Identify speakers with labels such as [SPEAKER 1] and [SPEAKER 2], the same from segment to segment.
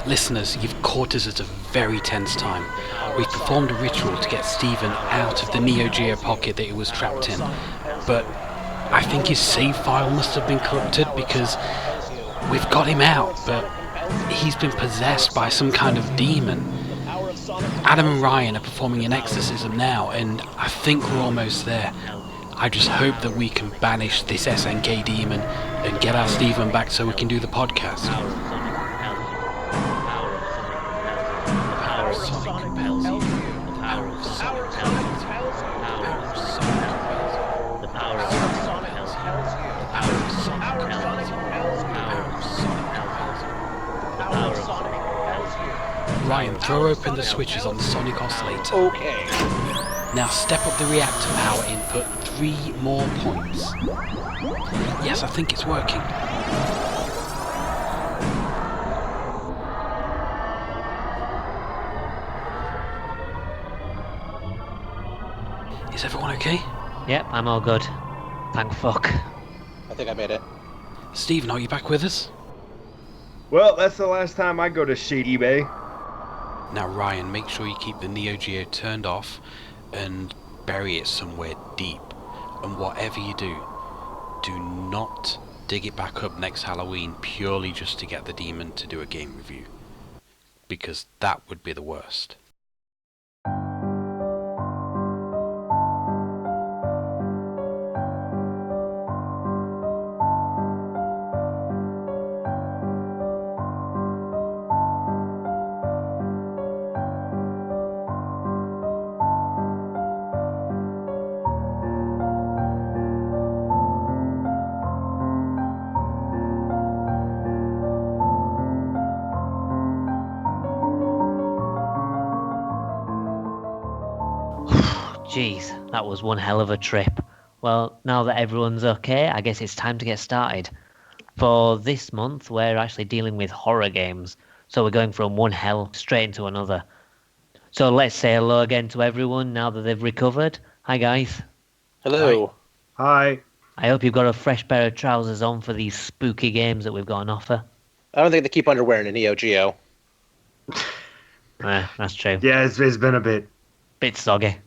[SPEAKER 1] Listeners, you've caught us at a very tense time. We've performed a ritual to get Stephen out of the Neo Geo pocket that he was trapped in, but I think his save file must have been corrupted because we've got him out, but he's been possessed by some kind of demon. Adam and Ryan are performing an exorcism now, and I think we're almost there. I just hope that we can banish this SNK demon and get our Stephen back so we can do the podcast. Ryan, throw open the switches on the sonic oscillator.
[SPEAKER 2] Okay.
[SPEAKER 1] Now step up the reactor power input 3 more points. Yes, I think it's working. Is everyone okay?
[SPEAKER 3] Yep, I'm all good. Thank fuck.
[SPEAKER 2] I think I made it.
[SPEAKER 1] Stephen, are you back with us?
[SPEAKER 4] Well, that's the last time I go to Shady Bay.
[SPEAKER 1] Now Ryan, make sure you keep the Neo Geo turned off and bury it somewhere deep. And whatever you do, do not dig it back up next Halloween purely just to get the demon to do a game review. Because that would be the worst.
[SPEAKER 3] Jeez, that was one hell of a trip. Well, now that everyone's okay, I guess it's time to get started. For this month, we're actually dealing with horror games, so we're going from one hell straight into another. So let's say hello again to everyone now that they've recovered. Hi guys.
[SPEAKER 2] Hello.
[SPEAKER 4] Hi.
[SPEAKER 3] I hope you've got a fresh pair of trousers on for these spooky games that we've got on offer.
[SPEAKER 2] I don't think they keep underwear in a Neo Geo.
[SPEAKER 3] That's true.
[SPEAKER 4] Yeah, it's been a bit.
[SPEAKER 3] Bit soggy.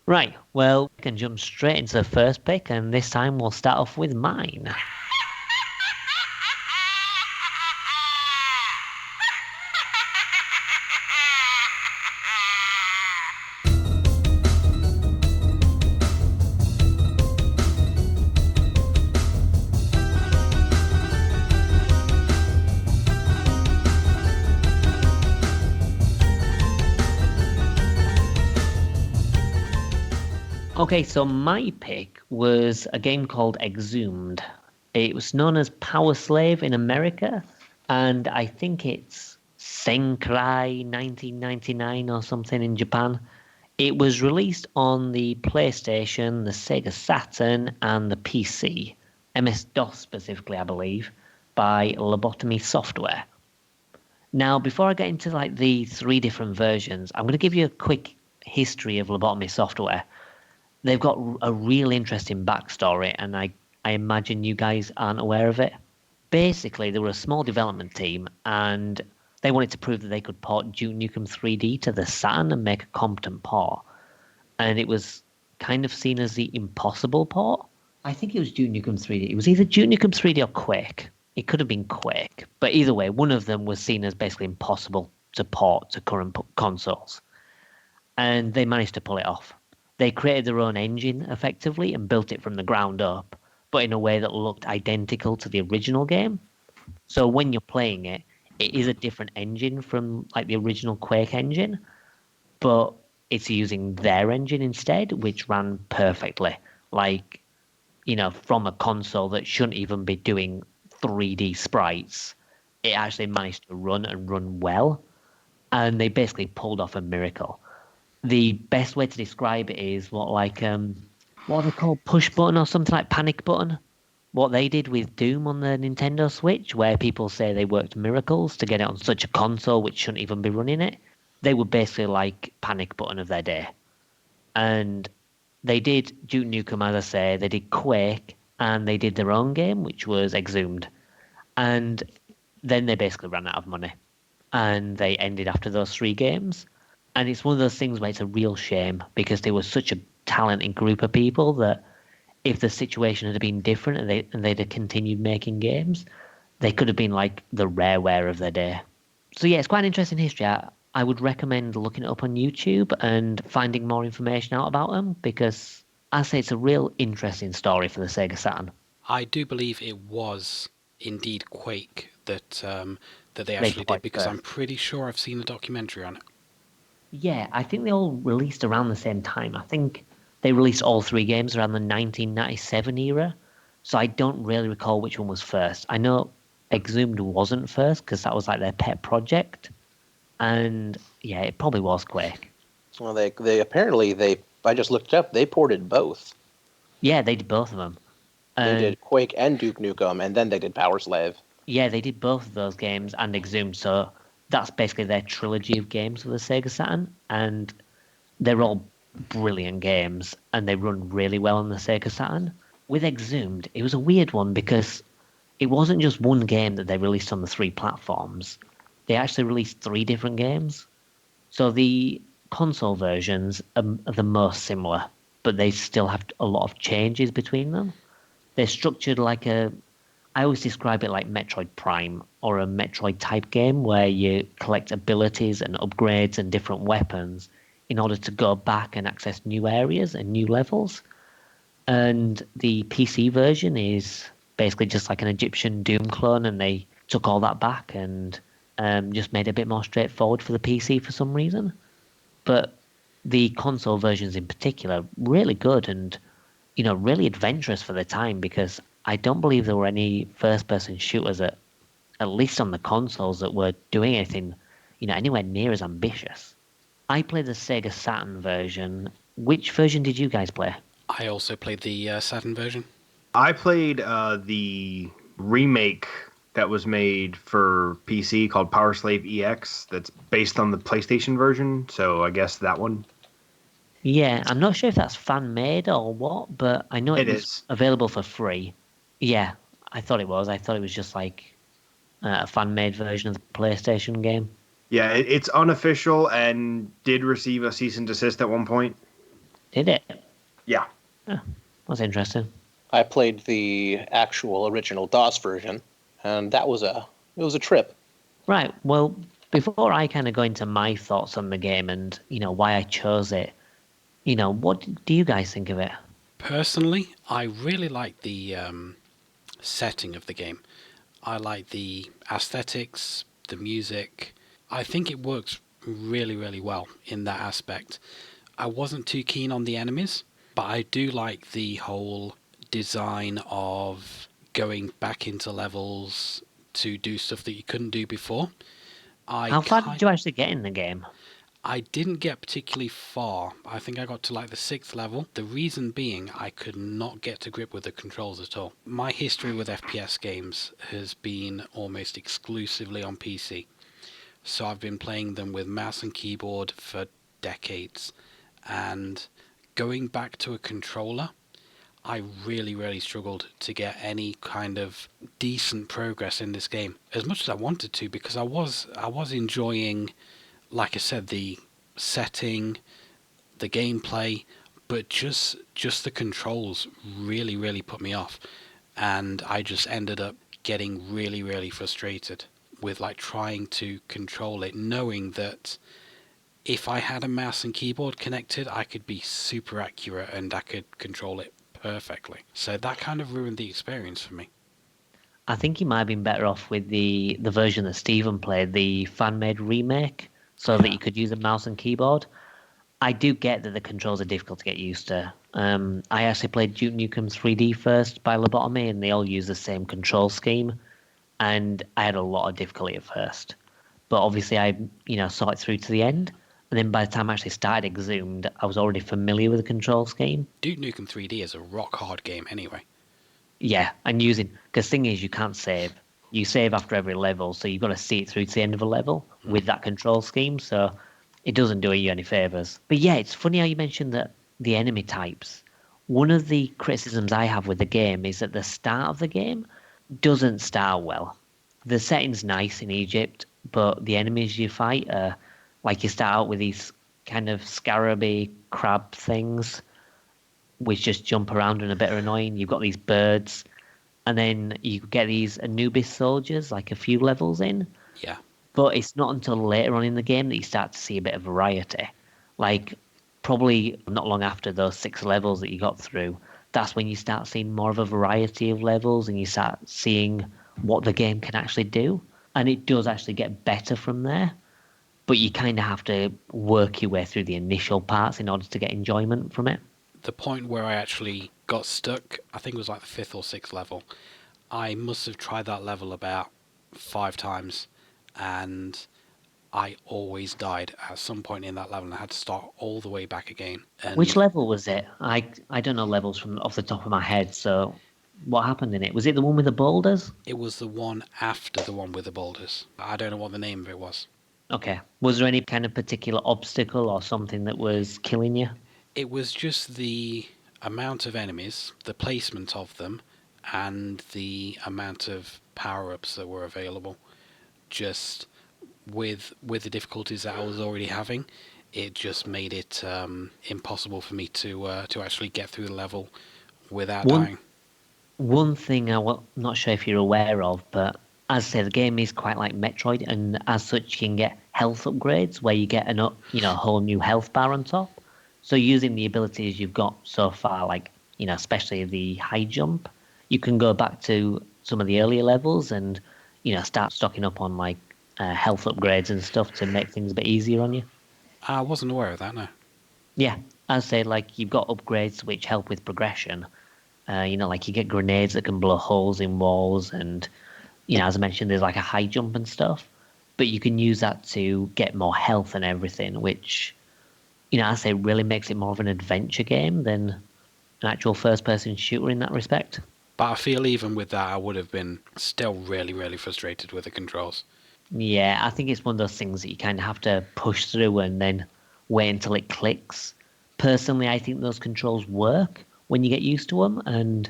[SPEAKER 3] Right, well, we can jump straight into the first pick, and this time we'll start off with mine. Okay, so my pick was a game called Exhumed. It was known as Power Slave in America, and I think it's Senkai 1999 or something in Japan. It was released on the PlayStation, the Sega Saturn, and the PC, MS-DOS specifically, I believe, by Lobotomy Software. Now, before I get into like the 3 different versions, I'm going to give you a quick history of Lobotomy Software. They've got a real interesting backstory, and I imagine you guys aren't aware of it. Basically, they were a small development team, and they wanted to prove that they could port Duke Nukem 3D to the Saturn and make a competent port. And it was kind of seen as the impossible port. I think it was Duke Nukem 3D. It was either Duke Nukem 3D or Quake. It could have been Quake. But either way, one of them was seen as basically impossible to port to current consoles. And they managed to pull it off. They created their own engine, effectively, and built it from the ground up, but in a way that looked identical to the original game. So when you're playing it, it is a different engine from like the original Quake engine, but it's using their engine instead, which ran perfectly. Like, you know, from a console that shouldn't even be doing 3D sprites, it actually managed to run and run well, and they basically pulled off a miracle. The best way to describe it is what are they called? Push button or something like panic button? What they did with Doom on the Nintendo Switch, where people say they worked miracles to get it on such a console which shouldn't even be running it. They were basically like panic button of their day. And they did Duke Nukem, as I say, they did Quake, and they did their own game, which was Exhumed. And then they basically ran out of money. and they ended after those 3 games. And it's one of those things where it's a real shame because they were such a talented group of people that if the situation had been different and they'd have continued making games, they could have been like the rareware of their day. So yeah, it's quite an interesting history. I would recommend looking it up on YouTube and finding more information out about them because I say it's a real interesting story for the Sega Saturn.
[SPEAKER 1] I do believe it was indeed Quake that that they
[SPEAKER 3] They
[SPEAKER 1] actually
[SPEAKER 3] played
[SPEAKER 1] did, because I'm
[SPEAKER 3] first.
[SPEAKER 1] pretty sure I've seen a documentary on it.
[SPEAKER 3] Yeah, I think they all released around the same time. I think they released all 3 games around the 1997 era. So I don't really recall which one was first. I know Exhumed wasn't first because that was like their pet project. And yeah, it probably was Quake.
[SPEAKER 2] Well, they apparently I just looked it up. They ported both.
[SPEAKER 3] Yeah, they did both of them.
[SPEAKER 2] They
[SPEAKER 3] And
[SPEAKER 2] did Quake and Duke Nukem, and then they did Power Slave.
[SPEAKER 3] yeah, they did both of those games and Exhumed. So that's basically their trilogy of games for the Sega Saturn. And they're all brilliant games and they run really well on the Sega Saturn. With Exhumed, it was a weird one because it wasn't just one game that they released on the 3 platforms. They actually released 3 different games. So the console versions are the most similar, but they still have a lot of changes between them. They're structured like I always describe it like Metroid Prime or a Metroid type game where you collect abilities and upgrades and different weapons in order to go back and access new areas and new levels. And the PC version is basically just like an Egyptian Doom clone, and they took all that back and just made it a bit more straightforward for the PC for some reason. But the console versions in particular, really good and really adventurous for the time because I don't believe there were any first-person shooters at least on the consoles that were doing anything, anywhere near as ambitious. I played the Sega Saturn version. Which version did you guys play?
[SPEAKER 1] I also played the Saturn version.
[SPEAKER 4] I played the remake that was made for PC called Power Slave EX. That's based on the PlayStation version, so I guess that one.
[SPEAKER 3] Yeah, I'm not sure if that's fan-made or what, but I know it
[SPEAKER 4] It
[SPEAKER 3] was
[SPEAKER 4] is.
[SPEAKER 3] available for free. Yeah, I thought it was. I thought it was just like a fan-made version of the PlayStation game.
[SPEAKER 4] Yeah, it's unofficial and did receive a cease and desist at one point.
[SPEAKER 3] Did it?
[SPEAKER 4] Yeah.
[SPEAKER 3] Oh, that's interesting.
[SPEAKER 2] I played the actual original DOS version, and it was a trip.
[SPEAKER 3] Right. Well, before I kind of go into my thoughts on the game and why I chose it, what do you guys think of it?
[SPEAKER 1] Personally, I really like the setting of the game. I like the aesthetics, the music. I think it works really, really well in that aspect. I wasn't too keen on the enemies, but I do like the whole design of going back into levels to do stuff that you couldn't do before.
[SPEAKER 3] How far did you actually get in the game?
[SPEAKER 1] I didn't get particularly far. I think I got to like the 6th level. The reason being I could not get to grip with the controls at all. My history with FPS games has been almost exclusively on PC. So I've been playing them with mouse and keyboard for decades. And going back to a controller, I really, really struggled to get any kind of decent progress in this game. As much as I wanted to, because I was enjoying, like I said, the setting, the gameplay, but just the controls really, really put me off. And I just ended up getting really, really frustrated with like trying to control it, knowing that if I had a mouse and keyboard connected, I could be super accurate and I could control it perfectly. So that kind of ruined the experience for me.
[SPEAKER 3] I think you might have been better off with the version that Steven played, the fan-made remake, so that you could use a mouse and keyboard. I do get that the controls are difficult to get used to. I actually played Duke Nukem 3D first by Lobotomy, and they all use the same control scheme, and I had a lot of difficulty at first. But obviously I, saw it through to the end, and then by the time I actually started Exhumed, I was already familiar with the control scheme.
[SPEAKER 1] Duke Nukem 3D is a rock hard game anyway.
[SPEAKER 3] Yeah, and because thing is, you can't save. You save after every level, so you've got to see it through to the end of a level with that control scheme, so it doesn't do you any favours. But yeah, it's funny how you mentioned that the enemy types. One of the criticisms I have with the game is that the start of the game doesn't start well. The setting's nice in Egypt, but the enemies you fight are like you start out with these kind of scaraby crab things, which just jump around and are a bit annoying. You've got these birds, and then you get these Anubis soldiers, like a few levels in.
[SPEAKER 1] Yeah.
[SPEAKER 3] But it's not until later on in the game that you start to see a bit of variety. Like, probably not long after those 6 levels that you got through, that's when you start seeing more of a variety of levels and you start seeing what the game can actually do. And it does actually get better from there. But you kind of have to work your way through the initial parts in order to get enjoyment from it.
[SPEAKER 1] The point where I actually got stuck, I think it was like the 5th or 6th level. I must have tried that level about 5 times, and I always died at some point in that level, and I had to start all the way back again. And
[SPEAKER 3] Which level was it? I don't know levels from off the top of my head, so what happened in it? Was it the one with the boulders?
[SPEAKER 1] it was the one after the one with the boulders. I don't know what the name of it was.
[SPEAKER 3] Okay. Was there any kind of particular obstacle or something that was killing you?
[SPEAKER 1] It was just the amount of enemies, the placement of them, and the amount of power-ups that were available. Just with the difficulties that I was already having, it just made it impossible for me to actually get through the level without dying.
[SPEAKER 3] One thing not sure if you're aware of, but as I say, the game is quite like Metroid, and as such, you can get health upgrades where you get a whole new health bar on top. So using the abilities you've got so far, like especially the high jump, you can go back to some of the earlier levels and start stocking up on like health upgrades and stuff to make things a bit easier on you.
[SPEAKER 1] I wasn't aware of that, no.
[SPEAKER 3] Yeah, as I say, like you've got upgrades which help with progression. Like you get grenades that can blow holes in walls, and as I mentioned, there's like a high jump and stuff. But you can use that to get more health and everything, which I say really makes it more of an adventure game than an actual first-person shooter in that respect.
[SPEAKER 1] But I feel even with that, I would have been still really, really frustrated with the controls.
[SPEAKER 3] Yeah, I think it's one of those things that you kind of have to push through and then wait until it clicks. Personally, I think those controls work when you get used to them, and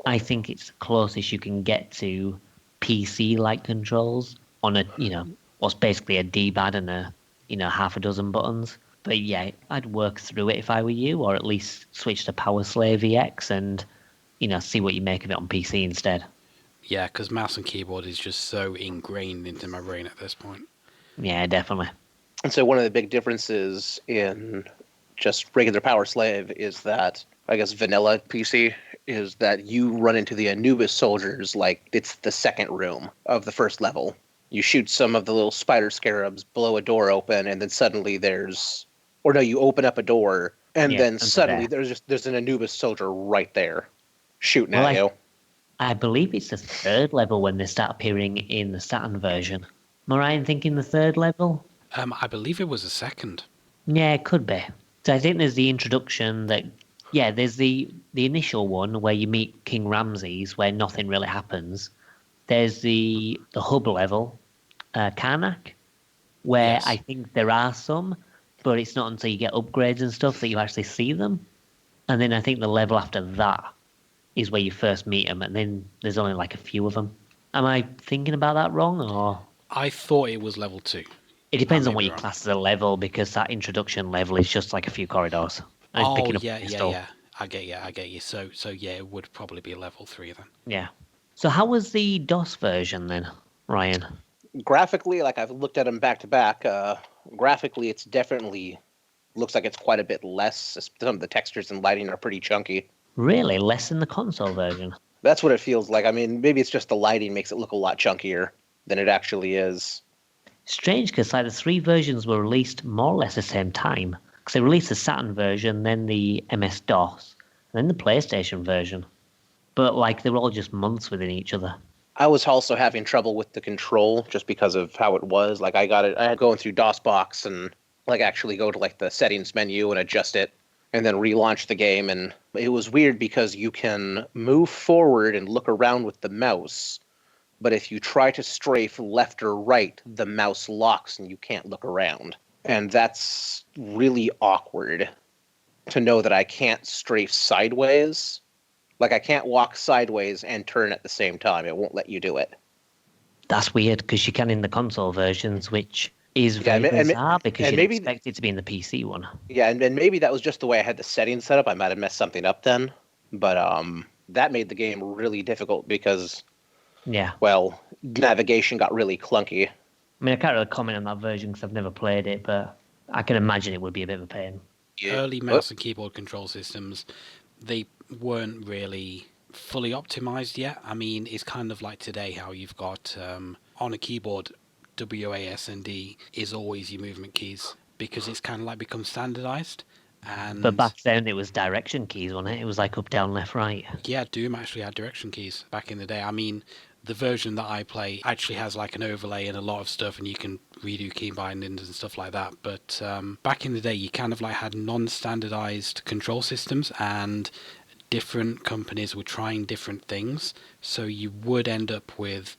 [SPEAKER 3] I think it's the closest you can get to PC-like controls on what's basically a D-pad and half a dozen buttons. But yeah, I'd work through it if I were you, or at least switch to Power Slave EX and, see what you make of it on PC instead.
[SPEAKER 1] Yeah, because mouse and keyboard is just so ingrained into my brain at this point.
[SPEAKER 3] Yeah, definitely.
[SPEAKER 2] And so one of the big differences in just regular Power Slave is that, I guess, vanilla PC is that you run into the Anubis soldiers like it's the second room of the first level. You shoot some of the little spider scarabs, blow a door open, and then suddenly you open up a door, and then suddenly there's an Anubis soldier right there shooting at you.
[SPEAKER 3] I believe it's the 3rd level when they start appearing in the Saturn version. Am I right in thinking the 3rd level?
[SPEAKER 1] I believe it was the 2nd.
[SPEAKER 3] Yeah, it could be. So I think there's the introduction there's the initial one where you meet King Ramses, where nothing really happens. There's the hub level, Karnak, where
[SPEAKER 1] Yes.
[SPEAKER 3] I think there are some, but it's not until you get upgrades and stuff that you actually see them. And then I think the level after that is where you first meet them, and then there's only like a few of them. Am I thinking about that wrong, or?
[SPEAKER 1] I thought it was level 2.
[SPEAKER 3] It depends on what
[SPEAKER 1] be
[SPEAKER 3] you
[SPEAKER 1] wrong.
[SPEAKER 3] class as a level, because that introduction level is just like a few corridors. And it's
[SPEAKER 1] Oh,
[SPEAKER 3] picking up a
[SPEAKER 1] yeah.
[SPEAKER 3] pistol.
[SPEAKER 1] I get you. So yeah, it would probably be level 3 then.
[SPEAKER 3] Yeah. So how was the DOS version then, Ryan?
[SPEAKER 2] Graphically, like I've looked at them back to back, graphically it's definitely looks like it's quite a bit less. Some of the textures and lighting are pretty chunky.
[SPEAKER 3] Really? Less than the console version?
[SPEAKER 2] That's what it feels like. I mean, maybe it's just the lighting makes it look a lot chunkier than it actually is.
[SPEAKER 3] Strange, because like the 3 versions were released more or less the same time. Because they released the Saturn version, then the MS-DOS, and then the PlayStation version. But like they were all just months within each other.
[SPEAKER 2] I was also having trouble with the control just because of how it was. Like I had going through DOSBox and like actually go to like the settings menu and adjust it and then relaunch the game. And it was weird because you can move forward and look around with the mouse. But if you try to strafe left or right, the mouse locks and you can't look around. And that's really awkward to know that I can't strafe sideways. Like I can't walk sideways and turn at the same time. It won't let you do it.
[SPEAKER 3] That's weird because you can in the console versions, which is
[SPEAKER 2] Yeah,
[SPEAKER 3] very bizarre because
[SPEAKER 2] and
[SPEAKER 3] you'd
[SPEAKER 2] maybe
[SPEAKER 3] expect it to be in the PC one.
[SPEAKER 2] yeah, and maybe that was just the way I had the settings set up. I might have messed something up then, but that made the game really difficult because,
[SPEAKER 3] Yeah.
[SPEAKER 2] well, navigation got really clunky.
[SPEAKER 3] I mean, I can't really comment on that version because I've never played it, but I can imagine it would be a bit of a pain.
[SPEAKER 1] Early mouse and keyboard control systems, they weren't really fully optimized yet. I mean, it's kind of like today how you've got on a keyboard, WASD is always your movement keys because it's kind of like become standardized. And
[SPEAKER 3] But back then it was direction keys, wasn't it? It was like up, down, left, right.
[SPEAKER 1] yeah, Doom actually had direction keys back in the day. I mean, the version that I play actually has like an overlay and a lot of stuff, and you can redo key bindings and stuff like that. But back in the day, you kind of like had non-standardized control systems, and different companies were trying different things. So you would end up with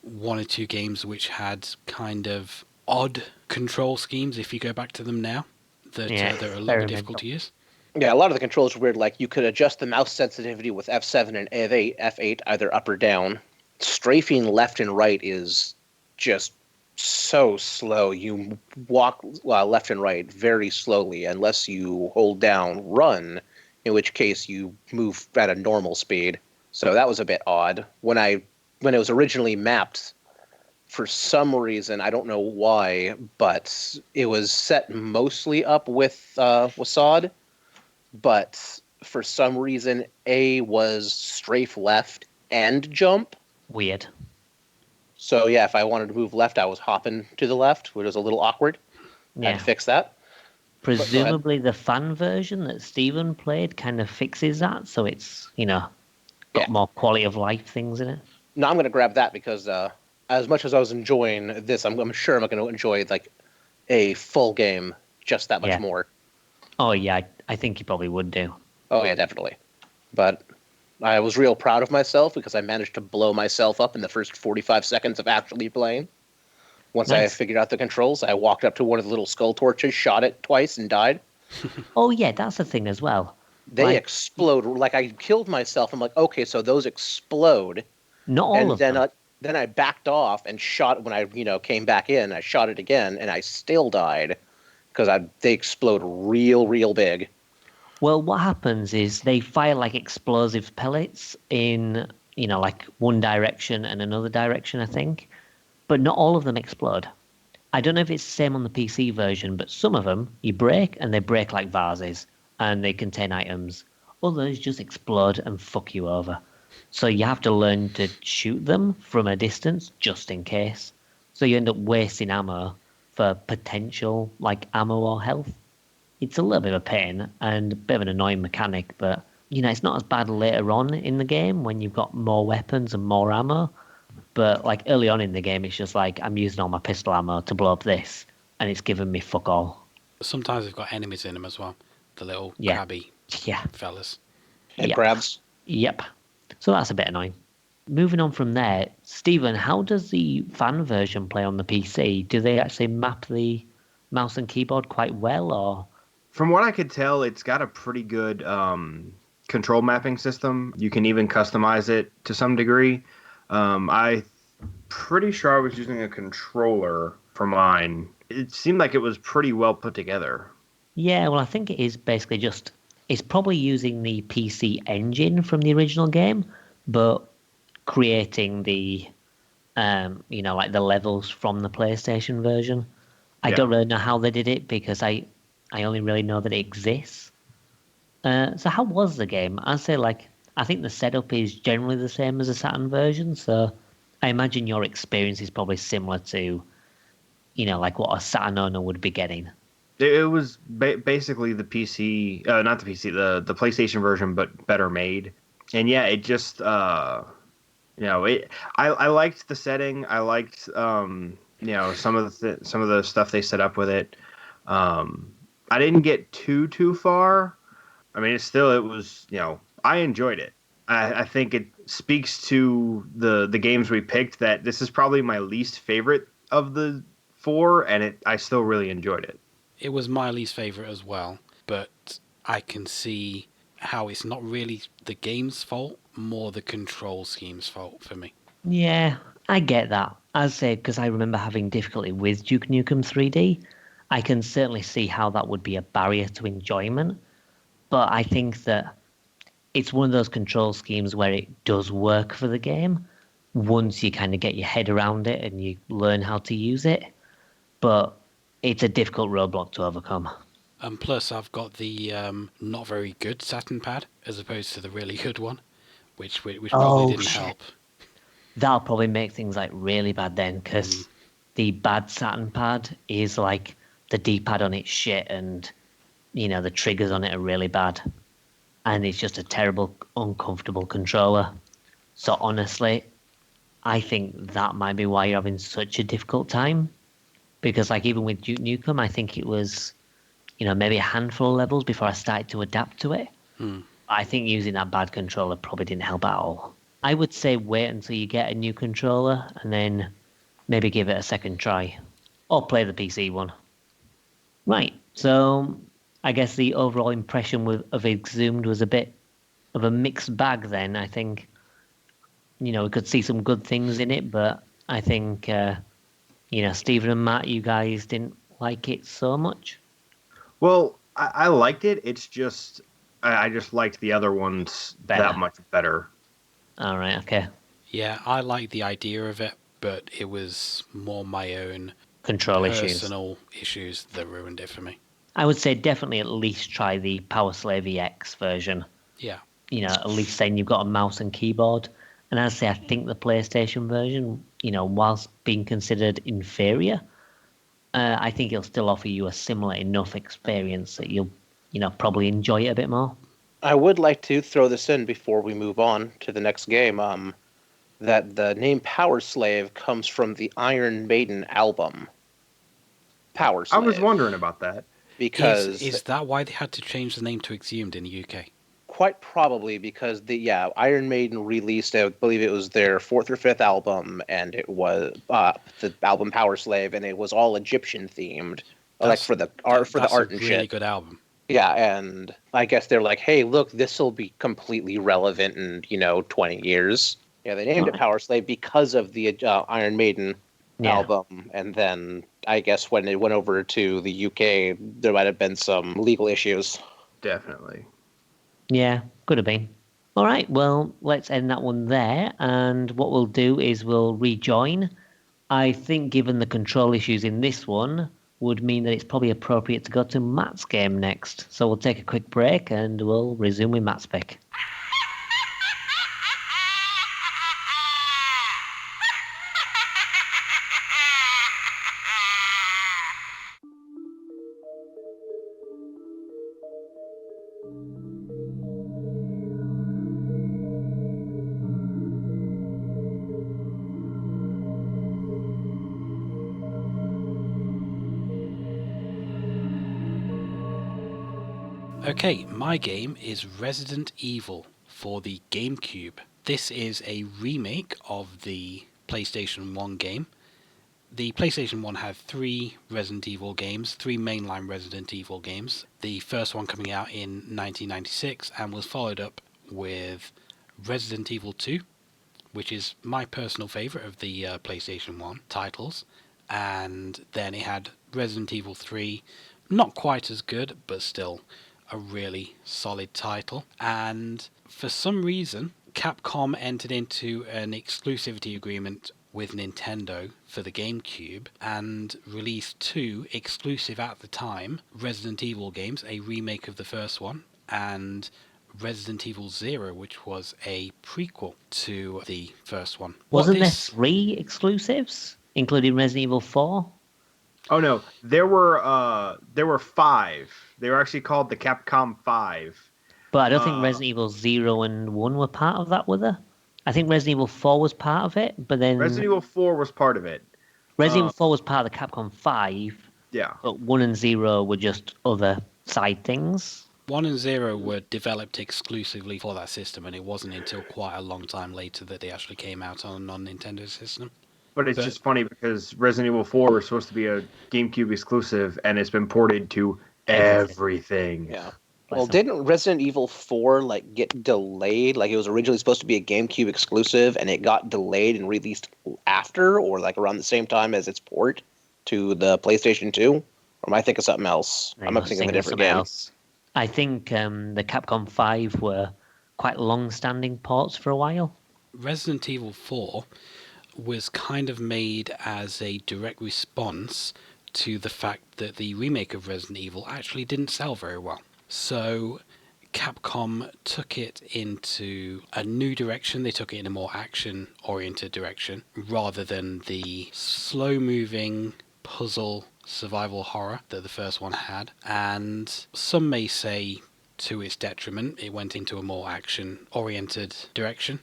[SPEAKER 1] one or two games which had kind of odd control schemes if you go back to them now, that they're a little bit difficult to use.
[SPEAKER 2] Yeah, a lot of the controls were weird. Like you could adjust the mouse sensitivity with F7 and F8 either up or down. Strafing left and right is just so slow. You walk left and right very slowly unless you hold down run, in which case you move at a normal speed. So that was a bit odd. When it was originally mapped, for some reason, I don't know why, but it was set mostly up with SOD, but for some reason A was strafe left and jump.
[SPEAKER 3] Weird.
[SPEAKER 2] So yeah, if I wanted to move left, I was hopping to the left, which was a little awkward. I had to fix that.
[SPEAKER 3] Presumably the fan version that Steven played kind of fixes that, so it's, got more quality of life things in it.
[SPEAKER 2] No, I'm going to grab that because as much as I was enjoying this, I'm sure I'm going to enjoy like a full game just that much more.
[SPEAKER 3] Oh yeah, I think you probably would do.
[SPEAKER 2] Oh yeah, definitely. But I was real proud of myself because I managed to blow myself up in the first 45 seconds of actually playing. Once I figured out the controls, I walked up to one of the little skull torches, shot it twice, and died.
[SPEAKER 3] Oh yeah, that's the thing as well.
[SPEAKER 2] They explode. Like I killed myself. I'm like, okay, so those explode.
[SPEAKER 3] Not all of them.
[SPEAKER 2] Then I backed off and shot when I came back in. I shot it again, and I still died because they explode real big.
[SPEAKER 3] Well, what happens is they fire like explosive pellets in, like one direction and another direction, I think. But not all of them explode. I don't know if it's the same on the PC version, but some of them you break and they break like vases and they contain items. Others just explode and fuck you over. So you have to learn to shoot them from a distance just in case. So you end up wasting ammo for potential like ammo or health. It's a little bit of a pain and a bit of an annoying mechanic, but it's not as bad later on in the game when you've got more weapons and more ammo. But like early on in the game, it's just like I'm using all my pistol ammo to blow up this, and it's giving me fuck all.
[SPEAKER 1] Sometimes they've got enemies in them as well, the little crabby fellas.
[SPEAKER 2] And crabs.
[SPEAKER 3] Yep. So that's a bit annoying. Moving on from there, Stephen, how does the fan version play on the PC? Do they actually map the mouse and keyboard quite well, or?
[SPEAKER 4] From what I could tell, it's got a pretty good control mapping system. You can even customize it to some degree. I'm pretty sure I was using a controller for mine. It seemed like it was pretty well put together.
[SPEAKER 3] Yeah, well, I think it is basically just... It's probably using the PC engine from the original game, but creating the, like the levels from the PlayStation version. I don't really know how they did it because I only really know that it exists. So how was the game? I'd say I think the setup is generally the same as the Saturn version, so I imagine your experience is probably similar to, like what a Saturn owner would be getting.
[SPEAKER 4] It was basically the PC, not the PC, the PlayStation version, but better made. And yeah, it just, I liked the setting. I liked, some of the stuff they set up with it. I didn't get too far. I mean, it was, I enjoyed it. I think it speaks to the games we picked that this is probably my least favorite of the four, and I still really enjoyed it.
[SPEAKER 1] It was my least favorite as well, but I can see how it's not really the game's fault, more the control scheme's fault for me.
[SPEAKER 3] Yeah, I get that. As said, because I remember having difficulty with Duke Nukem 3D, I can certainly see how that would be a barrier to enjoyment. But I think that it's one of those control schemes where it does work for the game once you kind of get your head around it and you learn how to use it. But it's a difficult roadblock to overcome.
[SPEAKER 1] And plus, I've got the not very good Saturn pad as opposed to the really good one, which probably didn't help.
[SPEAKER 3] That'll probably make things like really bad then, because the bad Saturn pad is like the D-pad on it's shit, and the triggers on it are really bad, and it's just a terrible, uncomfortable controller. So honestly, I think that might be why you're having such a difficult time, because like even with Duke Nukem, I think it was maybe a handful of levels before I started to adapt to it. I think using that bad controller probably didn't help at all. I would say wait until you get a new controller and then maybe give it a second try. Or play the PC one. Right, so I guess the overall impression of Exhumed was a bit of a mixed bag then. I think, we could see some good things in it, but I think, Stephen and Matt, you guys didn't like it so much.
[SPEAKER 4] Well, I liked it. It's just, I just liked the other ones that much better.
[SPEAKER 3] All right, okay.
[SPEAKER 1] Yeah, I like the idea of it, but it was more my own
[SPEAKER 3] personal
[SPEAKER 1] issues that ruined it for me.
[SPEAKER 3] I would say definitely at least try the Power Slave EX version.
[SPEAKER 1] Yeah.
[SPEAKER 3] At least saying you've got a mouse and keyboard. And as I say, I think the PlayStation version, whilst being considered inferior, I think it'll still offer you a similar enough experience that you'll, probably enjoy it a bit more.
[SPEAKER 2] I would like to throw this in before we move on to the next game, that the name Power Slave comes from the Iron Maiden album. Power Slave.
[SPEAKER 4] I was wondering about that.
[SPEAKER 2] Because
[SPEAKER 1] is that why they had to change the name to Exhumed in the UK?
[SPEAKER 2] Quite probably because Iron Maiden released, I believe it was their 4th or 5th album, and it was the album Power Slave, and it was all Egyptian themed, for the art and shit. That's a really
[SPEAKER 1] good album.
[SPEAKER 2] Yeah, and I guess they're like, hey, look, this will be completely relevant in 20 years. Yeah, they named it Power Slave because of the Iron Maiden album, and then I guess when it went over to the UK, there might have been some legal issues.
[SPEAKER 4] Definitely.
[SPEAKER 3] Yeah, could have been. All right, well, let's end that one there, and what we'll do is we'll rejoin. I think given the control issues in this one would mean that it's probably appropriate to go to Matt's game next. So we'll take a quick break and we'll resume with Matt's pick.
[SPEAKER 1] Okay, my game is Resident Evil for the GameCube. This is a remake of the PlayStation 1 game. The PlayStation 1 had 3 Resident Evil games, 3 mainline Resident Evil games. The first one coming out in 1996 and was followed up with Resident Evil 2, which is my personal favourite of the PlayStation 1 titles. And then it had Resident Evil 3, not quite as good, but still a really solid title. And for some reason, Capcom entered into an exclusivity agreement with Nintendo for the GameCube and released 2 exclusive at the time Resident Evil games, a remake of the first one, and Resident Evil 0, which was a prequel to the first one.
[SPEAKER 3] Wasn't there 3 exclusives, including Resident Evil 4?
[SPEAKER 4] Oh no, there were 5. They were actually called the Capcom 5.
[SPEAKER 3] But I don't think Resident Evil 0 and 1 were part of that, were they? I think Resident Evil 4 was part of it, but then...
[SPEAKER 4] Resident Evil 4 was part of it.
[SPEAKER 3] Resident Evil 4 was part of the Capcom 5.
[SPEAKER 4] Yeah.
[SPEAKER 3] But 1 and 0 were just other side things.
[SPEAKER 1] 1 and 0 were developed exclusively for that system, and it wasn't until quite a long time later that they actually came out on a non-Nintendo system.
[SPEAKER 4] But it's just funny because Resident Evil 4 was supposed to be a GameCube exclusive, and it's been ported to everything.
[SPEAKER 2] Yeah. Well,
[SPEAKER 3] Bless 'em.
[SPEAKER 2] didn't Resident Evil 4 like get delayed? Like it was originally supposed to be a GameCube exclusive and it got delayed and released after or like around the same time as its port to the PlayStation 2? Or am I thinking of something else?
[SPEAKER 3] I
[SPEAKER 2] I might be
[SPEAKER 3] was
[SPEAKER 2] thinking of a
[SPEAKER 3] thinking of
[SPEAKER 2] different
[SPEAKER 3] something
[SPEAKER 2] game.
[SPEAKER 3] else. I think the Capcom 5 were quite long-standing ports for a while.
[SPEAKER 1] Resident Evil 4 was kind of made as a direct response to the fact that the remake of Resident Evil actually didn't sell very well. So Capcom took it into a new direction. They took it in a more action-oriented direction rather than the slow-moving puzzle survival horror that the first one had. And some may say, to its detriment, it went into a more action-oriented direction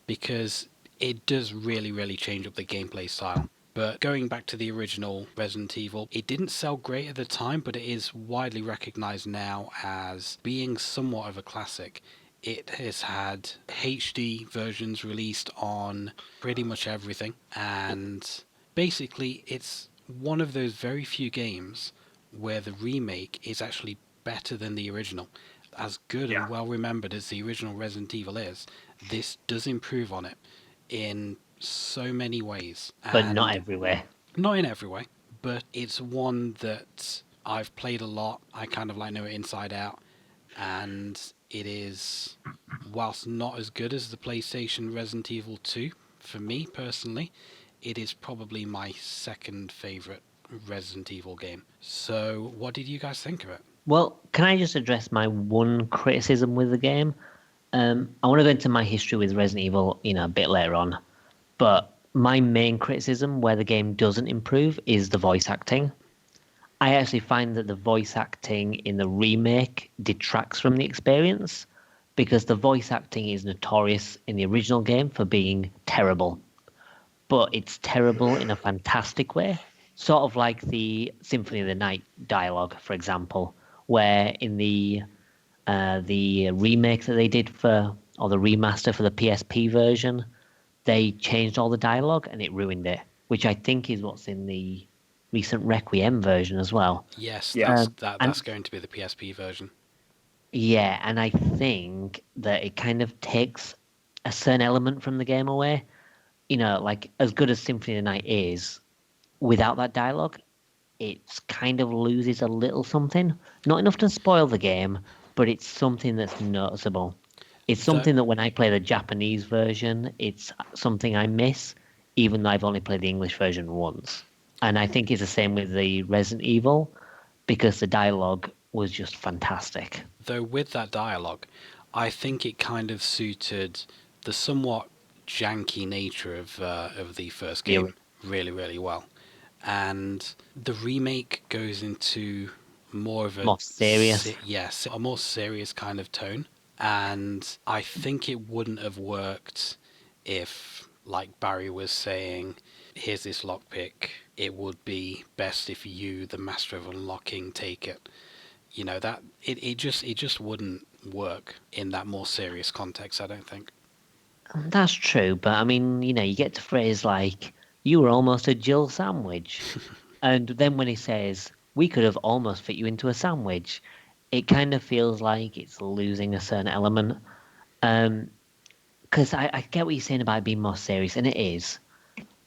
[SPEAKER 1] because it does really, really change up the gameplay style. But going back to the original Resident Evil, it didn't sell great at the time, but it is widely recognized now as being somewhat of a classic. It has had HD versions released on pretty much everything, and basically it's one of those very few games where the remake is actually better than the original. As good and well remembered as the original Resident Evil is, this does improve on it in so many ways.
[SPEAKER 3] But not
[SPEAKER 1] And
[SPEAKER 3] everywhere.
[SPEAKER 1] not in every way, but it's one that I've played a lot. I kind of like know it inside out, and it is, whilst not as good as the PlayStation Resident Evil 2, for me personally, it is probably my second favourite Resident Evil game. So what did you guys think of it?
[SPEAKER 3] Well, can I just address my one criticism with the game? I want to go into my history with Resident Evil, a bit later on. But my main criticism where the game doesn't improve is the voice acting. I actually find that the voice acting in the remake detracts from the experience because the voice acting is notorious in the original game for being terrible. But it's terrible in a fantastic way. Sort of like the Symphony of the Night dialogue, for example, where in the remake that they did or the remaster for the PSP version, they changed all the dialogue and it ruined it, which I think is what's in the recent Requiem version as well.
[SPEAKER 1] Yes,
[SPEAKER 4] Yeah.
[SPEAKER 1] that's going to be the PSP version.
[SPEAKER 3] Yeah, and I think that it kind of takes a certain element from the game away. Like as good as Symphony of the Night is, without that dialogue, it kind of loses a little something. Not enough to spoil the game, but it's something that's noticeable. It's something that when I play the Japanese version, it's something I miss, even though I've only played the English version once. And I think it's the same with the Resident Evil, because the dialogue was just fantastic.
[SPEAKER 1] Though with that dialogue, I think it kind of suited the somewhat janky nature of the first game really, really well. And the remake goes into more of a
[SPEAKER 3] More serious.
[SPEAKER 1] yes, a more serious kind of tone. And I think it wouldn't have worked if, like Barry was saying, here's this lockpick. It would be best if you, the master of unlocking, take it. That it just wouldn't work in that more serious context, I don't think.
[SPEAKER 3] That's true, but I mean, you get to phrase like, you were almost a Jill sandwich. And then when he says, we could have almost fit you into a sandwich, it kind of feels like it's losing a certain element. Because I get what you're saying about it being more serious, and it is.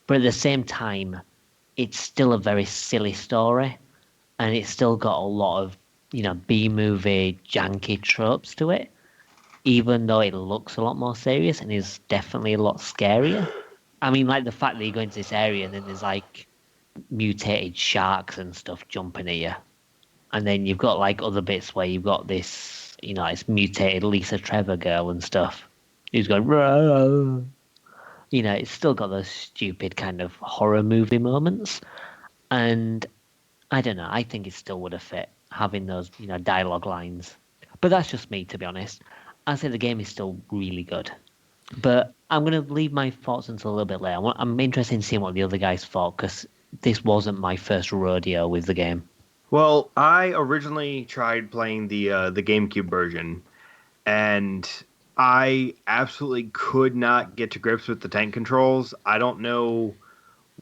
[SPEAKER 3] But at the same time, it's still a very silly story, and it's still got a lot of, B-movie janky tropes to it, even though it looks a lot more serious and is definitely a lot scarier. I mean, like the fact that you go into this area and then there's like mutated sharks and stuff jumping at you. And then you've got like other bits where you've got this, it's mutated Lisa Trevor girl and stuff who's going, "Row." It's still got those stupid kind of horror movie moments. And I don't know, I think it still would have fit having those, dialogue lines. But that's just me, to be honest. I say the game is still really good. But I'm going to leave my thoughts until a little bit later. I'm interested in seeing what the other guys thought, because this wasn't my first rodeo with the game.
[SPEAKER 4] Well, I originally tried playing the GameCube version, and I absolutely could not get to grips with the tank controls. I don't know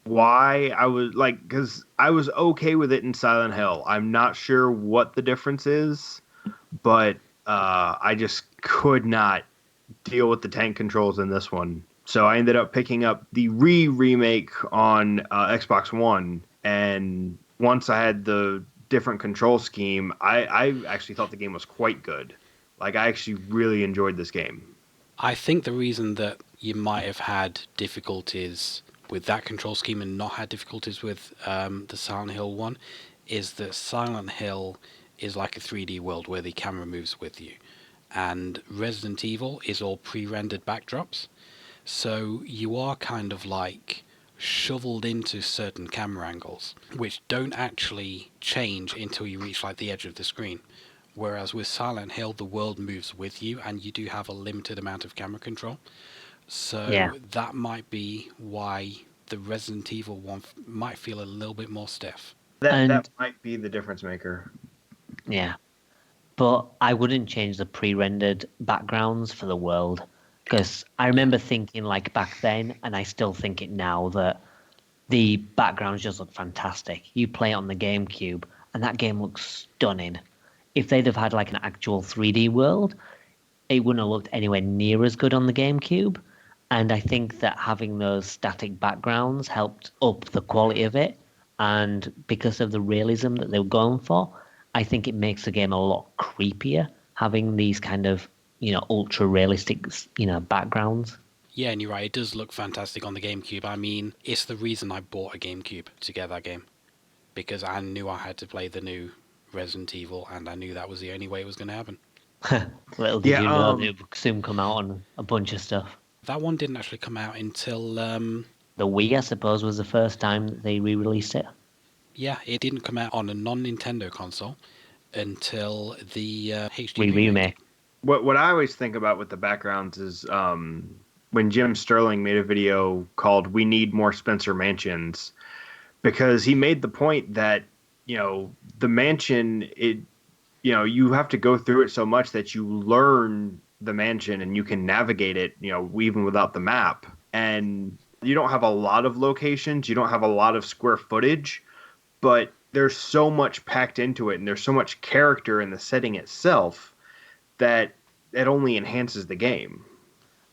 [SPEAKER 4] why. I was like, because I was okay with it in Silent Hill. I'm not sure what the difference is. but I just could not deal with the tank controls in this one. So I ended up picking up the remake on Xbox One, and once I had the different control scheme, I actually thought the game was quite good. Like, I actually really enjoyed this game.
[SPEAKER 1] I think the reason that you might have had difficulties with that control scheme and not had difficulties with the Silent Hill one is that Silent Hill is like a 3D world where the camera moves with you, and Resident Evil is all pre-rendered backdrops. So you are kind of like shoveled into certain camera angles, which don't actually change until you reach like the edge of the screen. Whereas with Silent Hill, the world moves with you, and you do have a limited amount of camera control.
[SPEAKER 3] Yeah.
[SPEAKER 1] So that might be why the Resident Evil one might feel a little bit more stiff.
[SPEAKER 4] That
[SPEAKER 3] And
[SPEAKER 4] might be the difference maker.
[SPEAKER 3] yeah, but I wouldn't change the pre-rendered backgrounds for the world because I remember thinking like back then, and I still think it now, that the backgrounds just look fantastic. You play it on the GameCube, and that game looks stunning. If they'd have had like an actual 3D world, it wouldn't have looked anywhere near as good on the GameCube. And I think that having those static backgrounds helped up the quality of it. And because of the realism that they were going for, I think it makes the game a lot creepier having these kind of, ultra realistic, backgrounds.
[SPEAKER 1] Yeah, and you're right, it does look fantastic on the GameCube. I mean, it's the reason I bought a GameCube to get that game, because I knew I had to play the new Resident Evil, and I knew that was the only way it was going to happen.
[SPEAKER 3] Little did
[SPEAKER 4] Yeah,
[SPEAKER 3] you know that it would soon come out on a bunch of stuff.
[SPEAKER 1] That one didn't actually come out until,
[SPEAKER 3] The Wii, I suppose, was the first time that they re-released it.
[SPEAKER 1] yeah, it didn't come out on a non-Nintendo console until the HD remake.
[SPEAKER 3] Remake.
[SPEAKER 4] what I always think about with the backgrounds is when Jim Sterling made a video called "We Need More Spencer Mansions," because he made the point that the mansion, you have to go through it so much that you learn the mansion and you can navigate it even without the map, and you don't have a lot of locations, you don't have a lot of square footage, but there's so much packed into it and there's so much character in the setting itself that it only enhances the game.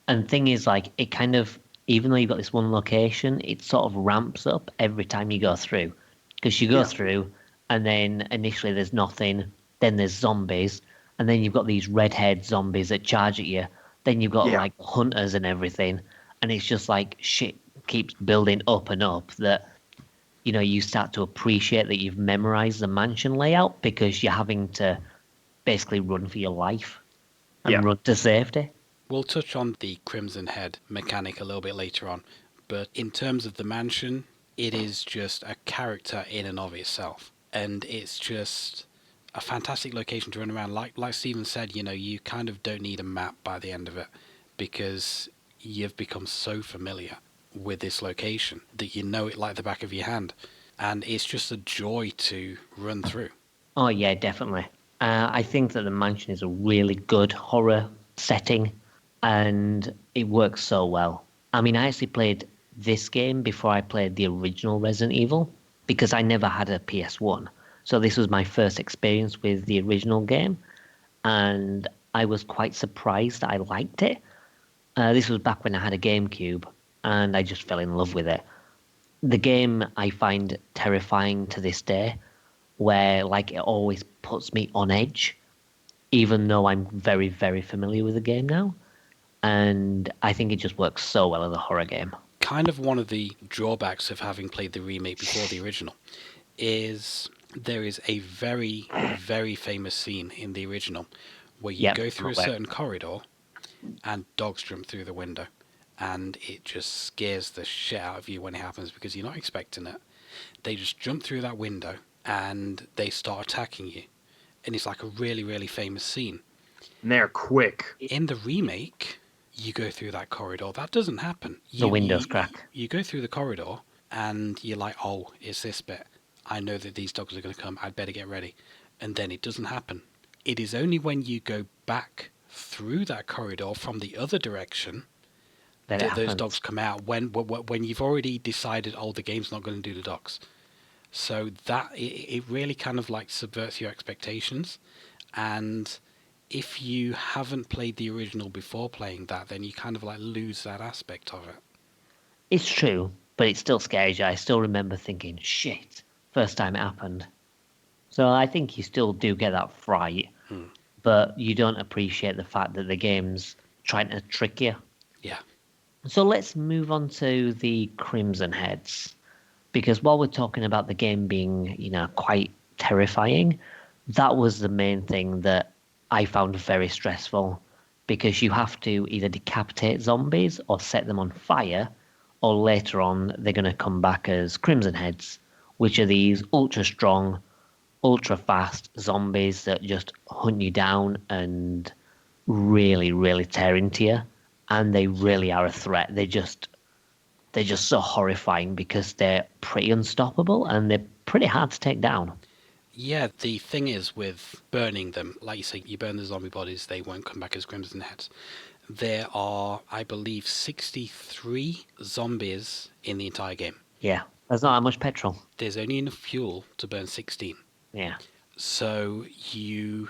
[SPEAKER 3] And thing is, like, it kind of, even though you've got this one location, it sort of ramps up every time you go through. Because you go through, and then initially there's nothing, then there's zombies, and then you've got these redhead zombies that charge at you. Then you've got, like, hunters and everything. And it's just like shit keeps building up and up that, you start to appreciate that you've memorized the mansion layout because you're having to basically run for your life and run to safety.
[SPEAKER 1] We'll touch on the Crimson Head mechanic a little bit later on, but in terms of the mansion, it is just a character in and of itself, and it's just a fantastic location to run around. Like Steven said, you kind of don't need a map by the end of it because you've become so familiar with this location that you know it like the back of your hand, and it's just a joy to run through.
[SPEAKER 3] Oh yeah, definitely. I think that the mansion is a really good horror setting, and it works so well. I mean, I actually played this game before I played the original Resident Evil because I never had a PS1. So this was my first experience with the original game, and I was quite surprised that I liked it. This was back when I had a GameCube, and I just fell in love with it. The game I find terrifying to this day, where like it always puts me on edge, even though I'm very, very familiar with the game now. And I think it just works so well as a horror game.
[SPEAKER 1] Kind of one of the drawbacks of having played the remake before the original is there is a very, very famous scene in the original where you go through a certain corridor and dogs jump through the window, and it just scares the shit out of you when it happens because you're not expecting it. They just jump through that window and they start attacking you, and it's like a really, really famous scene.
[SPEAKER 4] And they're quick.
[SPEAKER 1] In the remake, you go through that corridor. That doesn't happen.
[SPEAKER 3] The windows crack.
[SPEAKER 1] You go through the corridor and you're like, oh, it's this bit. I know that these dogs are going to come. I'd better get ready. And then it doesn't happen. It is only when you go back through that corridor from the other direction that those dogs come out, when you've already decided, oh, the game's not going to do the dogs. So that it really kind of like subverts your expectations, And if you haven't played the original before playing that, then you kind of like lose that aspect of it.
[SPEAKER 3] It's true, but it still scares you. I still remember thinking, shit, first time it happened. So I think you still do get that fright, but you don't appreciate the fact that the game's trying to trick you.
[SPEAKER 1] Yeah.
[SPEAKER 3] So let's move on to the Crimson Heads. Because while we're talking about the game being, quite terrifying, that was the main thing that I found very stressful. Because you have to either decapitate zombies or set them on fire, or later on they're going to come back as Crimson Heads, which are these ultra strong, ultra fast zombies that just hunt you down and really, really tear into you. And they really are a threat. They're just so horrifying because they're pretty unstoppable and they're pretty hard to take down.
[SPEAKER 1] Yeah, the thing is with burning them, like you say, you burn the zombie bodies, they won't come back as Crimson Heads. There are, I believe, 63 zombies in the entire game.
[SPEAKER 3] Yeah, there's not that much petrol.
[SPEAKER 1] There's only enough fuel to burn 16.
[SPEAKER 3] Yeah.
[SPEAKER 1] So you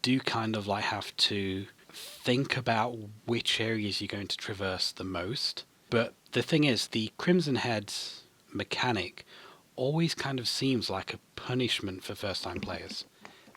[SPEAKER 1] do kind of like have to think about which areas you're going to traverse the most. But the thing is, the Crimson Heads mechanic always kind of seems like a punishment for first-time players,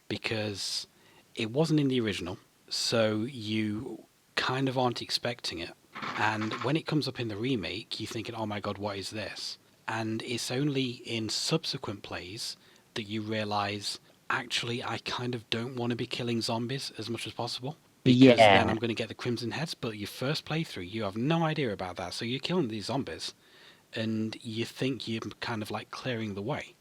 [SPEAKER 1] because it wasn't in the original, so you kind of aren't expecting it. And when it comes up in the remake, you're thinking, oh my god, what is this? And it's only in subsequent plays that you realise, actually, I kind of don't want to be killing zombies as much as possible. Because then I'm going to get the Crimson Heads, but your first playthrough, you have no idea about that. So you're killing these zombies, and you think you're kind of like clearing the way.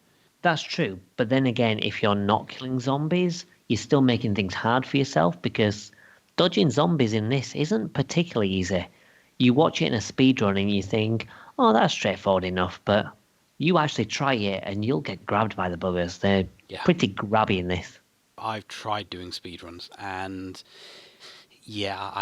[SPEAKER 3] That's true. But then again, if you're not killing zombies, you're still making things hard for yourself because dodging zombies in this isn't particularly easy. You watch it in a speedrun and you think, oh, that's straightforward enough, but you actually try it and you'll get grabbed by the buggers. They're pretty grabby in this.
[SPEAKER 1] I've tried doing speedruns, and yeah,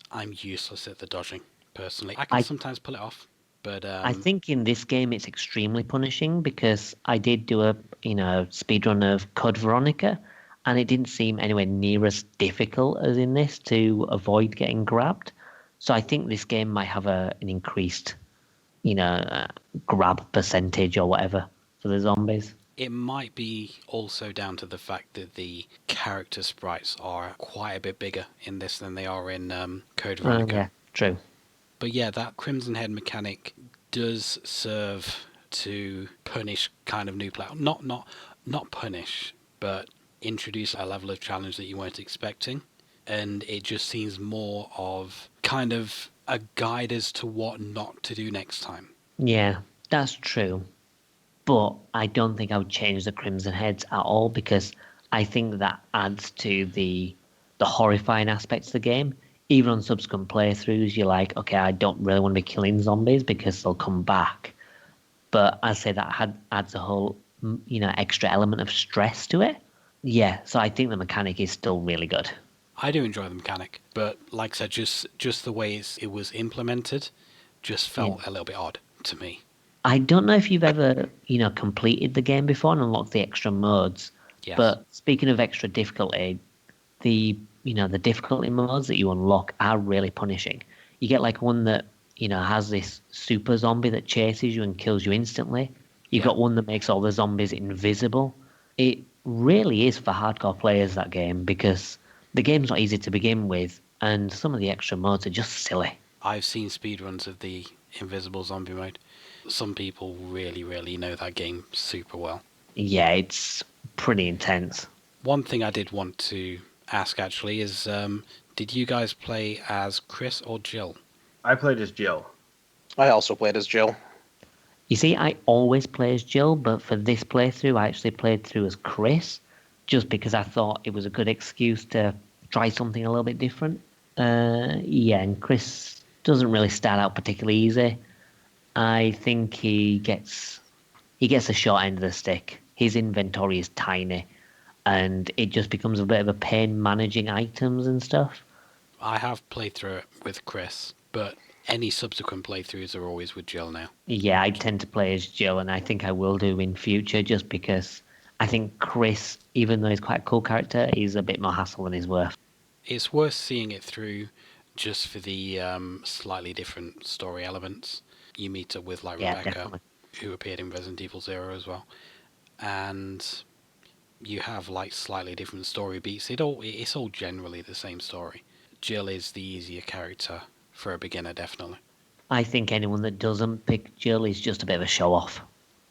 [SPEAKER 1] I'm useless at the dodging, personally. I can sometimes pull it off, but
[SPEAKER 3] I think in this game it's extremely punishing because I did do a speedrun of Code Veronica, and it didn't seem anywhere near as difficult as in this to avoid getting grabbed. So I think this game might have an increased, grab percentage or whatever for the zombies.
[SPEAKER 1] it might be also down to the fact that the character sprites are quite a bit bigger in this than they are in Code Veronica.
[SPEAKER 3] Yeah, true.
[SPEAKER 1] But yeah, that Crimson Head mechanic does serve to punish kind of new players. Not punish, but introduce a level of challenge that you weren't expecting. And it just seems more of kind of a guide as to what not to do next time.
[SPEAKER 3] Yeah, that's true. But I don't think I would change the Crimson Heads at all because I think that adds to the horrifying aspects of the game. Even on subsequent playthroughs, you're like, okay, I don't really want to be killing zombies because they'll come back. But I say that adds a whole, extra element of stress to it. Yeah, so I think the mechanic is still really good.
[SPEAKER 1] I do enjoy the mechanic, but like I said, just the way it was implemented just felt a little bit odd to me.
[SPEAKER 3] I don't know if you've ever, completed the game before and unlocked the extra modes.
[SPEAKER 1] Yes.
[SPEAKER 3] But speaking of extra difficulty, the difficulty modes that you unlock are really punishing. You get like one that, has this super zombie that chases you and kills you instantly. You've got one that makes all the zombies invisible. It really is for hardcore players, that game, because the game's not easy to begin with, and some of the extra modes are just silly.
[SPEAKER 1] I've seen speedruns of the invisible zombie mode. Some people really, really know that game super well.
[SPEAKER 3] Yeah, it's pretty intense.
[SPEAKER 1] One thing I did want to ask actually is, did you guys play as Chris or Jill?
[SPEAKER 4] I played as Jill.
[SPEAKER 2] I also played as Jill.
[SPEAKER 3] You see, I always play as Jill, but for this playthrough, I actually played through as Chris, just because I thought it was a good excuse to try something a little bit different. And Chris doesn't really start out particularly easy. I think he gets the short end of the stick. His inventory is tiny, and it just becomes a bit of a pain managing items and stuff.
[SPEAKER 1] I have played through it with Chris, but any subsequent playthroughs are always with Jill now.
[SPEAKER 3] Yeah, I tend to play as Jill, and I think I will do in future, just because I think Chris, even though he's quite a cool character, he's a bit more hassle than he's worth.
[SPEAKER 1] It's worth seeing it through just for the slightly different story elements. You meet up with like
[SPEAKER 3] Yeah,
[SPEAKER 1] Rebecca,
[SPEAKER 3] definitely.
[SPEAKER 1] who appeared in Resident Evil Zero as well, and you have like slightly different story beats. It's all generally the same story. Jill is the easier character for a beginner, definitely.
[SPEAKER 3] I think anyone that doesn't pick Jill is just a bit of a show off.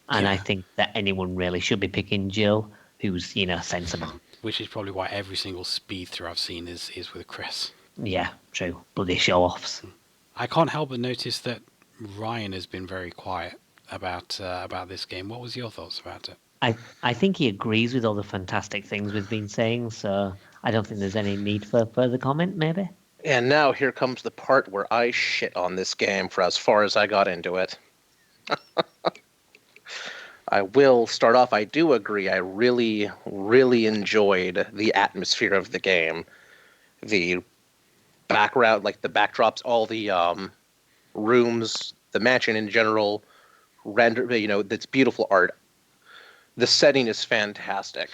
[SPEAKER 3] And I
[SPEAKER 1] Yeah.
[SPEAKER 3] think that anyone really should be picking Jill who's, sensible.
[SPEAKER 1] Which is probably why every single speed through I've seen is with Chris.
[SPEAKER 3] Yeah, true. Bloody show offs.
[SPEAKER 1] I can't help but notice that Ryan has been very quiet about this game. What was your thoughts about it?
[SPEAKER 3] I think he agrees with all the fantastic things we've been saying, so I don't think there's any need for further comment, maybe.
[SPEAKER 2] And now here comes the part where I shit on this game for as far as I got into it. I will start off, I do agree, I really, really enjoyed the atmosphere of the game. The background, like the backdrops, all the rooms, the mansion in general, it's beautiful art. The setting is fantastic.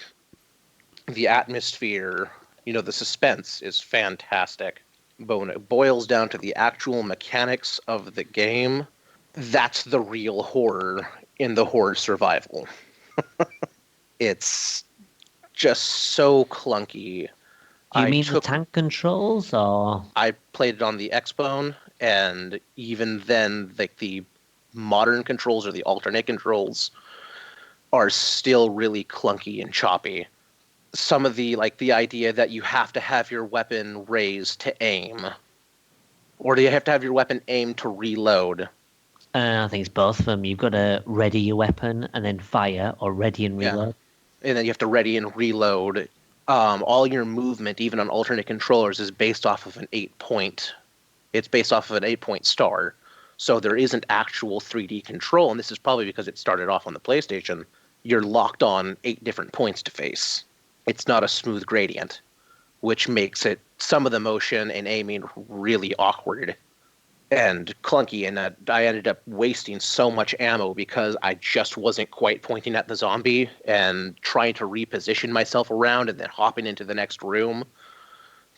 [SPEAKER 2] The atmosphere, the suspense is fantastic. But when it boils down to the actual mechanics of the game, that's the real horror in the horror survival. It's just so clunky.
[SPEAKER 3] Do you mean the tank controls, or...?
[SPEAKER 2] I played it on the Xbone, and even then, like the modern controls or the alternate controls are still really clunky and choppy. Some of the idea that you have to have your weapon raised to aim, or do you have to have your weapon aimed to reload?
[SPEAKER 3] I think it's both of them. You've got to ready your weapon and then fire, or ready and reload.
[SPEAKER 2] Yeah. And then you have to ready and reload. All your movement, even on alternate controllers, is based off of an 8-point. It's based off of an 8-point star. So there isn't actual 3D control, and this is probably because it started off on the PlayStation. You're locked on 8 different points to face. It's not a smooth gradient, which makes it some of the motion and aiming really awkward and clunky, and I ended up wasting so much ammo because I just wasn't quite pointing at the zombie and trying to reposition myself around and then hopping into the next room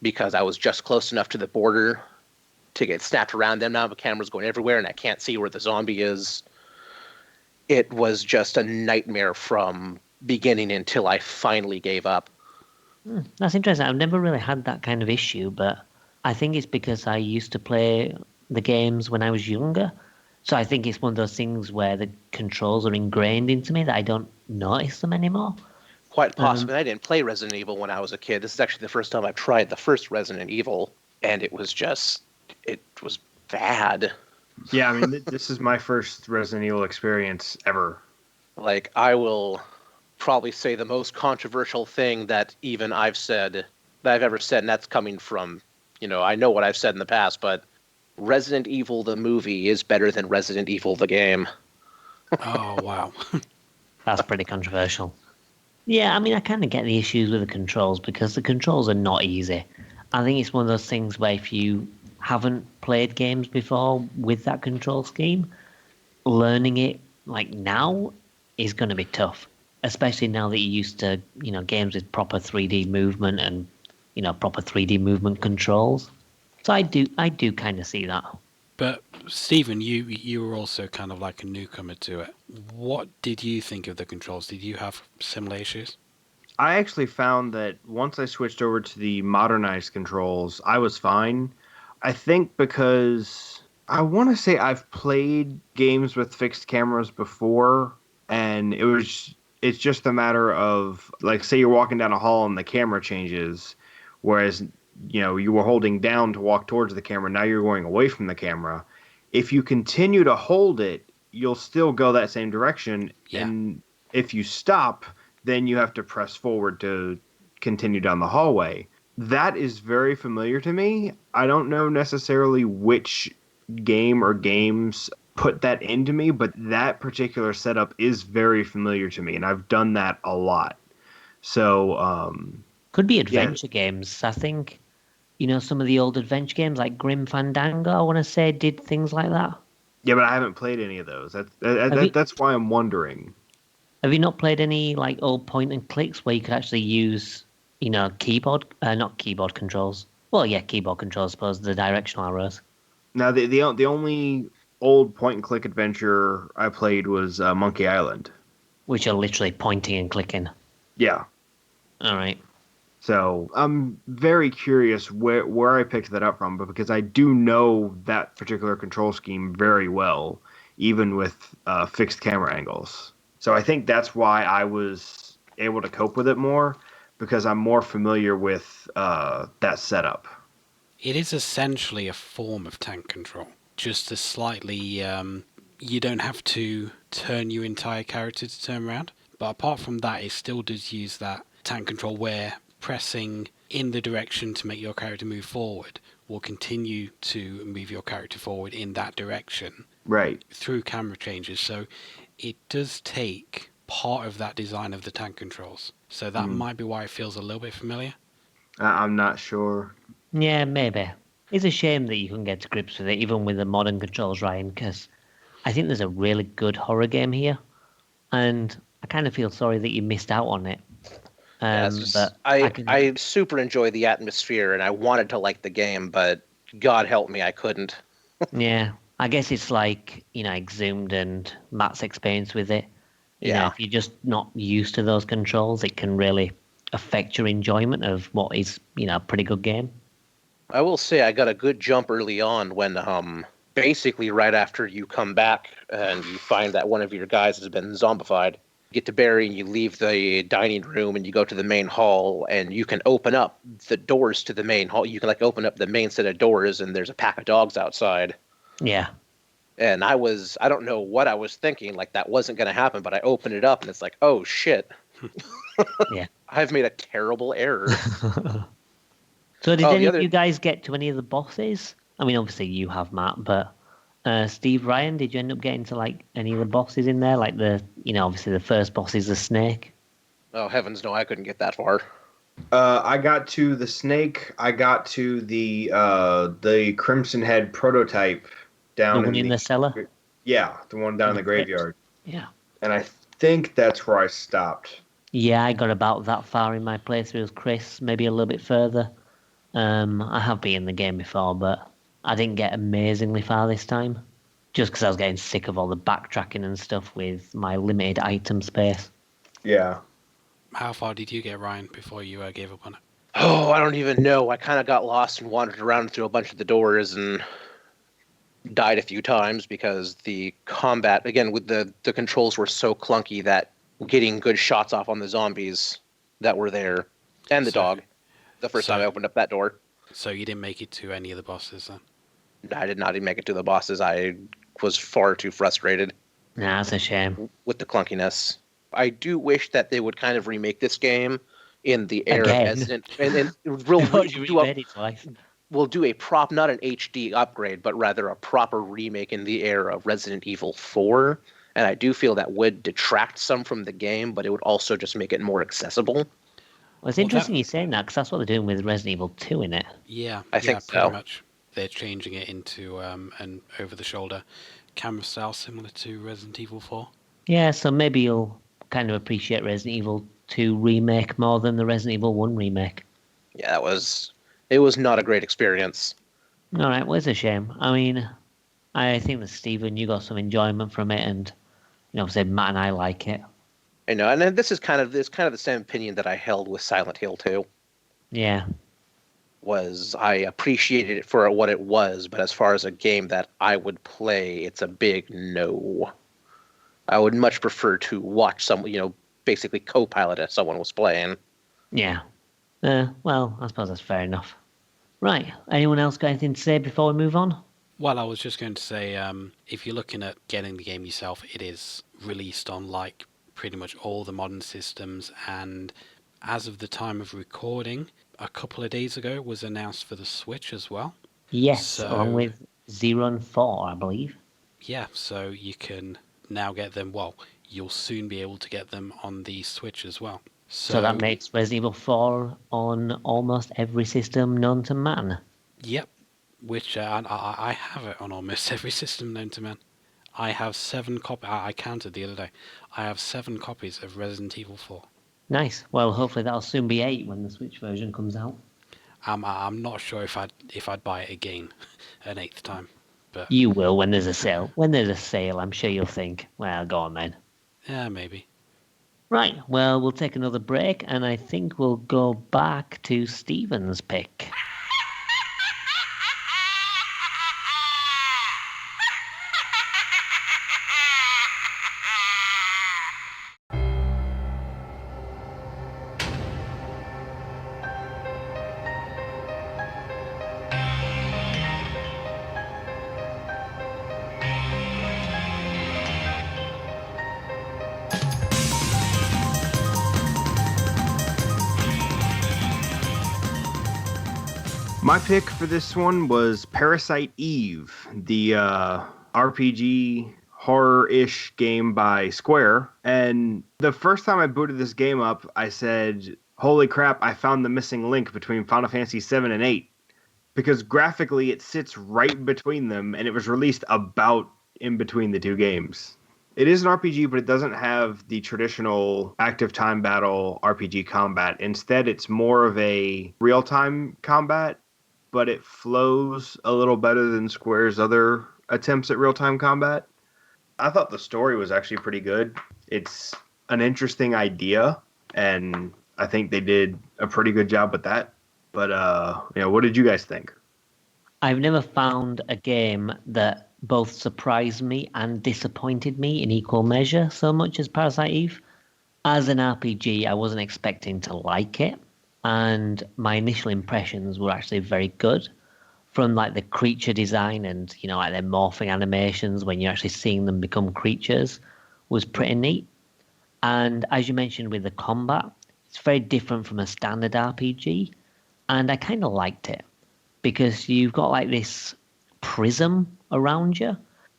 [SPEAKER 2] because I was just close enough to the border to get snapped around them. Now the camera's going everywhere and I can't see where the zombie is. It was just a nightmare from beginning until I finally gave up.
[SPEAKER 3] That's interesting. I've never really had that kind of issue, but I think it's because I used to play the games when I was younger. So I think it's one of those things where the controls are ingrained into me that I don't notice them anymore.
[SPEAKER 2] Quite possibly. I didn't play Resident Evil when I was a kid. This is actually the first time I've tried the first Resident Evil, and it was bad.
[SPEAKER 4] Yeah, I mean, this is my first Resident Evil experience ever.
[SPEAKER 2] Like, I will probably say the most controversial thing that even I've ever said, and that's coming from, I know what I've said in the past, but Resident Evil the movie is better than Resident Evil the game.
[SPEAKER 1] Oh, wow.
[SPEAKER 3] That's pretty controversial. Yeah, I mean, I kind of get the issues with the controls because the controls are not easy. I think it's one of those things where if you haven't played games before with that control scheme, learning it like now is going to be tough, especially now that you're used to, games with proper 3D movement and, proper 3D movement controls. So I do kind of see that.
[SPEAKER 1] But Stephen, you were also kind of like a newcomer to it. What did you think of the controls? Did you have similar issues?
[SPEAKER 4] I actually found that once I switched over to the modernized controls, I was fine. I think because I want to say I've played games with fixed cameras before, and it's just a matter of, like, say you're walking down a hall and the camera changes, whereas you were holding down to walk towards the camera. Now you're going away from the camera. If you continue to hold it, you'll still go that same direction. Yeah. And if you stop, then you have to press forward to continue down the hallway. That is very familiar to me. I don't know necessarily which game or games put that into me, but that particular setup is very familiar to me, and I've done that a lot. So,
[SPEAKER 3] could be adventure games, I think. Some of the old adventure games like Grim Fandango, I want to say, did things like that.
[SPEAKER 4] Yeah, but I haven't played any of those. That's why I'm wondering.
[SPEAKER 3] Have you not played any like old point and clicks where you could actually use, keyboard, not keyboard controls? Well, yeah, keyboard controls, I suppose, the directional arrows,
[SPEAKER 4] Now, the only old point and click adventure I played was Monkey Island.
[SPEAKER 3] which are literally pointing and clicking.
[SPEAKER 4] Yeah.
[SPEAKER 3] All right.
[SPEAKER 4] So I'm very curious where I picked that up from, but because I do know that particular control scheme very well, even with fixed camera angles. So I think that's why I was able to cope with it more, because I'm more familiar with that setup.
[SPEAKER 1] It is essentially a form of tank control, just a slightly. You don't have to turn your entire character to turn around, but apart from that, it still does use that tank control where pressing in the direction to make your character move forward will continue to move your character forward in that direction
[SPEAKER 4] Right.
[SPEAKER 1] through camera changes. So it does take part of that design of the tank controls. So that might be why it feels a little bit familiar.
[SPEAKER 4] I'm not sure.
[SPEAKER 3] Yeah, maybe. It's a shame that you can get to grips with it, even with the modern controls, Ryan, because I think there's a really good horror game here, and I kind of feel sorry that you missed out on it.
[SPEAKER 2] Yeah, it's just,
[SPEAKER 3] But
[SPEAKER 2] I super enjoy the atmosphere, and I wanted to like the game, but God help me, I couldn't.
[SPEAKER 3] yeah, I guess it's like, Exhumed and Matt's experience with it.
[SPEAKER 2] Yeah.
[SPEAKER 3] If you're just not used to those controls, it can really affect your enjoyment of what is, a pretty good game.
[SPEAKER 2] I will say I got a good jump early on when basically right after you come back and you find that one of your guys has been zombified. You get to Barry and you leave the dining room and you go to the main hall and you can open up the doors to the main hall. You can like open up the main set of doors and there's a pack of dogs outside.
[SPEAKER 3] Yeah.
[SPEAKER 2] And I don't know what I was thinking, like that wasn't going to happen, but I opened it up and it's like, oh shit.
[SPEAKER 3] Yeah.
[SPEAKER 2] I've made a terrible error.
[SPEAKER 3] So did
[SPEAKER 2] Oh,
[SPEAKER 3] any
[SPEAKER 2] the
[SPEAKER 3] of
[SPEAKER 2] other-
[SPEAKER 3] you guys get to any of the bosses? I mean, obviously you have, Matt, but Steve, Ryan, did you end up getting to like any of the bosses in there? Like obviously the first boss is the snake.
[SPEAKER 2] Oh, heavens no, I couldn't get that far.
[SPEAKER 4] I got to the snake. I got to the Crimson Head prototype down
[SPEAKER 3] The one in the cellar?
[SPEAKER 4] Yeah, the one down in the
[SPEAKER 3] the crypt?
[SPEAKER 4] graveyard.
[SPEAKER 3] Yeah.
[SPEAKER 4] And I think that's where I stopped.
[SPEAKER 3] Yeah, I got about that far in my playthrough as Chris, maybe a little bit further. I have been in the game before, but I didn't get amazingly far this time. Just because I was getting sick of all the backtracking and stuff with my limited item space.
[SPEAKER 4] Yeah.
[SPEAKER 1] How far did you get, Ryan, before you gave up on it?
[SPEAKER 2] Oh, I don't even know. I kind of got lost and wandered around through a bunch of the doors and died a few times because the combat, again, with the controls were so clunky that getting good shots off on the zombies that were there and the dog the first time I opened up that door.
[SPEAKER 1] So you didn't make it to any of the bosses then?
[SPEAKER 2] I did not even make it to the bosses. I was far too frustrated
[SPEAKER 3] Nah, that's a shame.
[SPEAKER 2] with the clunkiness. I do wish that they would kind of remake this game in the era
[SPEAKER 3] Again?
[SPEAKER 2] of Resident and real
[SPEAKER 3] What, you remade it twice?
[SPEAKER 2] we'll do a not an HD upgrade, but rather a proper remake in the era of Resident Evil 4. And I do feel that would detract some from the game, but it would also just make it more accessible.
[SPEAKER 3] Well, it's interesting you saying that, because that's what they're doing with Resident Evil 2 in it.
[SPEAKER 1] Yeah,
[SPEAKER 2] I think
[SPEAKER 1] pretty
[SPEAKER 2] so.
[SPEAKER 1] much. They're changing it into an over-the-shoulder camera style similar to Resident Evil 4.
[SPEAKER 3] Yeah, so maybe you'll kind of appreciate Resident Evil 2 remake more than the Resident Evil 1 remake.
[SPEAKER 2] Yeah, it was not a great experience.
[SPEAKER 3] All right, well, it's a shame. I mean, I think that Stephen, you got some enjoyment from it, and obviously Matt and I like it.
[SPEAKER 2] I know, and then this is kind of the same opinion that I held with Silent Hill 2.
[SPEAKER 3] Yeah,
[SPEAKER 2] Was I appreciated it for what it was, but as far as a game that I would play, it's a big no. I would much prefer to watch someone, basically co-pilot as someone was playing.
[SPEAKER 3] yeah. Well, I suppose that's fair enough. Right, anyone else got anything to say before we move on?
[SPEAKER 1] Well, I was just going to say, if you're looking at getting the game yourself, it is released on like pretty much all the modern systems, and as of the time of recording, a couple of days ago, it was announced for the Switch as well.
[SPEAKER 3] Yes,
[SPEAKER 1] So-
[SPEAKER 3] along with 0 and 4, I believe.
[SPEAKER 1] Yeah, so you can now get them, well, you'll soon be able to get them on the Switch as well.
[SPEAKER 3] So that makes Resident Evil 4 on almost every system known to man.
[SPEAKER 1] Yep, which I have it on almost every system known to man. I have 7 copies. I counted the other day. I have 7 copies of Resident Evil 4.
[SPEAKER 3] Nice. Well, hopefully that'll soon be 8 when the Switch version comes out.
[SPEAKER 1] I'm not sure if I'd buy it again an 8th time, but
[SPEAKER 3] You will when there's a sale. When there's a sale, I'm sure you'll think, well, go on then.
[SPEAKER 1] yeah, maybe.
[SPEAKER 3] Right, well, we'll take another break, and I think we'll go back to Steven's pick.
[SPEAKER 4] My pick for this one was Parasite Eve, the RPG horror-ish game by Square. And the first time I booted this game up, I said, holy crap, I found the missing link between Final Fantasy 7 and 8. Because graphically it sits right between them, and it was released about in between the two games. It is an RPG, but it doesn't have the traditional active time battle RPG combat. Instead, it's more of a real-time combat, but it flows a little better than Square's other attempts at real-time combat. I thought the story was actually pretty good. It's an interesting idea, and I think they did a pretty good job with that. But, what did you guys think?
[SPEAKER 3] I've never found a game that both surprised me and disappointed me in equal measure so much as Parasite Eve. As an RPG, I wasn't expecting to like it, and my initial impressions were actually very good. From like the creature design and like their morphing animations when you're actually seeing them become creatures was pretty neat. And as you mentioned with the combat, it's very different from a standard RPG, and I kind of liked it because you've got like this prism around you,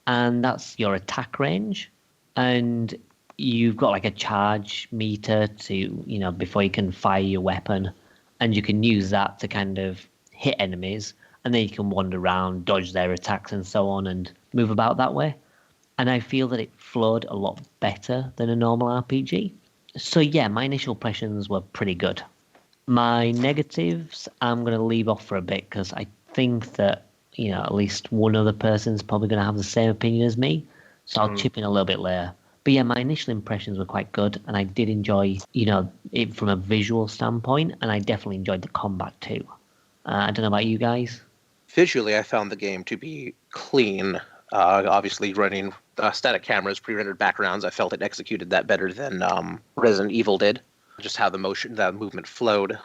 [SPEAKER 3] and that's your attack range, and you've got like a charge meter to before you can fire your weapon, and you can use that to kind of hit enemies, and then you can wander around, dodge their attacks and so on, and move about that way. And I feel that it flowed a lot better than a normal RPG. So yeah, my initial impressions were pretty good. My negatives, I'm going to leave off for a bit because I think that, at least one other person's probably going to have the same opinion as me. So I'll chip in a little bit later. But yeah, my initial impressions were quite good, and I did enjoy, it from a visual standpoint, and I definitely enjoyed the combat too. I don't know about you guys.
[SPEAKER 2] Visually, I found the game to be clean. Obviously, running static cameras, pre-rendered backgrounds, I felt it executed that better than Resident Evil did. Just how the movement flowed.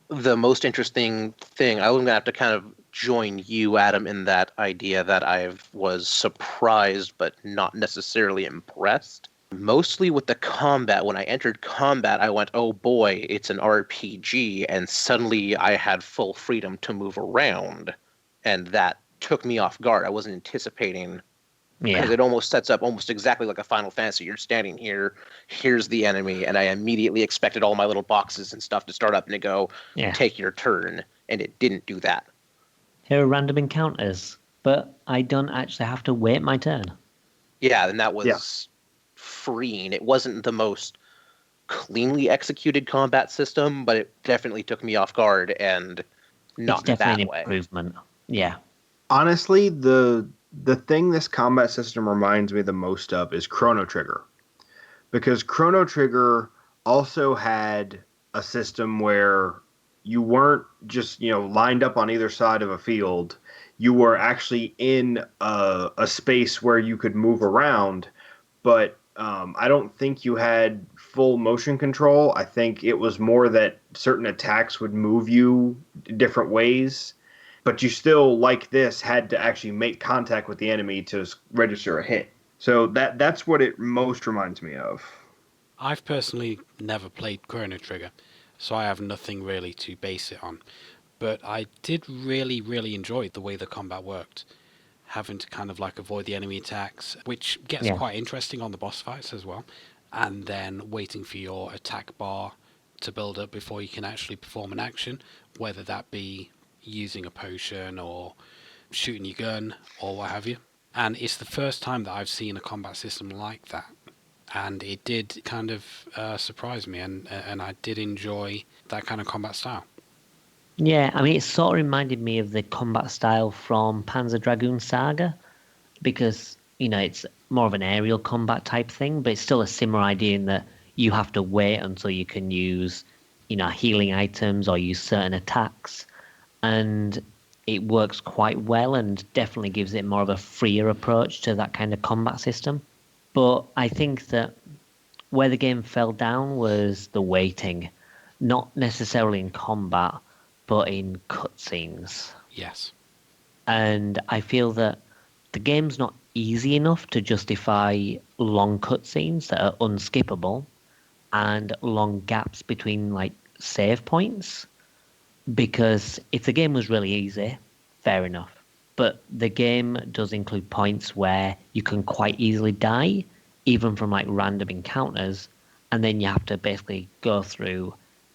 [SPEAKER 2] The most interesting thing, I'm going to have to kind of join you, Adam, in that idea that I was surprised but not necessarily impressed. Mostly with the combat. When I entered combat, I went, oh boy, it's an RPG, and suddenly I had full freedom to move around. And that took me off guard. I wasn't anticipating, because it almost sets up almost exactly like a Final Fantasy. You're standing here, here's the enemy, and I immediately expected all my little boxes and stuff to start up and to go, take your turn, and it didn't do that.
[SPEAKER 3] Here are random encounters, but I don't actually have to wait my turn.
[SPEAKER 2] Yeah, and that was freeing. It wasn't the most cleanly executed combat system, but it definitely took me off guard, and not
[SPEAKER 3] it's definitely
[SPEAKER 2] in that way.
[SPEAKER 3] Improvement. Yeah.
[SPEAKER 4] Honestly, the thing this combat system reminds me the most of is Chrono Trigger. Because Chrono Trigger also had a system where you weren't just, lined up on either side of a field. You were actually in a space where you could move around, but I don't think you had full motion control. I think it was more that certain attacks would move you different ways, but you still, like this, had to actually make contact with the enemy to register a hit. So that's what it most reminds me of.
[SPEAKER 1] I've personally never played Chrono Trigger, so I have nothing really to base it on. But I did really, really enjoy the way the combat worked. Having to kind of like avoid the enemy attacks, which gets quite interesting on the boss fights as well. And then waiting for your attack bar to build up before you can actually perform an action, whether that be using a potion or shooting your gun or what have you. And it's the first time that I've seen a combat system like that. And it did kind of surprise me, and I did enjoy that kind of combat style.
[SPEAKER 3] Yeah, I mean, it sort of reminded me of the combat style from Panzer Dragoon Saga, because, it's more of an aerial combat type thing, but it's still a similar idea in that you have to wait until you can use, healing items or use certain attacks. And it works quite well and definitely gives it more of a freer approach to that kind of combat system. But I think that where the game fell down was the waiting, not necessarily in combat, but in cutscenes.
[SPEAKER 1] Yes.
[SPEAKER 3] And I feel that the game's not easy enough to justify long cutscenes that are unskippable and long gaps between like save points. Because if the game was really easy, fair enough. But the game does include points where you can quite easily die, even from like random encounters, and then you have to basically go through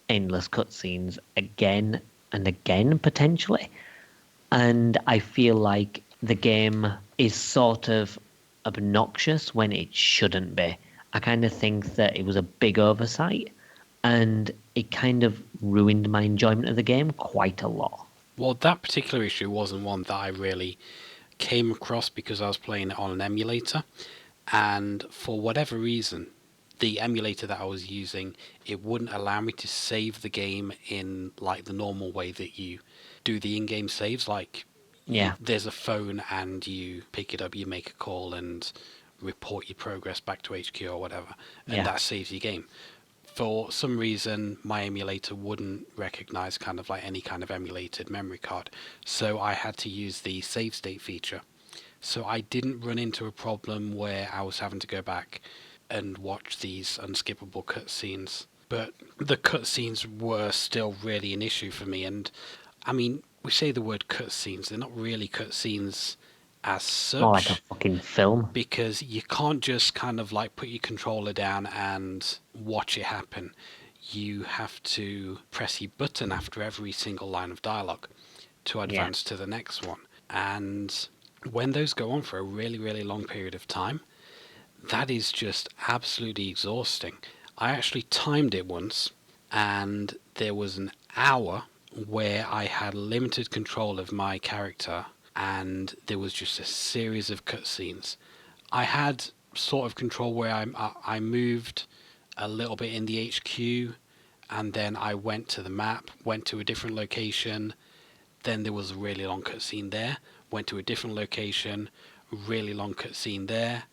[SPEAKER 3] endless cutscenes again and again, potentially. And I feel like the game is sort of obnoxious when it shouldn't be. I kind of think that it was a big oversight, and it kind of ruined my enjoyment of the game quite a lot.
[SPEAKER 1] Well, that particular issue wasn't one that I really came across because I was playing it on an emulator, and for whatever reason, the emulator that I was using, it wouldn't allow me to save the game in like the normal way that you do the in-game saves. Like,
[SPEAKER 3] Yeah.
[SPEAKER 1] there's a phone and you pick it up, you make a call and report your progress back to HQ or whatever, and that saves your game. For some reason, my emulator wouldn't recognize kind of like any kind of emulated memory card, so I had to use the save state feature. So I didn't run into a problem where I was having to go back and watch these unskippable cutscenes. But the cutscenes were still really an issue for me. And I mean, we say the word cutscenes, they're not really cutscenes as such.
[SPEAKER 3] More like a fucking film.
[SPEAKER 1] Because you can't just kind of like put your controller down and watch it happen. You have to press your button after every single line of dialogue to advance to the next one. And when those go on for a really, really long period of time, that is just absolutely exhausting. I actually timed it once, and there was an hour where I had limited control of my character, and there was just a series of cutscenes. I had sort of control where I moved a little bit in the HQ, and then I went to the map, went to a different location, then there was a really long cutscene there, went to a different location, really long cutscene there,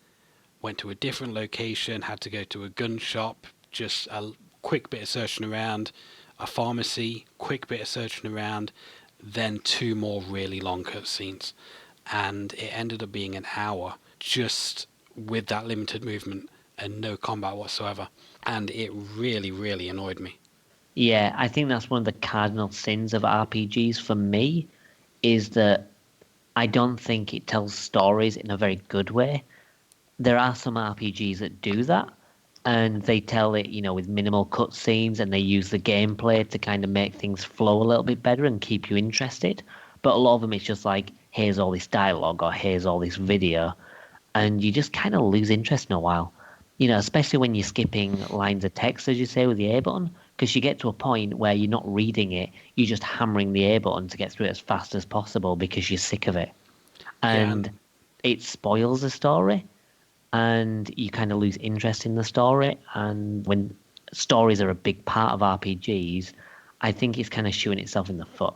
[SPEAKER 1] went to a different location, had to go to a gun shop, just a quick bit of searching around, a pharmacy, quick bit of searching around, then 2 more really long cutscenes. And it ended up being an hour just with that limited movement and no combat whatsoever. And it really, really annoyed me.
[SPEAKER 3] Yeah, I think that's one of the cardinal sins of RPGs for me, is that I don't think it tells stories in a very good way. There are some RPGs that do that, and they tell it, with minimal cutscenes, and they use the gameplay to kind of make things flow a little bit better and keep you interested. But a lot of them, it's just like, here's all this dialogue or here's all this video, and you just kind of lose interest in a while. Especially when you're skipping lines of text, as you say, with the A button, because you get to a point where you're not reading it, you're just hammering the A button to get through it as fast as possible because you're sick of it. And it spoils the story, and you kind of lose interest in the story. And when stories are a big part of RPGs, I think it's kind of shooting itself in the foot.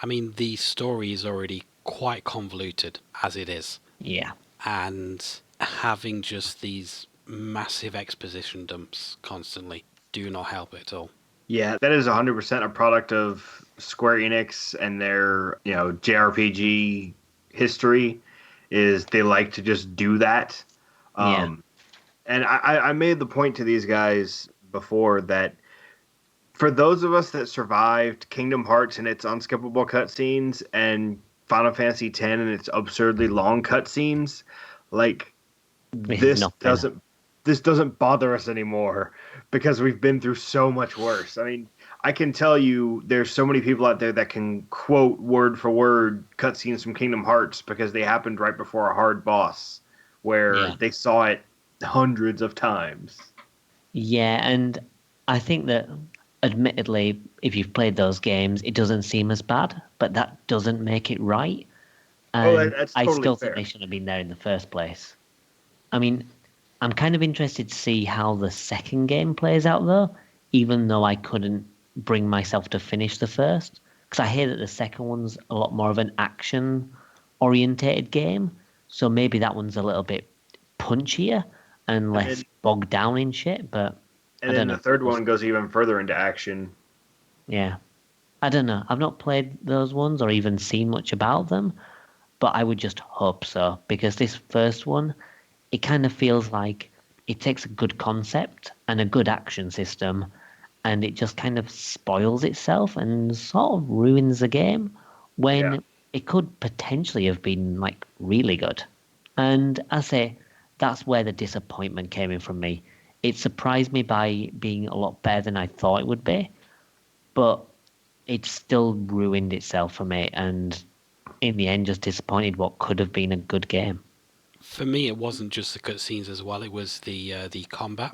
[SPEAKER 1] I mean, the story is already quite convoluted as it is.
[SPEAKER 3] Yeah.
[SPEAKER 1] And having just these massive exposition dumps constantly do not help it at all.
[SPEAKER 4] Yeah, that is 100% a product of Square Enix and their, JRPG history, is they like to just do that. And I made the point to these guys before that for those of us that survived Kingdom Hearts and its unskippable cutscenes and Final Fantasy X and its absurdly long cutscenes, like this doesn't bother us anymore because we've been through so much worse. I mean, I can tell you there's so many people out there that can quote word for word cutscenes from Kingdom Hearts because they happened right before a hard boss where
[SPEAKER 3] Yeah.
[SPEAKER 4] they saw it hundreds of times.
[SPEAKER 3] Yeah, and I think that, admittedly, if you've played those games, it doesn't seem as bad, but that doesn't make it right.
[SPEAKER 4] Oh,
[SPEAKER 3] And
[SPEAKER 4] that's
[SPEAKER 3] I
[SPEAKER 4] totally
[SPEAKER 3] still think
[SPEAKER 4] fair.
[SPEAKER 3] they shouldn't have been there in the first place. I mean, I'm kind of interested to see how the second game plays out, though, even though I couldn't bring myself to finish the first. Because I hear that the second one's a lot more of an action-orientated game, so maybe that one's a little bit punchier and
[SPEAKER 4] And
[SPEAKER 3] less
[SPEAKER 4] then
[SPEAKER 3] bogged down in shit, but I
[SPEAKER 4] and
[SPEAKER 3] don't
[SPEAKER 4] then the
[SPEAKER 3] know.
[SPEAKER 4] third one goes even further into action.
[SPEAKER 3] Yeah. I don't know. I've not played those ones or even seen much about them, but I would just hope so because this first one, it kind of feels like it takes a good concept and a good action system and it just kind of spoils itself and sort of ruins the game
[SPEAKER 4] Yeah.
[SPEAKER 3] when it could potentially have been like really good. And I say that's where the disappointment came in from me. It surprised me by being a lot better than I thought it would be, but it still ruined itself for me, and in the end, just disappointed what could have been a good game.
[SPEAKER 1] For me, it wasn't just the cutscenes as well. It was the combat.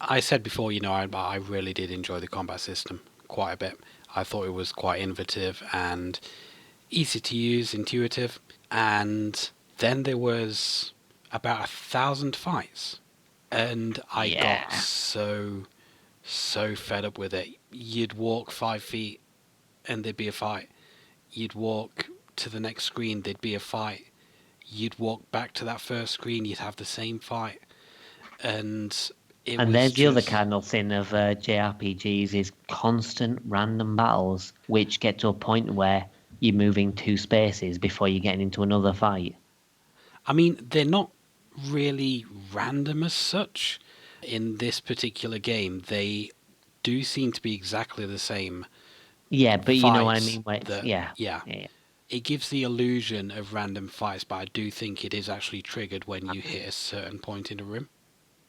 [SPEAKER 1] I said before, I really did enjoy the combat system quite a bit. I thought it was quite innovative and easy to use, intuitive. And then there was about 1,000 fights, and I got
[SPEAKER 3] Yeah.
[SPEAKER 1] so fed up with it. You'd walk 5 feet, and there'd be a fight. You'd walk to the next screen, there'd be a fight. You'd walk back to that first screen, you'd have the same fight, and it
[SPEAKER 3] And
[SPEAKER 1] was
[SPEAKER 3] there's the other
[SPEAKER 1] just.
[SPEAKER 3] cardinal sin of JRPGs is constant random battles, which get to a point where you're moving two spaces before you're getting into another fight.
[SPEAKER 1] I mean, they're not really random as such. In this particular game, they do seem to be exactly the same
[SPEAKER 3] Yeah, but you know what I
[SPEAKER 1] fights.
[SPEAKER 3] mean? Where it's,
[SPEAKER 1] That
[SPEAKER 3] yeah,
[SPEAKER 1] yeah,
[SPEAKER 3] yeah.
[SPEAKER 1] it gives the illusion of random fights, but I do think it is actually triggered when you hit a certain point in a room.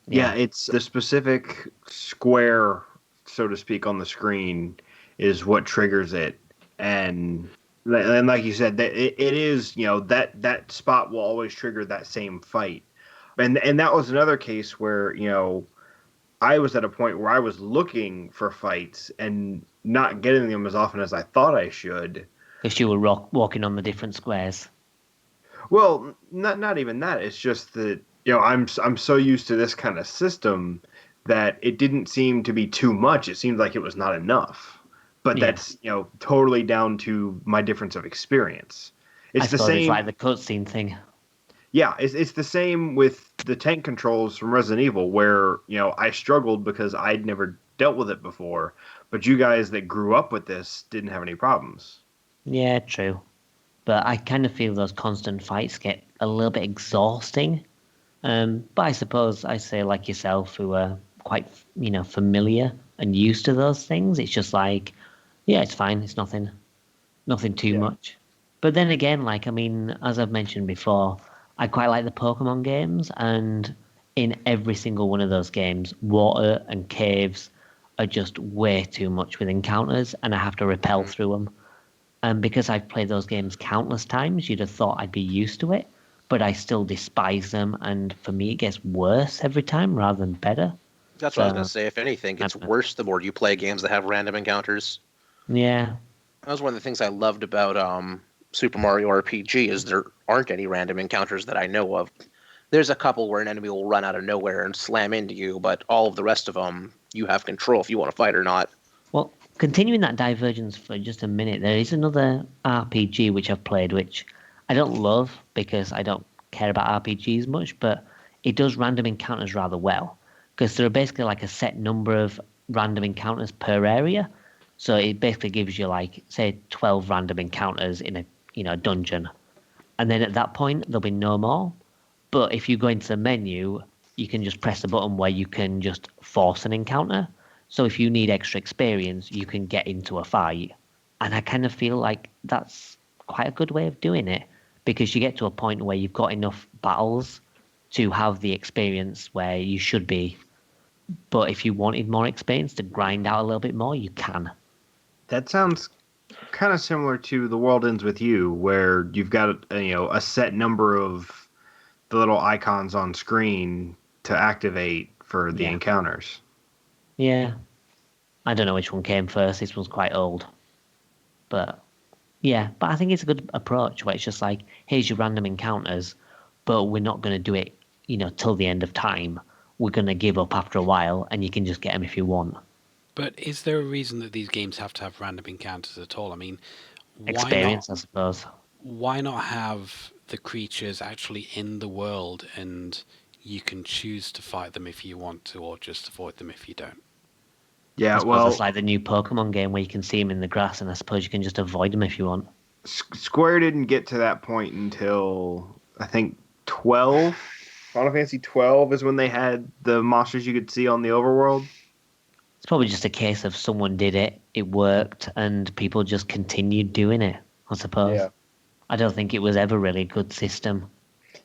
[SPEAKER 4] Yeah,
[SPEAKER 3] Yeah.
[SPEAKER 4] it's the specific square, so to speak, on the screen is what triggers it. And like you said, that it is, that spot will always trigger that same fight. And that was another case where, I was at a point where I was looking for fights and not getting them as often as I thought I should.
[SPEAKER 3] Because you were walking on the different squares.
[SPEAKER 4] Well, not even that. It's just that I'm so used to this kind of system that it didn't seem to be too much. It seemed like it was not enough. But
[SPEAKER 3] Yeah.
[SPEAKER 4] that's totally down to my difference of experience.
[SPEAKER 3] I
[SPEAKER 4] It's the
[SPEAKER 3] suppose it's
[SPEAKER 4] same.
[SPEAKER 3] like the cutscene thing.
[SPEAKER 4] Yeah, it's the same with the tank controls from Resident Evil, where I struggled because I'd never dealt with it before. But you guys that grew up with this didn't have any problems.
[SPEAKER 3] Yeah, true. But I kind of feel those constant fights get a little bit exhausting. But I suppose I say like yourself, who are quite familiar and used to those things. It's just like, yeah, it's fine. It's nothing too
[SPEAKER 4] Yeah.
[SPEAKER 3] much. But then again, like I mean, as I've mentioned before, I quite like the Pokemon games, and in every single one of those games, water and caves are just way too much with encounters, and I have to repel
[SPEAKER 2] Mhm.
[SPEAKER 3] through them. And because I've played those games countless times, you'd have thought I'd be used to it, but I still despise them. And for me, it gets worse every time rather than better.
[SPEAKER 2] That's what I was gonna
[SPEAKER 3] So,
[SPEAKER 2] say. If anything,
[SPEAKER 3] I
[SPEAKER 2] it's
[SPEAKER 3] don't know.
[SPEAKER 2] worse the more you play games that have random encounters.
[SPEAKER 3] Yeah,
[SPEAKER 2] That was one of the things I loved about Super Mario RPG is there aren't any random encounters that I know of. There's a couple where an enemy will run out of nowhere and slam into you, but all of the rest of them you have control if you want to fight or not.
[SPEAKER 3] well, continuing that divergence for just a minute, there is another RPG which I've played, which I don't love because I don't care about RPGs much, but it does random encounters rather well because there are basically like a set number of random encounters per area. So it basically gives you like, say, 12 random encounters in a dungeon, and then at that point there'll be no more. But if you go into the menu, you can just press the button where you can just force an encounter. So if you need extra experience, you can get into a fight. And I kind of feel like that's quite a good way of doing it because you get to a point where you've got enough battles to have the experience where you should be But if you wanted more experience to grind out a little bit more, you can.
[SPEAKER 4] That sounds kind of similar to The World Ends With You, where you've got a set number of the little icons on screen to activate for the
[SPEAKER 3] Yeah.
[SPEAKER 4] encounters.
[SPEAKER 3] Yeah. I don't know which one came first. This one's quite old. But yeah, but I think it's a good approach where it's just like, here's your random encounters, but we're not going to do it, till the end of time. We're going to give up after a while, and you can just get them if you want.
[SPEAKER 1] But is there a reason that these games have to have random encounters at all? I mean, why not?
[SPEAKER 3] Experience, I suppose.
[SPEAKER 1] Why not have the creatures actually in the world, and you can choose to fight them if you want to, or just avoid them if you don't?
[SPEAKER 3] I
[SPEAKER 4] Yeah,
[SPEAKER 3] suppose that's
[SPEAKER 4] well,
[SPEAKER 3] like the new Pokemon game where you can see them in the grass, and I suppose you can just avoid them if you want.
[SPEAKER 4] Square didn't get to that point until I think 12. Final Fantasy 12 is when they had the monsters you could see on the overworld.
[SPEAKER 3] It's probably just a case of someone did it, it worked, and people just continued doing it, I suppose.
[SPEAKER 4] Yeah.
[SPEAKER 3] I don't think it was ever really a good system.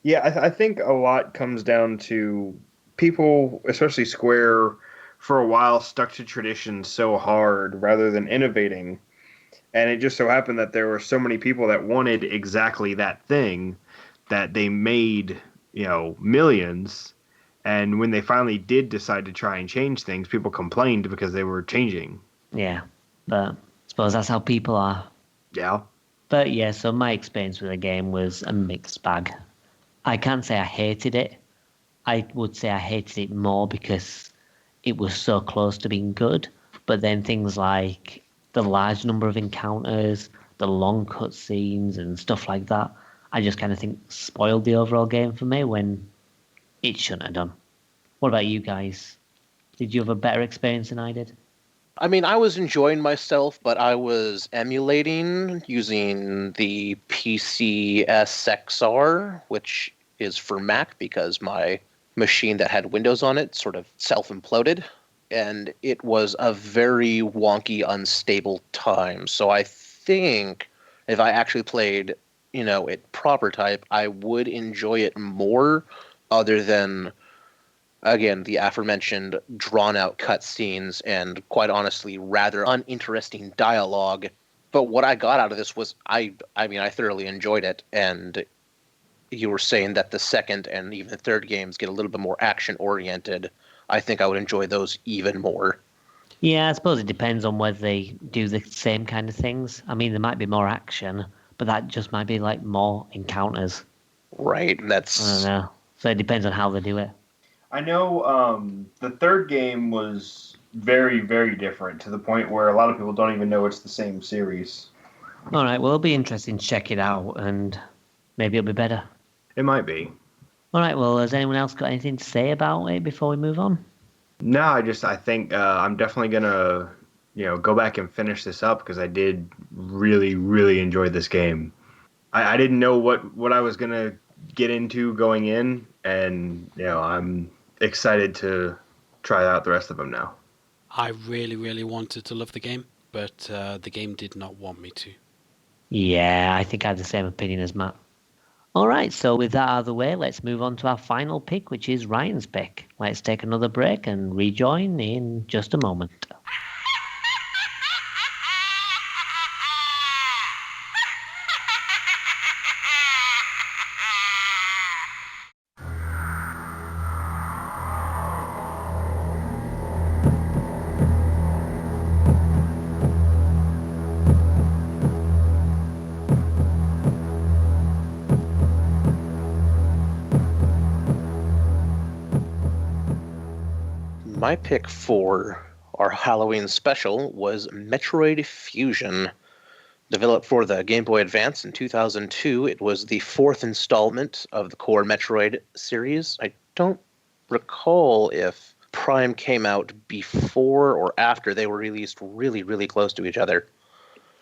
[SPEAKER 4] Yeah, I think a lot comes down to people, especially Square, for a while stuck to tradition so hard rather than innovating. And it just so happened that there were so many people that wanted exactly that thing that they made, millions. And when they finally did decide to try and change things, people complained because they were changing.
[SPEAKER 3] Yeah, but I suppose that's how people are.
[SPEAKER 4] Yeah.
[SPEAKER 3] But yeah, so my experience with the game was a mixed bag. I can't say I hated it. I would say I hated it more because it was so close to being good. But then things like the large number of encounters, the long cutscenes, and stuff like that, I just kind of think spoiled the overall game for me when it shouldn't have done. What about you guys? Did you have a better experience than I did?
[SPEAKER 2] I mean, I was enjoying myself, but I was emulating using the PCSXR, which is for Mac because my machine that had Windows on it sort of self-imploded. And it was a very wonky, unstable time. So I think if I actually played, it proper type, I would enjoy it more, other than, again, the aforementioned drawn out cutscenes and, quite honestly, rather uninteresting dialogue. But what I got out of this was, I mean, I thoroughly enjoyed it. And you were saying that the second and even the third games get a little bit more action oriented. I think I would enjoy those even more.
[SPEAKER 3] Yeah, I suppose it depends on whether they do the same kind of things. I mean, there might be more action, but that just might be like more encounters.
[SPEAKER 2] Right.
[SPEAKER 3] I don't
[SPEAKER 2] That's
[SPEAKER 3] know. So it depends on how they do it.
[SPEAKER 4] I know the third game was very, very different to the point where a lot of people don't even know it's the same series.
[SPEAKER 3] All right, well, it'll be interesting to check it out, and maybe it'll be better.
[SPEAKER 4] It might be.
[SPEAKER 3] All right, well, has anyone else got anything to say about it before we move on?
[SPEAKER 4] No, I think I'm definitely gonna, go back and finish this up because I did really, really enjoy this game. I didn't know what I was gonna get into going in, and I'm excited to try out the rest of them now.
[SPEAKER 1] I really, really wanted to love the game, but the game did not want me to.
[SPEAKER 3] Yeah, I think I have the same opinion as Matt. All right, so with that out of the way, let's move on to our final pick, which is Ryan's pick. Let's take another break and rejoin in just a moment.
[SPEAKER 2] my pick for our Halloween special was Metroid Fusion. Developed for the Game Boy Advance in 2002, it was the fourth installment of the core Metroid series. I don't recall if Prime came out before or after. They were released really, really close to each other.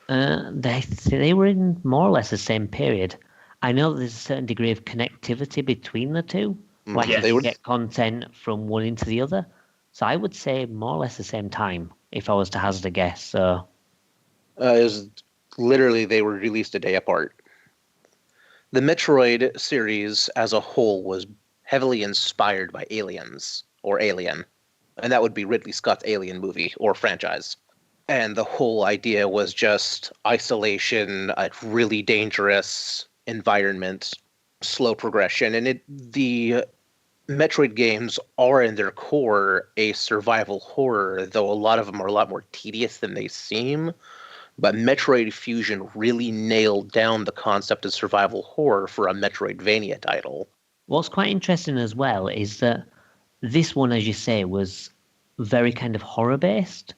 [SPEAKER 3] They were in more or less the same period. I know there's a certain degree of connectivity between the two. Like
[SPEAKER 2] Yeah,
[SPEAKER 3] you can get content from one into the other. So I would say more or less the same time if I was to hazard a guess. So
[SPEAKER 2] is literally they were released a day apart. The Metroid series as a whole was heavily inspired by Aliens or Alien. and that would be Ridley Scott's Alien movie or franchise. And the whole idea was just isolation, a really dangerous environment, slow progression, and the Metroid games are in their core a survival horror, though a lot of them are a lot more tedious than they seem. But Metroid Fusion really nailed down the concept of survival horror for a Metroidvania title.
[SPEAKER 3] What's quite interesting as well is that this one, as you say, was very kind of horror-based,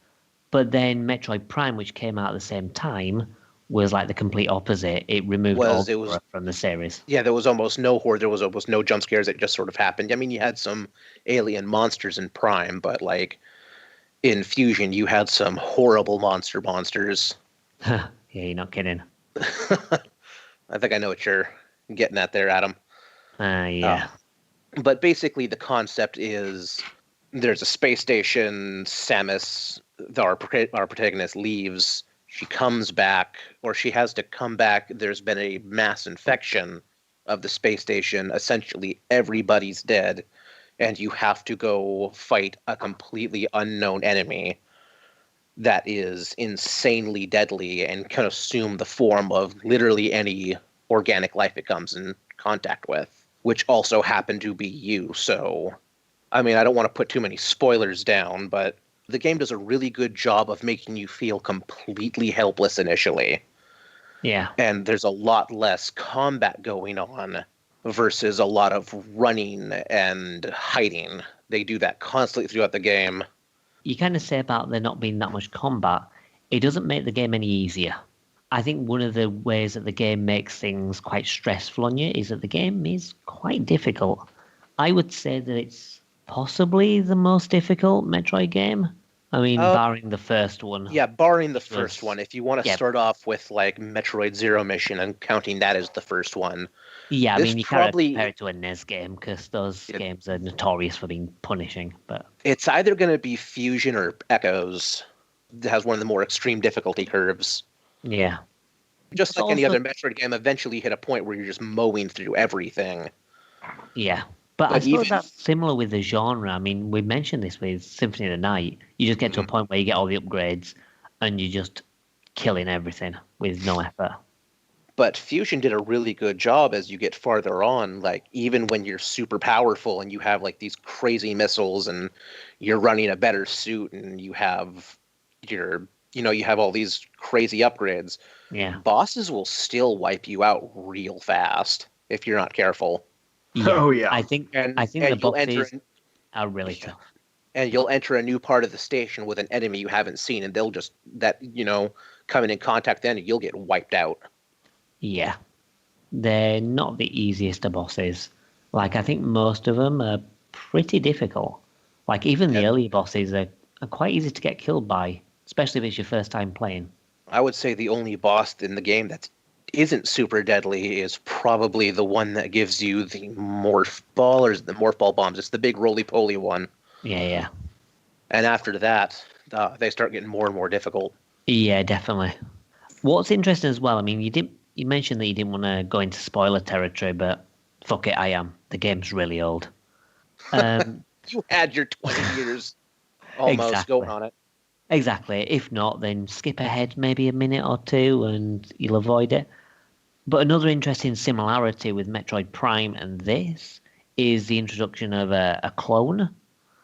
[SPEAKER 3] but then Metroid Prime, which came out at the same time, was like the complete opposite. It removed all horror from the series.
[SPEAKER 2] Yeah, there was almost no horror. There was almost no jump scares. It just sort of happened. I mean, you had some alien monsters in Prime, but like in Fusion, you had some horrible monsters.
[SPEAKER 3] Yeah, you're not kidding.
[SPEAKER 2] I think I know what you're getting at there, Adam.
[SPEAKER 3] Yeah.
[SPEAKER 2] But basically, the concept is there's a space station. Samus, our protagonist, leaves. She comes back, or she has to come back. There's been a mass infection of the space station. Essentially, everybody's dead, and you have to go fight a completely unknown enemy that is insanely deadly and can assume the form of literally any organic life it comes in contact with, which also happened to be you. So, I mean, I don't want to put too many spoilers down, but the game does a really good job of making you feel completely helpless initially.
[SPEAKER 3] Yeah.
[SPEAKER 2] And there's a lot less combat going on versus a lot of running and hiding. They do that constantly throughout the game.
[SPEAKER 3] You kind of say about there not being that much combat. It doesn't make the game any easier. I think one of the ways that the game makes things quite stressful on you is that the game is quite difficult. I would say that it's possibly the most difficult Metroid game. I mean, barring the first one.
[SPEAKER 2] Yeah, barring the first one. If you want to start off with like Metroid Zero Mission and counting that as the first one.
[SPEAKER 3] Yeah, I mean, you can't compare it to a NES game because those games are notorious for being punishing. But
[SPEAKER 2] it's either going to be Fusion or Echoes. It has one of the more extreme difficulty curves.
[SPEAKER 3] Yeah.
[SPEAKER 2] Just like any other Metroid game, eventually you hit a point where you're just mowing through everything.
[SPEAKER 3] Yeah. But I suppose that's similar with the genre. I mean, we mentioned this with Symphony of the Night. You just get to a point where you get all the upgrades and you're just killing everything with no effort.
[SPEAKER 2] But Fusion did a really good job as you get farther on. Like, even when you're super powerful and you have like these crazy missiles and you're running a better suit and you have you have all these crazy upgrades.
[SPEAKER 3] Yeah.
[SPEAKER 2] Bosses will still wipe you out real fast if you're not careful.
[SPEAKER 3] Yeah. Oh yeah. I think the bosses are really tough.
[SPEAKER 2] And you'll enter a new part of the station with an enemy you haven't seen, and they'll just coming in contact then, you'll get wiped out.
[SPEAKER 3] Yeah. They're not the easiest of bosses. Like, I think most of them are pretty difficult. Like, even the early bosses are quite easy to get killed by, especially if it's your first time playing.
[SPEAKER 2] I would say the only boss in the game that isn't super deadly is probably the one that gives you the morph ball or the morph ball bombs. It's the big roly-poly one.
[SPEAKER 3] Yeah.
[SPEAKER 2] And after that, they start getting more and more difficult.
[SPEAKER 3] Yeah, definitely. What's interesting as well, I mean, you mentioned that you didn't want to go into spoiler territory, but fuck it, I am. The game's really old.
[SPEAKER 2] You had your 20 years almost going on it.
[SPEAKER 3] Exactly. If not, then skip ahead maybe a minute or two and you'll avoid it. But another interesting similarity with Metroid Prime and this is the introduction of a clone.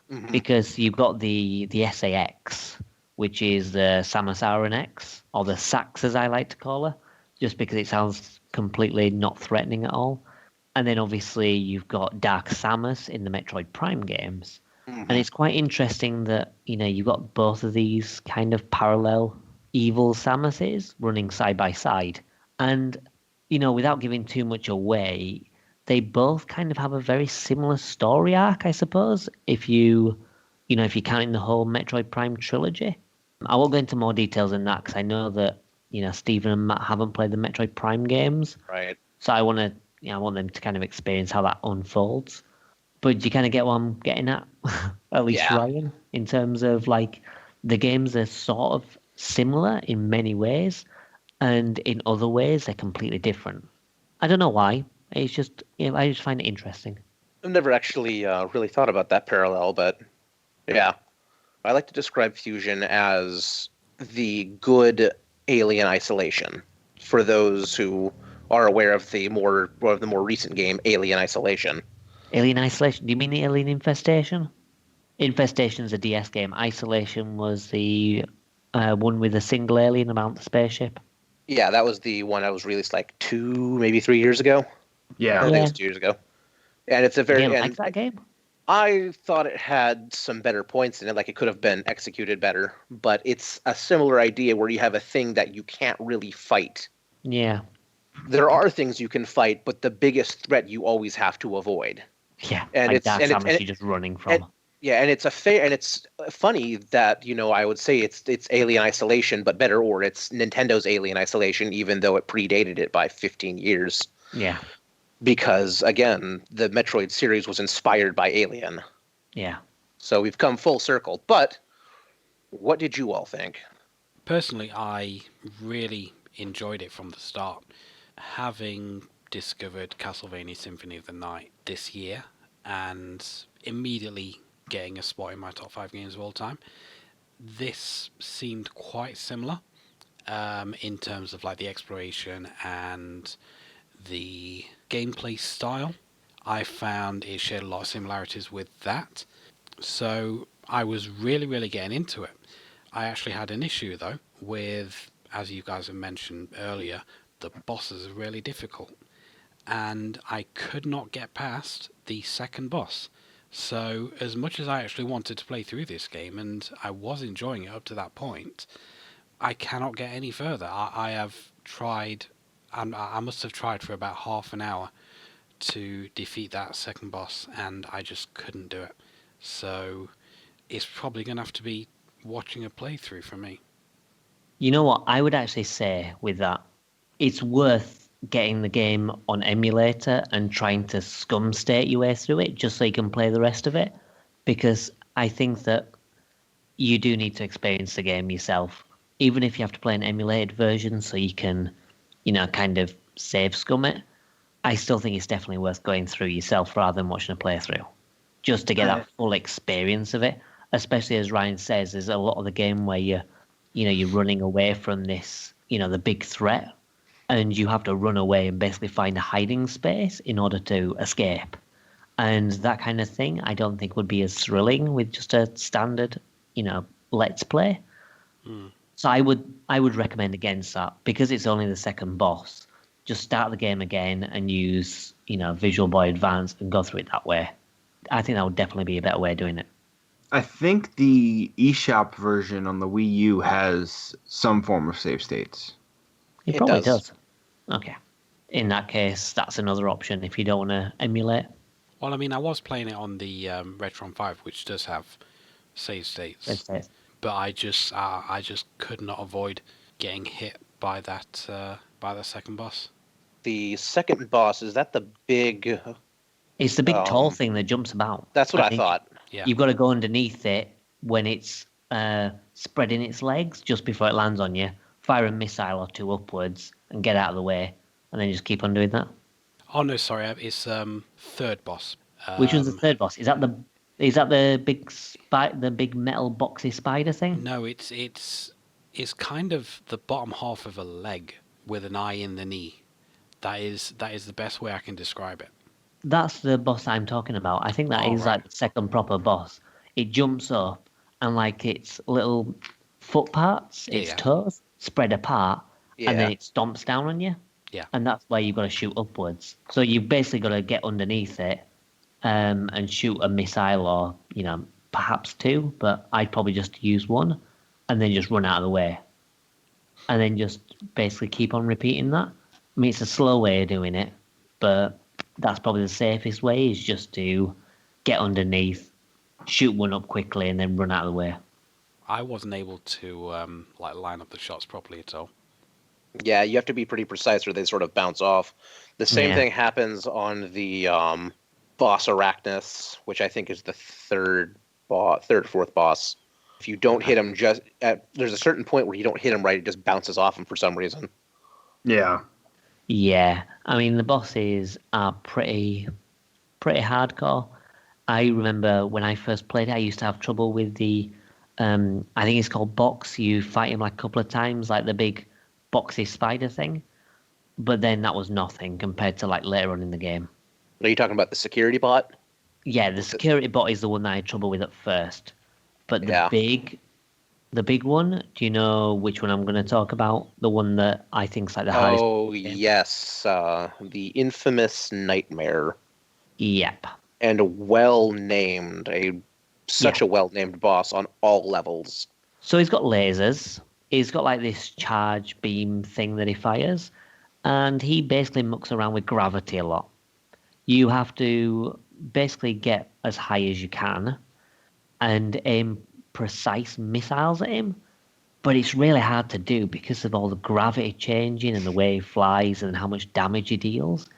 [SPEAKER 3] Mm-hmm. Because you've got the SAX, which is the Samus Aran X, or the Sax as I like to call her, just because it sounds completely not threatening at all. And then obviously you've got Dark Samus in the Metroid Prime games. Mm-hmm. And it's quite interesting that, you've got both of these kind of parallel evil Samuses running side by side. And, without giving too much away, they both kind of have a very similar story arc, I suppose, if you count in the whole Metroid Prime trilogy. I won't go into more details than that because I know that, Stephen and Matt haven't played the Metroid Prime games.
[SPEAKER 2] Right.
[SPEAKER 3] So I want them to kind of experience how that unfolds. But you kind of get what I'm getting at, at least Ryan, in terms of like the games are sort of similar in many ways, and in other ways they're completely different. I don't know why. It's just I just find it interesting.
[SPEAKER 2] I've never actually really thought about that parallel, but yeah, I like to describe Fusion as the good Alien Isolation. For those who are aware of the more recent game, Alien Isolation.
[SPEAKER 3] Alien Isolation. Do you mean the Alien Infestation? Infestation's a DS game. Isolation was the one with a single alien around the spaceship.
[SPEAKER 2] Yeah, that was the one that was released like 2, maybe 3 years ago.
[SPEAKER 4] Yeah.
[SPEAKER 2] I think it was 2 years ago. And it's a very.
[SPEAKER 3] You
[SPEAKER 2] And
[SPEAKER 3] like that game?
[SPEAKER 2] I thought it had some better points in it, like it could have been executed better. But it's a similar idea where you have a thing that you can't really fight.
[SPEAKER 3] Yeah.
[SPEAKER 2] There are things you can fight, but the biggest threat you always have to avoid.
[SPEAKER 3] Yeah.
[SPEAKER 2] And
[SPEAKER 3] like
[SPEAKER 2] it's
[SPEAKER 3] Dark
[SPEAKER 2] and
[SPEAKER 3] Samus,
[SPEAKER 2] it's
[SPEAKER 3] you're just running from.
[SPEAKER 2] yeah, and it's and it's funny that I would say it's Alien Isolation, but better, or it's Nintendo's Alien Isolation, even though it predated it by 15 years.
[SPEAKER 3] Yeah.
[SPEAKER 2] Because again, the Metroid series was inspired by Alien,
[SPEAKER 3] Yeah.
[SPEAKER 2] so we've come full circle. But what did you all think?
[SPEAKER 1] Personally, I really enjoyed it from the start. Having discovered Castlevania Symphony of the Night this year and immediately getting a spot in my top 5 games of all time, this seemed quite similar in terms of like the exploration and the gameplay style. I found it shared a lot of similarities with that, so I was really getting into it. I actually had an issue though with, as you guys have mentioned earlier, the bosses are really difficult, and I could not get past the second boss. So as much as I actually wanted to play through this game, and I was enjoying it up to that point, I cannot get any further. I have tried, and I must have tried for about half an hour to defeat that second boss, and I just couldn't do it. So it's probably going to have to be watching a playthrough for me.
[SPEAKER 3] You know what? I would actually say with that, it's worth getting the game on emulator and trying to scum state your way through it just so you can play the rest of it. Because I think that you do need to experience the game yourself, even if you have to play an emulated version so you can, kind of save scum it. I still think it's definitely worth going through yourself rather than watching a playthrough, just to get that full experience of it. Especially as Ryan says, there's a lot of the game where you're running away from this, the big threat, and you have to run away and basically find a hiding space in order to escape. And that kind of thing, I don't think would be as thrilling with just a standard, let's play. So I would recommend against that, because it's only the second boss. Just start the game again and use, Visual Boy Advance and go through it that way. I think that would definitely be a better way of doing it.
[SPEAKER 4] I think the eShop version on the Wii U has some form of save states.
[SPEAKER 3] It probably does. Okay. In that case, that's another option if you don't want to emulate.
[SPEAKER 1] Well, I mean, I was playing it on the Retron 5, which does have save states. But I just could not avoid getting hit by that second boss.
[SPEAKER 2] The second boss, is that the big...
[SPEAKER 3] It's the big tall thing that jumps about.
[SPEAKER 2] That's what I thought.
[SPEAKER 1] Yeah.
[SPEAKER 3] You've got to go underneath it when it's spreading its legs just before it lands on you, fire a missile or two upwards and get out of the way, and then just keep on doing that.
[SPEAKER 1] Oh no, sorry, it's third boss.
[SPEAKER 3] Which one's the third boss? Is that the big metal boxy spider thing?
[SPEAKER 1] No, it's kind of the bottom half of a leg with an eye in the knee. That is the best way I can describe it.
[SPEAKER 3] That's the boss I'm talking about. I think that is
[SPEAKER 1] right.
[SPEAKER 3] like the second proper boss. It jumps up and like its little foot parts, its toes, spread apart, and then it stomps down on you.
[SPEAKER 1] Yeah.
[SPEAKER 3] And that's where you've got to shoot upwards. So you've basically got to get underneath it and shoot a missile or, perhaps two, but I'd probably just use one and then just run out of the way. And then just basically keep on repeating that. I mean, it's a slow way of doing it, but that's probably the safest way, is just to get underneath, shoot one up quickly, and then run out of the way.
[SPEAKER 1] I wasn't able to line up the shots properly at all.
[SPEAKER 2] Yeah, you have to be pretty precise or they sort of bounce off. The same thing happens on the boss Arachnus, which I think is the third, fourth boss. If you don't hit him there's a certain point where you don't hit him right, it just bounces off him for some reason.
[SPEAKER 4] Yeah.
[SPEAKER 3] Yeah, I mean, the bosses are pretty hardcore. I remember when I first played it, I used to have trouble with the I think it's called Box. You fight him like a couple of times, like the big boxy spider thing. But then that was nothing compared to like later on in the game.
[SPEAKER 2] Are you talking about the security bot?
[SPEAKER 3] Yeah, the security bot is the one that I had trouble with at first. But
[SPEAKER 2] Yeah.
[SPEAKER 3] the big one, do you know which one I'm going to talk about? The one that I think's like the hardest.
[SPEAKER 2] Oh, yes. The infamous Nightmare.
[SPEAKER 3] Yep.
[SPEAKER 2] And well-named. Such a well-named boss on all levels.
[SPEAKER 3] So he's got lasers. He's got like this charge beam thing that he fires. And he basically mucks around with gravity a lot. You have to basically get as high as you can and aim precise missiles at him. But it's really hard to do because of all the gravity changing and the way he flies and how much damage he deals.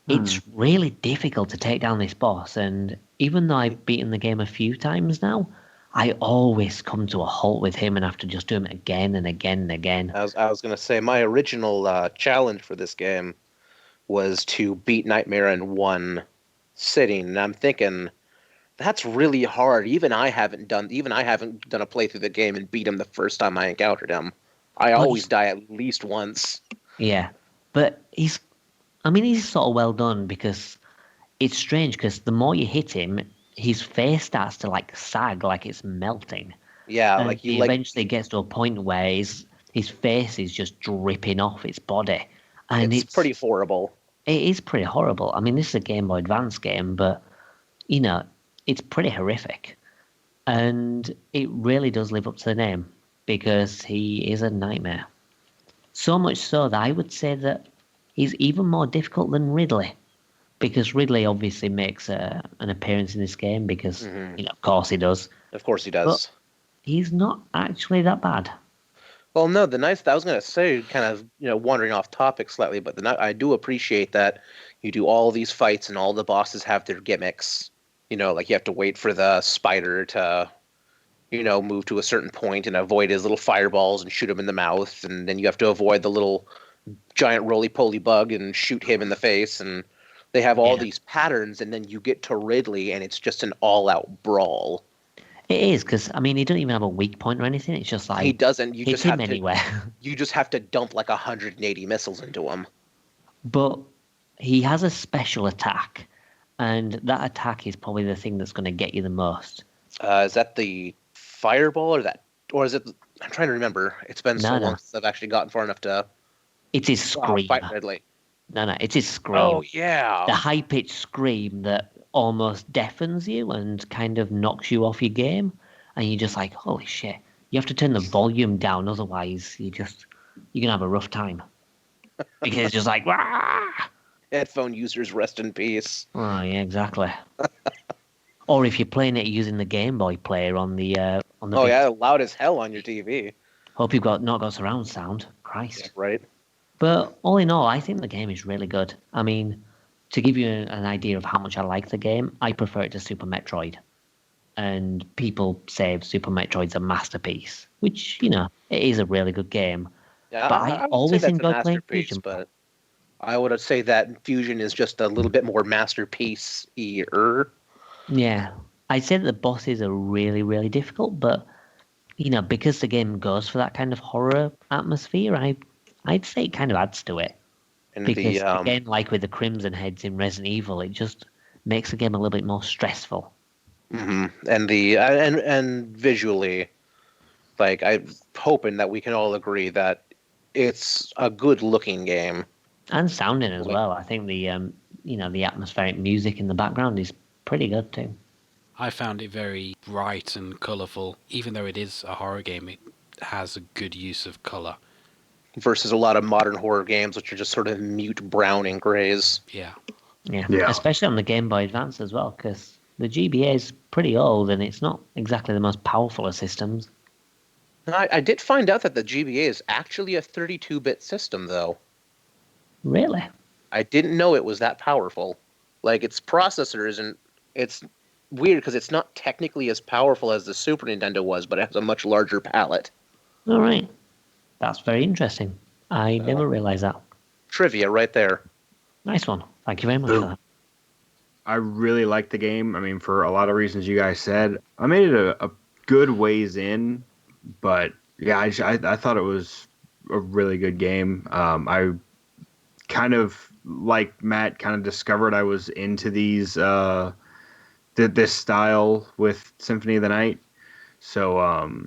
[SPEAKER 3] It's really difficult to take down this boss. And even though I've beaten the game a few times now, I always come to a halt with him and have to just do him again and again and again.
[SPEAKER 2] I was going to say, my original challenge for this game was to beat Nightmare in one sitting, and I'm thinking that's really hard. Even I haven't done a playthrough of the game and beat him the first time I encountered him. I always die at least once.
[SPEAKER 3] Yeah, but he's sort of well done because it's strange because the more you hit him, his face starts to like sag, like it's melting.
[SPEAKER 2] Yeah,
[SPEAKER 3] and
[SPEAKER 2] like
[SPEAKER 3] he eventually gets to a point where his face is just dripping off its body, and
[SPEAKER 2] it's pretty horrible.
[SPEAKER 3] It is pretty horrible. I mean, this is a Game Boy Advance game, but it's pretty horrific, and it really does live up to the name because he is a nightmare. So much so that I would say that he's even more difficult than Ridley. Because Ridley obviously makes an appearance in this game because, of course he does.
[SPEAKER 2] Of course he does.
[SPEAKER 3] But he's not actually that bad.
[SPEAKER 2] Well, no, I was going to say, kind of, wandering off topic slightly, but I do appreciate that you do all these fights and all the bosses have their gimmicks. Like you have to wait for the spider to, move to a certain point and avoid his little fireballs and shoot him in the mouth. And then you have to avoid the little giant roly-poly bug and shoot him in the face. And they have all these patterns, and then you get to Ridley, and it's just an all-out brawl.
[SPEAKER 3] It is, because, he doesn't even have a weak point or anything. It's just like...
[SPEAKER 2] He doesn't. You just have to,
[SPEAKER 3] anywhere.
[SPEAKER 2] You just have to dump like 180 missiles into him.
[SPEAKER 3] But he has a special attack, and that attack is probably the thing that's going to get you the most.
[SPEAKER 2] Is that the fireball, or is it... I'm trying to remember. It's been so long since I've actually gotten far enough to...
[SPEAKER 3] It's his scream.
[SPEAKER 2] Fight Ridley.
[SPEAKER 3] No, it's his scream.
[SPEAKER 2] Oh, yeah.
[SPEAKER 3] The high-pitched scream that almost deafens you and kind of knocks you off your game. And you're just like, holy shit. You have to turn the volume down, otherwise you're going to have a rough time. Because it's just like, wah!
[SPEAKER 2] Headphone users, rest in peace.
[SPEAKER 3] Oh, yeah, exactly. Or if you're playing it using the Game Boy player on the
[SPEAKER 2] Oh, yeah, loud as hell on your TV.
[SPEAKER 3] Hope you've not got surround sound. Christ.
[SPEAKER 2] Yeah, right.
[SPEAKER 3] But all in all, I think the game is really good. To give you an idea of how much I like the game, I prefer it to Super Metroid. And people say Super Metroid's a masterpiece, which, it is a really good game.
[SPEAKER 2] Yeah,
[SPEAKER 3] but I always enjoy playing Fusion.
[SPEAKER 2] But I would say that Fusion is just a little bit more masterpiece-er.
[SPEAKER 3] Yeah. I'd say that the bosses are really, really difficult, but, because the game goes for that kind of horror atmosphere, I'd say it kind of adds to it.
[SPEAKER 2] And
[SPEAKER 3] because, again, like with the Crimson Heads in Resident Evil, it just makes the game a little bit more stressful.
[SPEAKER 2] Mm-hmm. And and visually, like, I'm hoping that we can all agree that it's a good-looking game.
[SPEAKER 3] And sounding as well. I think the atmospheric music in the background is pretty good too.
[SPEAKER 1] I found it very bright and colourful. Even though it is a horror game, it has a good use of colour.
[SPEAKER 2] Versus a lot of modern horror games, which are just sort of mute brown and grays.
[SPEAKER 1] Yeah.
[SPEAKER 3] Yeah. Especially on the Game Boy Advance as well, because the GBA is pretty old and it's not exactly the most powerful of systems.
[SPEAKER 2] I did find out that the GBA is actually a 32-bit system, though.
[SPEAKER 3] Really?
[SPEAKER 2] I didn't know it was that powerful. Like, its processor isn't... It's weird because it's not technically as powerful as the Super Nintendo was, but it has a much larger palette.
[SPEAKER 3] All right. That's very interesting. I never realized that.
[SPEAKER 2] Trivia right there.
[SPEAKER 3] Nice one. Thank you very much for that.
[SPEAKER 4] I really liked the game. For a lot of reasons you guys said. I made it a good ways in, but yeah, I thought it was a really good game. I kind of, like Matt, kind of discovered I was into this style with Symphony of the Night. So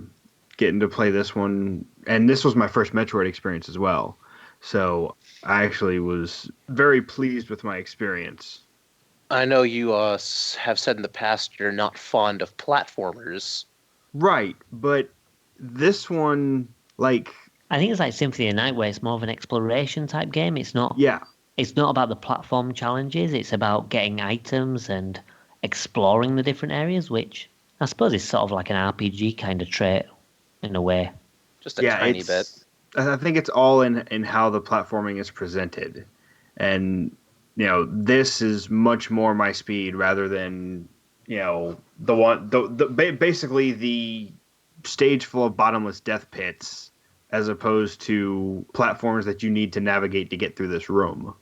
[SPEAKER 4] getting to play this one, and this was my first Metroid experience as well. So I actually was very pleased with my experience.
[SPEAKER 2] I know you have said in the past you're not fond of platformers.
[SPEAKER 4] Right, but this one, like,
[SPEAKER 3] I think it's like Symphony of the Night, where it's more of an exploration type game. It's not.
[SPEAKER 4] yeah,
[SPEAKER 3] It's not about the platform challenges. It's about getting items and exploring the different areas, which I suppose is sort of like an RPG kind of trait in a way.
[SPEAKER 2] Just a tiny bit.
[SPEAKER 4] I think it's all in how the platforming is presented, and this is much more my speed rather than basically the stage full of bottomless death pits, as opposed to platforms that you need to navigate to get through this room.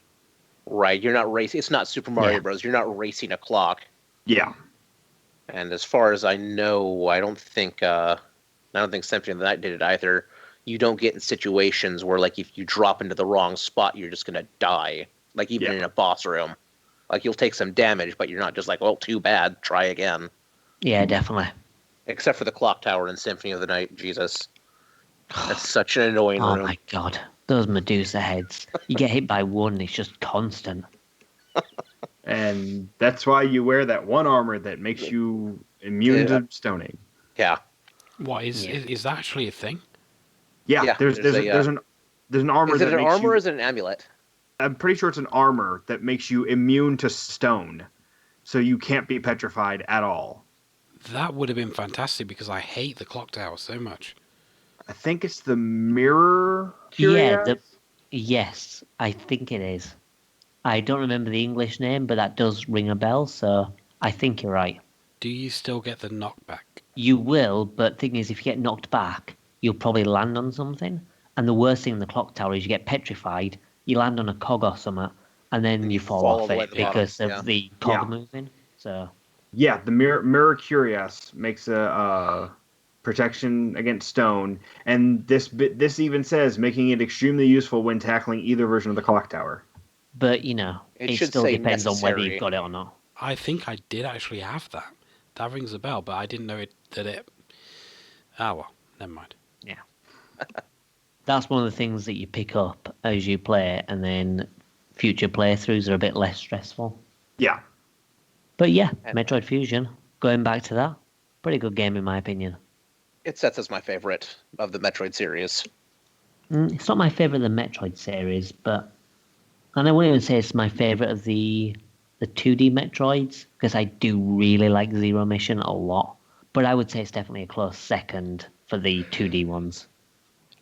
[SPEAKER 2] Right, you're not racing. It's not Super Mario Bros. You're not racing a clock.
[SPEAKER 4] Yeah.
[SPEAKER 2] And as far as I know, I don't think Symphony of the Night did it either. You don't get in situations where, like, if you drop into the wrong spot, you're just gonna die. Like, even in a boss room, like, you'll take some damage, but you're not just like, well, too bad, try again.
[SPEAKER 3] Yeah, definitely.
[SPEAKER 2] Except for the clock tower in Symphony of the Night. Jesus, that's such an annoying room.
[SPEAKER 3] Oh my god, those Medusa heads! You get hit by one, it's just constant.
[SPEAKER 4] And that's why you wear that one armor that makes you immune to stoning.
[SPEAKER 2] Yeah.
[SPEAKER 1] What is that actually a thing?
[SPEAKER 4] Yeah, there's an armor.
[SPEAKER 2] Is it
[SPEAKER 4] that
[SPEAKER 2] an
[SPEAKER 4] makes
[SPEAKER 2] armor
[SPEAKER 4] you,
[SPEAKER 2] or is it an amulet?
[SPEAKER 4] I'm pretty sure it's an armor that makes you immune to stone, so you can't be petrified at all.
[SPEAKER 1] That would have been fantastic because I hate the clock tower so much.
[SPEAKER 4] I think it's the mirror.
[SPEAKER 3] Yeah, yes, I think it is. I don't remember the English name, but that does ring a bell, so I think you're right.
[SPEAKER 1] Do you still get the knockback?
[SPEAKER 3] You will, but thing is, if you get knocked back, you'll probably land on something. And the worst thing in the clock tower is you get petrified, you land on a cog or something, and then you fall
[SPEAKER 2] fall
[SPEAKER 3] off
[SPEAKER 2] all the way
[SPEAKER 3] it
[SPEAKER 2] to the bottom,
[SPEAKER 3] because of the cog moving. So
[SPEAKER 4] yeah, the mirror curious makes a protection against stone, and this even says making it extremely useful when tackling either version of the clock tower.
[SPEAKER 3] But, it still depends on whether you've got it or not.
[SPEAKER 1] I think I did actually have that. That rings a bell, but I didn't know that it... Ah, well, never mind.
[SPEAKER 3] Yeah. That's one of the things that you pick up as you play, and then future playthroughs are a bit less stressful.
[SPEAKER 4] Yeah.
[SPEAKER 3] But yeah, Metroid Fusion, going back to that, pretty good game in my opinion.
[SPEAKER 2] It sets as my favorite of the Metroid series.
[SPEAKER 3] It's not my favourite of the Metroid series, but... And I wouldn't even say it's my favourite of the 2D Metroids, because I do really like Zero Mission a lot. But I would say it's definitely a close second for the 2D ones.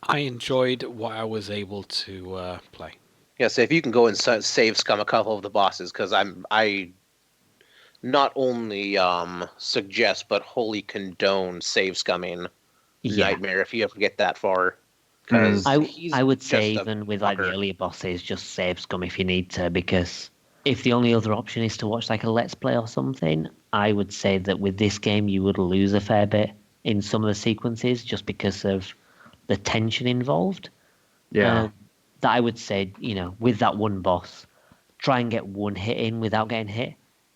[SPEAKER 1] I enjoyed what I was able to play.
[SPEAKER 2] Yeah, so if you can go and save scum a couple of the bosses, because I not only suggest but wholly condone save scumming Nightmare if you ever get that far. Because
[SPEAKER 3] I would say even with like the earlier bosses, just save scum if you need to, because if the only other option is to watch like a Let's Play or something, I would say that with this game you would lose a fair bit in some of the sequences just because of the tension involved.
[SPEAKER 4] Yeah.
[SPEAKER 3] That I would say, with that one boss, try and get one hit in without getting hit,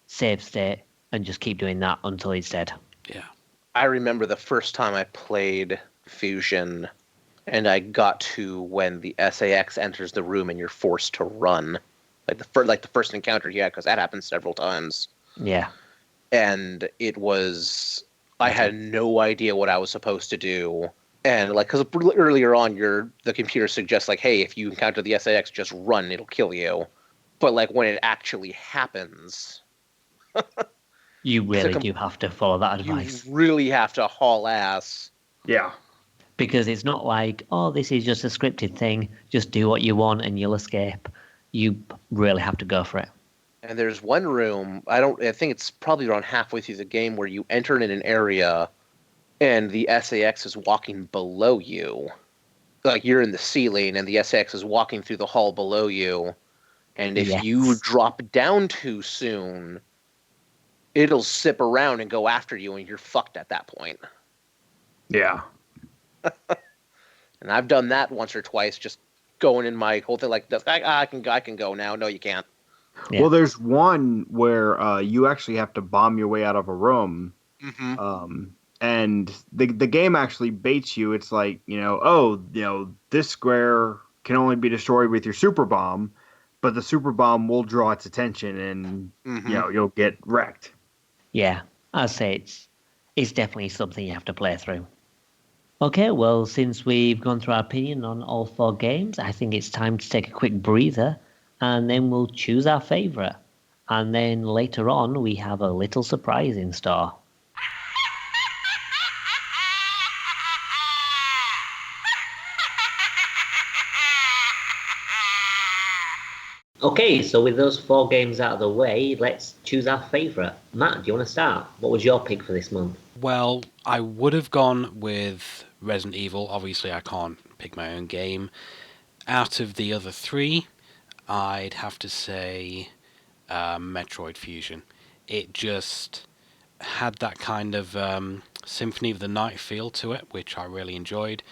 [SPEAKER 3] save state, and just keep doing that until he's dead.
[SPEAKER 1] Yeah.
[SPEAKER 2] I remember the first time I played Fusion, and I got to when the SAX enters the room and you're forced to run, like the first encounter, because that happens several times.
[SPEAKER 3] Yeah.
[SPEAKER 2] And I had no idea what I was supposed to do. And because earlier on, the computer suggests like, hey, if you encounter the SAX, just run, it'll kill you. But like when it actually happens,
[SPEAKER 3] you really do have to follow that advice.
[SPEAKER 2] You really have to haul ass.
[SPEAKER 4] Yeah.
[SPEAKER 3] Because it's not like, oh, this is just a scripted thing. Just do what you want and you'll escape. You really have to go for it.
[SPEAKER 2] And there's one room, I think it's probably around halfway through the game, where you enter in an area and the SAX is walking below you. Like you're in the ceiling and the SAX is walking through the hall below you. And if you drop down too soon, it'll sip around and go after you and you're fucked at that point.
[SPEAKER 4] Yeah.
[SPEAKER 2] And I've done that once or twice, just going in my whole thing like, I can go now. No, you can't.
[SPEAKER 3] Yeah.
[SPEAKER 4] Well, there's one where you actually have to bomb your way out of a room.
[SPEAKER 2] Mm-hmm.
[SPEAKER 4] And the game actually baits you. It's like, oh, this square can only be destroyed with your super bomb, but the super bomb will draw its attention and,
[SPEAKER 2] Mm-hmm.
[SPEAKER 4] you'll get wrecked.
[SPEAKER 3] Yeah, I'd say it's definitely something you have to play through. Okay, well, since we've gone through our opinion on all 4 games, I think it's time to take a quick breather, and then we'll choose our favourite. And then later on, we have a little surprise in store. Okay, so with those 4 games out of the way, let's choose our favourite. Matt, do you want to start? What was your pick for this month?
[SPEAKER 1] Well, I would have gone with Resident Evil. Obviously, I can't pick my own game. Out of the other 3, I'd have to say Metroid Fusion. It just had that kind of Symphony of the Night feel to it, which I really enjoyed.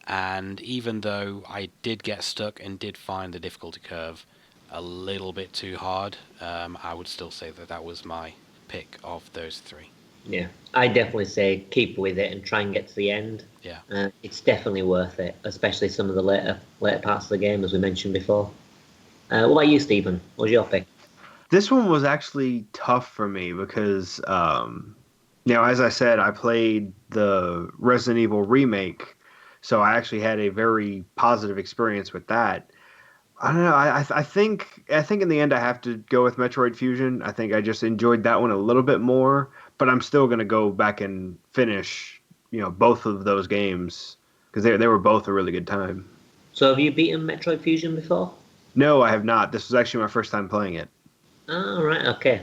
[SPEAKER 1] And even though I did get stuck and did find the difficulty curve a little bit too hard, I would still say that was my pick of those 3.
[SPEAKER 3] Yeah, I definitely say keep with it and try and get to the end.
[SPEAKER 1] Yeah.
[SPEAKER 3] It's definitely worth it, especially some of the later parts of the game, as we mentioned before. What about you, Stephen? What was your pick?
[SPEAKER 4] This one was actually tough for me because, as I said, I played the Resident Evil remake, so I actually had a very positive experience with that. I don't know. I think in the end I have to go with Metroid Fusion. I think I just enjoyed that one a little bit more, but I'm still gonna go back and finish, both of those games because they were both a really good time.
[SPEAKER 3] So have you beaten Metroid Fusion before?
[SPEAKER 4] No, I have not. This was actually my first time playing it.
[SPEAKER 3] Oh, right, okay.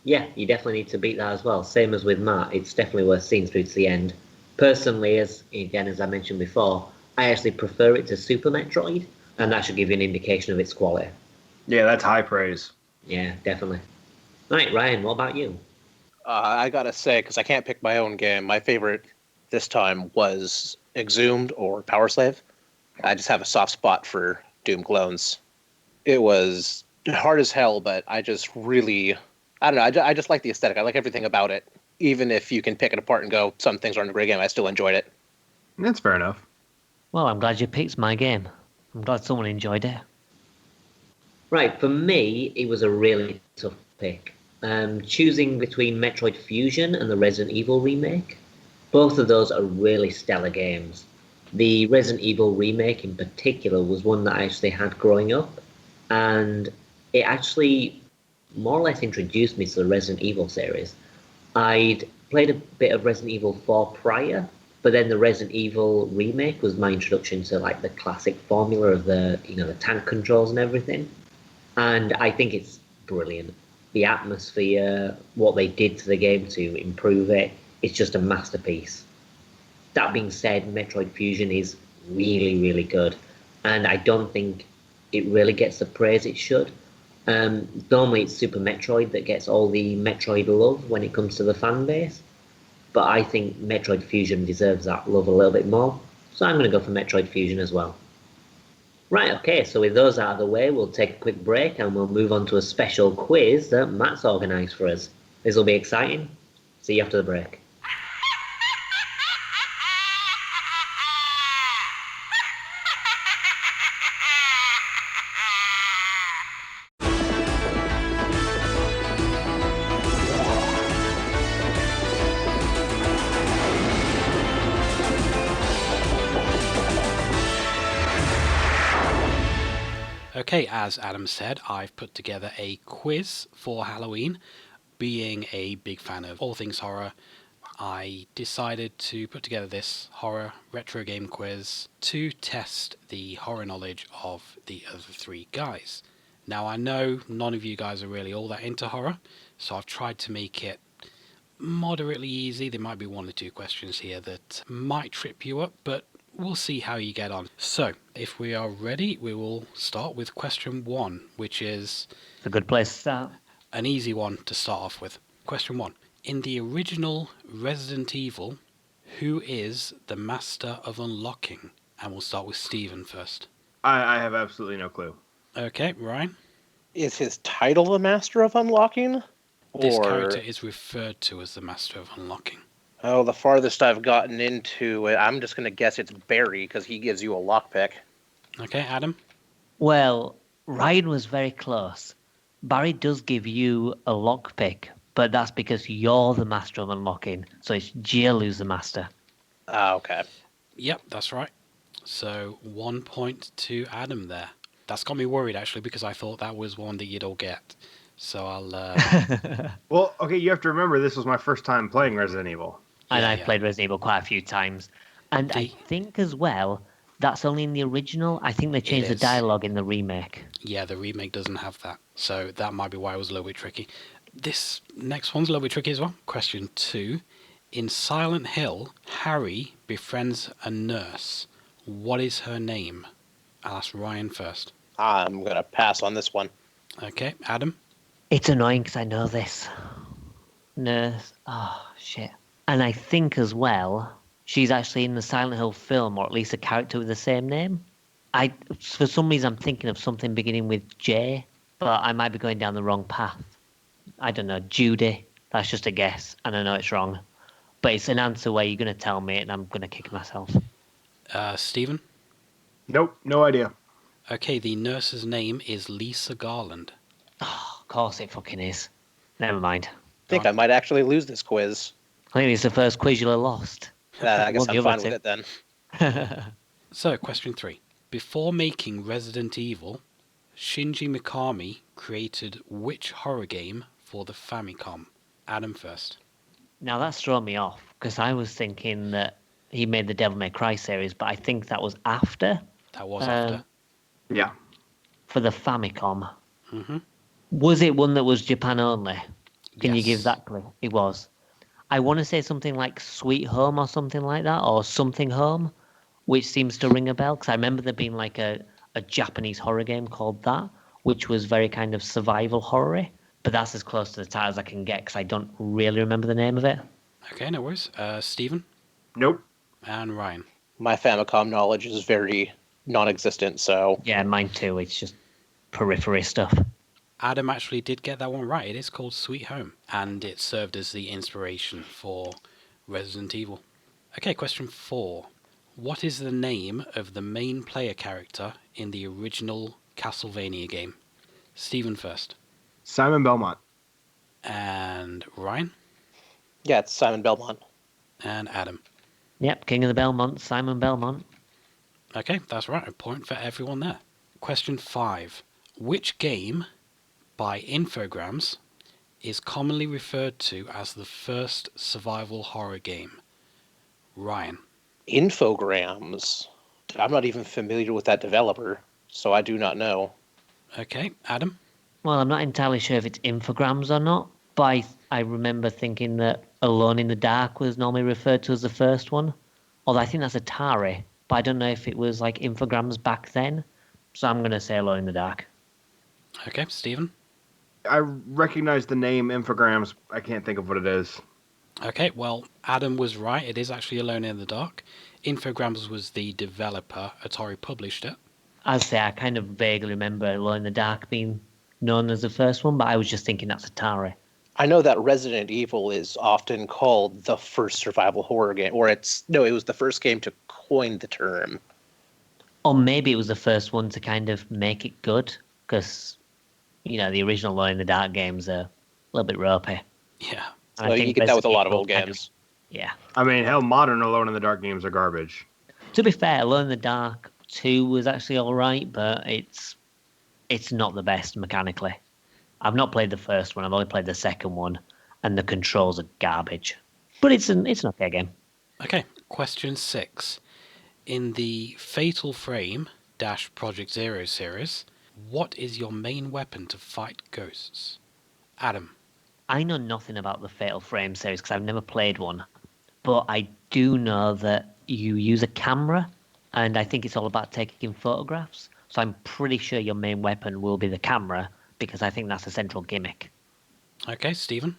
[SPEAKER 3] Yeah, you definitely need to beat that as well. Same as with Matt, it's definitely worth seeing through to the end. Personally, as I mentioned before, I actually prefer it to Super Metroid, and that should give you an indication of its quality.
[SPEAKER 4] Yeah, that's high praise.
[SPEAKER 3] Yeah, definitely. Right, Ryan, what about you?
[SPEAKER 2] I gotta say, because I can't pick my own game, my favorite this time was Exhumed or Power Slave. I just have a soft spot for Doom clones. It was hard as hell, but I just really, I don't know, I just like the aesthetic. I like everything about it. Even if you can pick it apart and go, some things aren't a great game, I still enjoyed it.
[SPEAKER 4] That's fair enough.
[SPEAKER 3] Well, I'm glad you picked my game. I'm glad someone enjoyed it. Right, for me, it was a really tough pick. Choosing between Metroid Fusion and the Resident Evil remake. Both of those are really stellar games. The Resident Evil remake in particular was one that I actually had growing up, and it actually more or less introduced me to the Resident Evil series. I'd played a bit of Resident Evil 4 prior, but then the Resident Evil remake was my introduction to like the classic formula of the tank controls and everything. And I think it's brilliant. The atmosphere, what they did to the game to improve it, it's just a masterpiece. That being said, Metroid Fusion is really, really good, and I don't think it really gets the praise it should. Normally, it's Super Metroid that gets all the Metroid love when it comes to the fan base, but I think Metroid Fusion deserves that love a little bit more, so I'm going to go for Metroid Fusion as well. Right, okay, so with those out of the way, we'll take a quick break and we'll move on to a special quiz that Matt's organised for us. This will be exciting. See you after the break.
[SPEAKER 1] Okay, as Adam said, I've put together a quiz for Halloween. Being a big fan of all things horror, I decided to put together this horror retro game quiz to test the horror knowledge of the other 3 guys. Now, I know none of you guys are really all that into horror, so I've tried to make it moderately easy. There might be 1 or 2 questions here that might trip you up, but we'll see how you get on. So, if we are ready, we will start with question 1, which is
[SPEAKER 3] It's a good place to start.
[SPEAKER 1] an easy one to start off with. Question 1. In the original Resident Evil, Who is the Master of Unlocking? And we'll start with Stephen first.
[SPEAKER 4] I have absolutely no clue.
[SPEAKER 1] Okay, Ryan?
[SPEAKER 2] Is his title the Master of Unlocking?
[SPEAKER 1] This
[SPEAKER 2] Or
[SPEAKER 1] character is referred to as the Master of Unlocking.
[SPEAKER 2] oh, the farthest I've gotten into it, I'm just gonna guess it's Barry because he gives you a lockpick.
[SPEAKER 1] Okay, Adam?
[SPEAKER 3] Well, Ryan was very close. Barry does give you a lockpick, but that's because you're the master of unlocking. So it's Jill who's the master.
[SPEAKER 2] Ah, okay.
[SPEAKER 1] Yep, that's right. So 1 point to Adam there. That's got me worried, actually, because I thought that was one that you'd all get. So I'll...
[SPEAKER 4] Well, okay, you have to remember this was my first time playing Resident Evil.
[SPEAKER 3] And
[SPEAKER 1] Yeah,
[SPEAKER 3] I've
[SPEAKER 1] yeah.
[SPEAKER 3] played Resident Evil quite a few times. And I think as well, that's only in the original. I think they changed the
[SPEAKER 1] is.
[SPEAKER 3] dialogue in the remake.
[SPEAKER 1] Yeah, the remake doesn't have that. So that might be why it was a little bit tricky. This next one's a little bit tricky as well. Question 2. In Silent Hill, Harry befriends a nurse. What is her name? I'll ask Ryan first.
[SPEAKER 2] I'm gonna pass on this one.
[SPEAKER 1] Okay, Adam?
[SPEAKER 3] It's annoying because I know this. Nurse. Oh, shit. And I think as well, she's actually in the Silent Hill film, or at least a character with the same name. For some reason, I'm thinking of something beginning with J, but I might be going down the wrong path. I don't know. Judy. That's just a guess, and I know it's wrong. But it's an answer where you're going to tell me it, and I'm going to kick myself.
[SPEAKER 1] Stephen?
[SPEAKER 4] Nope, no idea.
[SPEAKER 1] Okay, the nurse's name is Lisa Garland.
[SPEAKER 3] Oh, of course it fucking is. Never mind.
[SPEAKER 2] I think I might actually lose this quiz.
[SPEAKER 3] I think it's the first quiz you'll have lost.
[SPEAKER 2] I guess
[SPEAKER 3] Won the
[SPEAKER 2] I'm
[SPEAKER 3] other
[SPEAKER 2] fine with
[SPEAKER 3] two.
[SPEAKER 2] it then.
[SPEAKER 1] So, question 3. Before making Resident Evil, Shinji Mikami created which horror game for the Famicom? Adam first.
[SPEAKER 3] Now that's thrown me off because I was thinking that he made the Devil May Cry series, but I think that was after
[SPEAKER 1] That was after.
[SPEAKER 4] Yeah.
[SPEAKER 3] for the Famicom.
[SPEAKER 1] Mm-hmm.
[SPEAKER 3] Was it one that was Japan only? Can you give
[SPEAKER 1] Yes.
[SPEAKER 3] that clue? It was. I want to say something like Sweet Home or something like that, or Something Home, which seems to ring a bell because I remember there being like a Japanese horror game called that, which was very kind of survival horror. But that's as close to the title as I can get because I don't really remember the name of it.
[SPEAKER 1] Okay, no worries. Stephen
[SPEAKER 4] Nope.
[SPEAKER 1] and Ryan.
[SPEAKER 2] My Famicom knowledge is very non-existent, so
[SPEAKER 3] Yeah, mine too. It's just periphery stuff.
[SPEAKER 1] Adam actually did get that one right. It is called Sweet Home, and it served as the inspiration for Resident Evil. Okay, question 4. What is the name of the main player character in the original Castlevania game? Stephen first.
[SPEAKER 4] Simon Belmont.
[SPEAKER 1] And Ryan?
[SPEAKER 2] yeah, it's Simon Belmont.
[SPEAKER 1] And Adam.
[SPEAKER 3] Yep, King of the Belmont, Simon Belmont.
[SPEAKER 1] Okay, that's right. A point for everyone there. Question 5. Which game by Infogrames is commonly referred to as the first survival horror game? Ryan.
[SPEAKER 2] Infogrames. I'm not even familiar with that developer, so I do not know.
[SPEAKER 1] Okay, Adam.
[SPEAKER 3] Well, I'm not entirely sure if it's Infogrames or not, but I remember thinking that Alone in the Dark was normally referred to as the first one. Although I think that's Atari, but I don't know if it was like Infogrames back then. So I'm going to say Alone in the Dark.
[SPEAKER 1] Okay, Stephen.
[SPEAKER 4] I recognize the name Infogrames. I can't think of what it is.
[SPEAKER 1] Okay, well, Adam was right. It is actually Alone in the Dark. Infogrames was the developer. Atari published it.
[SPEAKER 3] I'd say I kind of vaguely remember Alone in the Dark being known as the first one, but I was just thinking that's Atari.
[SPEAKER 2] I know that Resident Evil is often called the first survival horror game, or it was the first game to coin the term.
[SPEAKER 3] Or maybe it was the first one to kind of make it good, because, the original Alone in the Dark games are a little bit ropey.
[SPEAKER 1] Yeah.
[SPEAKER 3] And I
[SPEAKER 2] Well, you
[SPEAKER 3] think
[SPEAKER 2] get that with a lot of
[SPEAKER 3] Resident
[SPEAKER 2] old
[SPEAKER 3] Evil kind
[SPEAKER 2] games.
[SPEAKER 3] Yeah.
[SPEAKER 4] I mean, hell, modern Alone in the Dark games are garbage.
[SPEAKER 3] To be fair, Alone in the Dark 2 was actually all right, but it's not the best mechanically. I've not played the first one. I've only played the second one, and the controls are garbage. But it's an okay game.
[SPEAKER 1] Okay, question 6. In the Fatal Frame - Project Zero series, what is your main weapon to fight ghosts? Adam.
[SPEAKER 3] I know nothing about the Fatal Frame series because I've never played one, but I do know that you use a camera, and I think it's all about taking photographs. So I'm pretty sure your main weapon will be the camera because I think that's a central gimmick.
[SPEAKER 1] Okay, Stephen.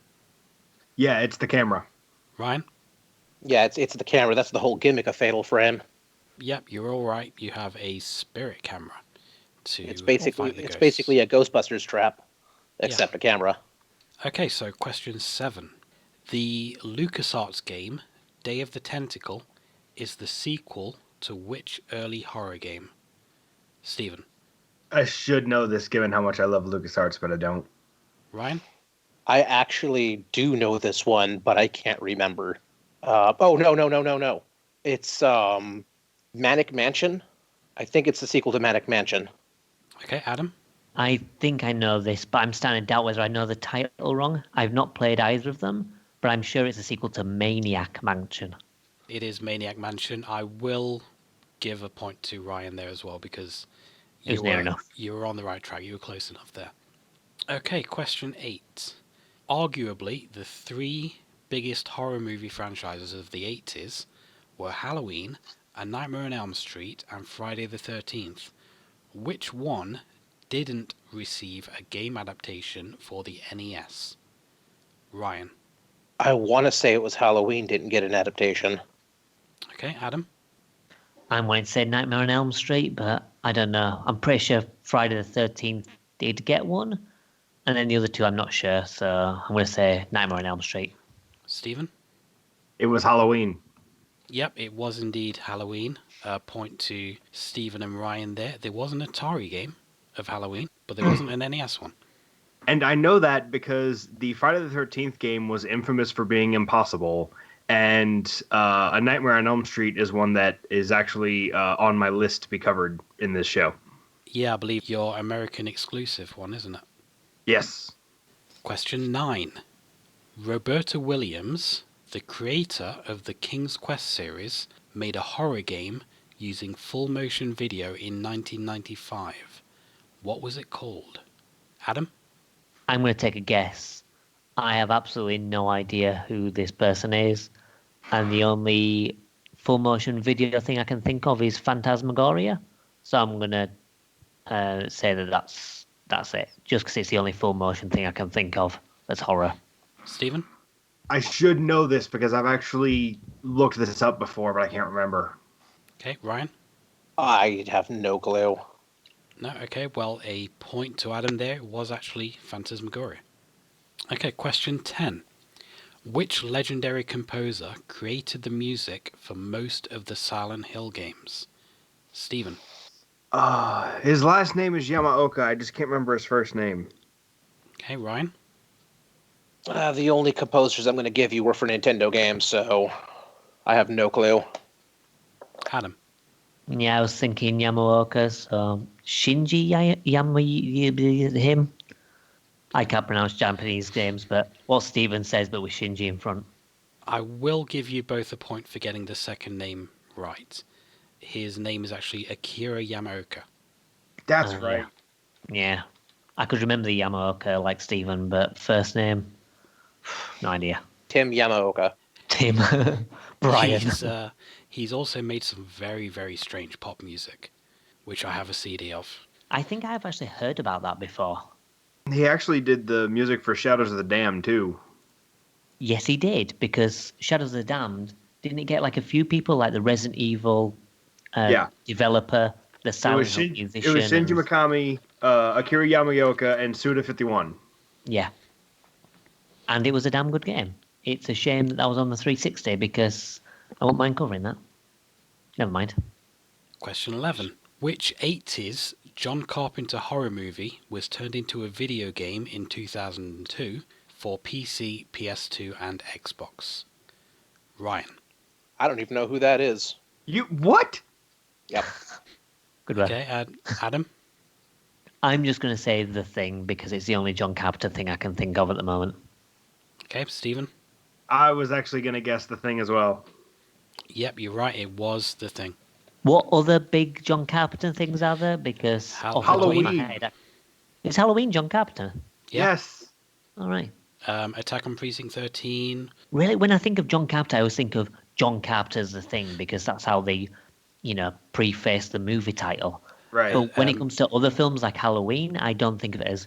[SPEAKER 4] Yeah, it's the camera.
[SPEAKER 1] Ryan.
[SPEAKER 2] Yeah, it's the camera. That's the whole gimmick of Fatal Frame.
[SPEAKER 1] Yep, you're all right. You have a spirit camera to
[SPEAKER 2] It's
[SPEAKER 1] fight the
[SPEAKER 2] it's
[SPEAKER 1] ghosts.
[SPEAKER 2] basically a Ghostbusters trap,
[SPEAKER 1] Yeah.
[SPEAKER 2] except a camera.
[SPEAKER 1] Okay, so question 7. The LucasArts game, Day of the Tentacle, is the sequel to which early horror game? Stephen.
[SPEAKER 4] I should know this given how much I love LucasArts, but I don't.
[SPEAKER 1] Ryan?
[SPEAKER 2] I actually do know this one, but I can't remember. No. It's Manic Mansion. I think it's the sequel to Manic Mansion.
[SPEAKER 1] Okay, Adam?
[SPEAKER 3] I think I know this, but I'm starting to doubt whether I know the title wrong. I've not played either of them, but I'm sure it's a sequel to Maniac Mansion.
[SPEAKER 1] It is Maniac Mansion. I will give a point to Ryan there as well because
[SPEAKER 3] It was near enough.
[SPEAKER 1] you were on the right track. You were close enough there. Okay, question 8. Arguably, the 3 biggest horror movie franchises of the 80s were Halloween, A Nightmare on Elm Street, and Friday the 13th. Which one didn't receive a game adaptation for the NES? Ryan.
[SPEAKER 2] I want to say it was Halloween didn't get an adaptation.
[SPEAKER 1] Okay, Adam.
[SPEAKER 3] I'm going to say Nightmare on Elm Street, but I don't know. I'm pretty sure Friday the 13th did get one, and then the other two I'm not sure, so I'm going to say Nightmare on Elm Street.
[SPEAKER 1] Stephen.
[SPEAKER 4] It was Halloween.
[SPEAKER 1] Yep, it was indeed Halloween. Point to Stephen and Ryan there. There was an Atari game of Halloween, but there wasn't an NES one.
[SPEAKER 4] And I know that because the Friday the 13th game was infamous for being impossible, and A Nightmare on Elm Street is one that is actually on my list to be covered in this show.
[SPEAKER 1] Yeah, I believe your American exclusive one, isn't it?
[SPEAKER 4] Yes.
[SPEAKER 1] Question 9. Roberta Williams, the creator of the King's Quest series, made a horror game using full motion video in 1995. What was it called? Adam?
[SPEAKER 3] I'm going to take a guess. I have absolutely no idea who this person is, and the only full motion video thing I can think of is Phantasmagoria. So I'm going to say that's it, just because it's the only full motion thing I can think of that's horror.
[SPEAKER 1] Stephen?
[SPEAKER 4] I should know this because I've actually looked this up before, but I can't remember.
[SPEAKER 1] Okay, Ryan?
[SPEAKER 2] I have no clue.
[SPEAKER 1] No, okay, well, a point to Adam there. It was actually Phantasmagoria. Okay, question 10. Which legendary composer created the music for most of the Silent Hill games? Stephen?
[SPEAKER 4] His last name is Yamaoka. I just can't remember his first name.
[SPEAKER 1] Okay, Ryan?
[SPEAKER 2] The only composers I'm going to give you were for Nintendo games, so I have no clue.
[SPEAKER 1] Adam?
[SPEAKER 3] Yeah, I was thinking Yamaoka, so Shinji him. I can't pronounce Japanese names, but what Steven says, but with Shinji in front.
[SPEAKER 1] I will give you both a point for getting the second name right. His name is actually Akira Yamaoka.
[SPEAKER 4] That's right.
[SPEAKER 3] Yeah. I could remember the Yamaoka like Steven, but first name, no idea.
[SPEAKER 2] Tim Yamaoka.
[SPEAKER 3] Tim. Brian.
[SPEAKER 1] He's also made some very, very strange pop music, which I have a CD of.
[SPEAKER 3] I think I've actually heard about that before.
[SPEAKER 4] He actually did the music for Shadows of the Damned, too.
[SPEAKER 3] Yes, he did, because Shadows of the Damned, didn't it get like a few people, like the Resident Evil developer, the Silent Hill musician?
[SPEAKER 4] It was Shinji Mikami, Akira Yamaoka, and Suda51.
[SPEAKER 3] Yeah. And it was a damn good game. It's a shame that was on the 360, because I won't mind covering that. Never mind.
[SPEAKER 1] Question 11. Which 80s John Carpenter horror movie was turned into a video game in 2002 for PC, PS2, and Xbox? Ryan?
[SPEAKER 2] I don't even know who that is.
[SPEAKER 4] You what?
[SPEAKER 2] Yep.
[SPEAKER 3] Good one.
[SPEAKER 1] Okay, Adam?
[SPEAKER 3] I'm just going to say The Thing, because it's the only John Carpenter thing I can think of at the moment.
[SPEAKER 1] Okay, Stephen?
[SPEAKER 4] I was actually going to guess The Thing as well.
[SPEAKER 1] Yep, you're right. It was The Thing.
[SPEAKER 3] What other big John Carpenter things are there? Because off the top of my head, is Halloween John Carpenter?
[SPEAKER 1] Yeah.
[SPEAKER 4] Yes.
[SPEAKER 3] All right.
[SPEAKER 1] Attack on Precinct 13.
[SPEAKER 3] Really, when I think of John Carpenter, I always think of John Carpenter's The Thing, because that's how they, preface the movie title.
[SPEAKER 4] Right.
[SPEAKER 3] But when it comes to other films like Halloween, I don't think of it as,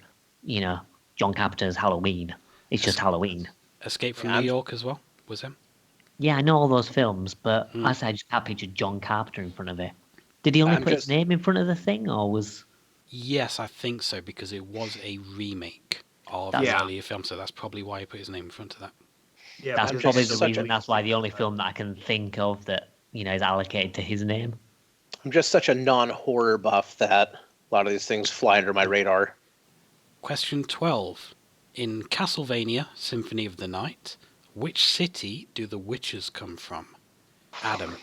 [SPEAKER 3] John Carpenter's Halloween. It's just Halloween.
[SPEAKER 1] Escape from New York as well, was him?
[SPEAKER 3] Yeah, I know all those films, but
[SPEAKER 1] Hmm.
[SPEAKER 3] I just can't picture John Carpenter in front of it. Did he only
[SPEAKER 2] I'm
[SPEAKER 3] put his
[SPEAKER 2] just
[SPEAKER 3] name in front of the thing, or was
[SPEAKER 1] Yes, I think so, because it was a remake of an
[SPEAKER 3] that's
[SPEAKER 4] Yeah.
[SPEAKER 1] earlier film, so that's probably why he put his name in front of that.
[SPEAKER 4] Yeah,
[SPEAKER 3] that's
[SPEAKER 2] I'm
[SPEAKER 4] because they
[SPEAKER 3] probably
[SPEAKER 4] had
[SPEAKER 2] just
[SPEAKER 3] the
[SPEAKER 4] the
[SPEAKER 2] such a
[SPEAKER 3] reason.
[SPEAKER 4] release
[SPEAKER 3] That's why
[SPEAKER 4] date
[SPEAKER 3] the only
[SPEAKER 4] for
[SPEAKER 3] film that I can think of that is allocated to his name.
[SPEAKER 2] I'm just such a non-horror buff that a lot of these things fly under my radar.
[SPEAKER 1] Question 12. In Castlevania Symphony of the Night, which city do the witches come from? Adam.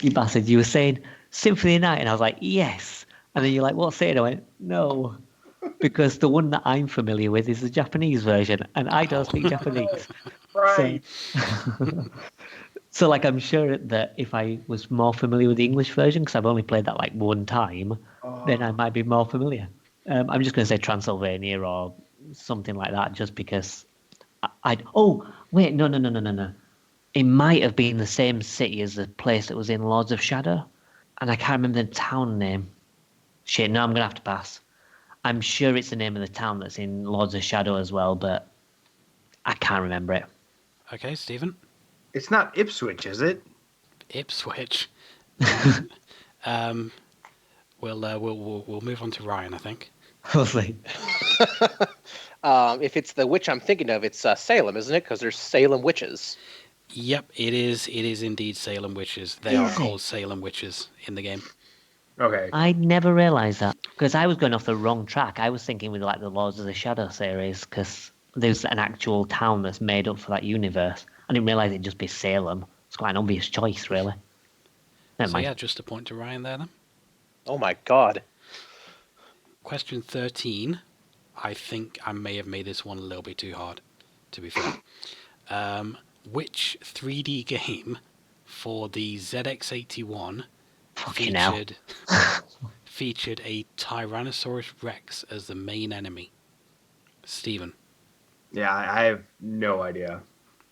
[SPEAKER 3] You bastard! You were saying Symphony of the Night, and I was like, yes. And then you're like, what city? And I went, no, because the one that I'm familiar with is the Japanese version, and I don't speak Japanese. So,
[SPEAKER 4] right.
[SPEAKER 3] so like, I'm sure that if I was more familiar with the English version, because I've only played that like one time, then I might be more familiar. I'm just going to say Transylvania or something like that, just because I'd. Oh, wait, no, no, no, no, no, no. It might have been the same city as the place that was in Lords of Shadow, and I can't remember the town name. Shit, no, I'm gonna have to pass. I'm sure it's the name of the town that's in Lords of Shadow as well, but I can't remember it.
[SPEAKER 1] Okay, Stephen.
[SPEAKER 4] It's not Ipswich, is it?
[SPEAKER 1] Ipswich. No. um, we'll move on to Ryan, I think.
[SPEAKER 3] I was like,
[SPEAKER 2] If it's the witch I'm thinking of, it's Salem, isn't it? Because there's Salem witches.
[SPEAKER 1] Yep, it is. It is indeed Salem witches. They are called Salem witches in the game.
[SPEAKER 4] Okay.
[SPEAKER 3] I never realised that because I was going off the wrong track. I was thinking with like the Lords of the Shadow series because there's an actual town that's made up for that universe. I didn't realise it'd just be Salem. It's quite an obvious choice, really. Never
[SPEAKER 1] So
[SPEAKER 3] mind.
[SPEAKER 1] yeah, just a point to Ryan there then.
[SPEAKER 2] Oh my god.
[SPEAKER 1] Question 13. I think I may have made this one a little bit too hard, to be fair. Which 3D game for the ZX81
[SPEAKER 3] Fucking hell.
[SPEAKER 1] featured a Tyrannosaurus Rex as the main enemy? Stephen.
[SPEAKER 4] Yeah, I have no idea.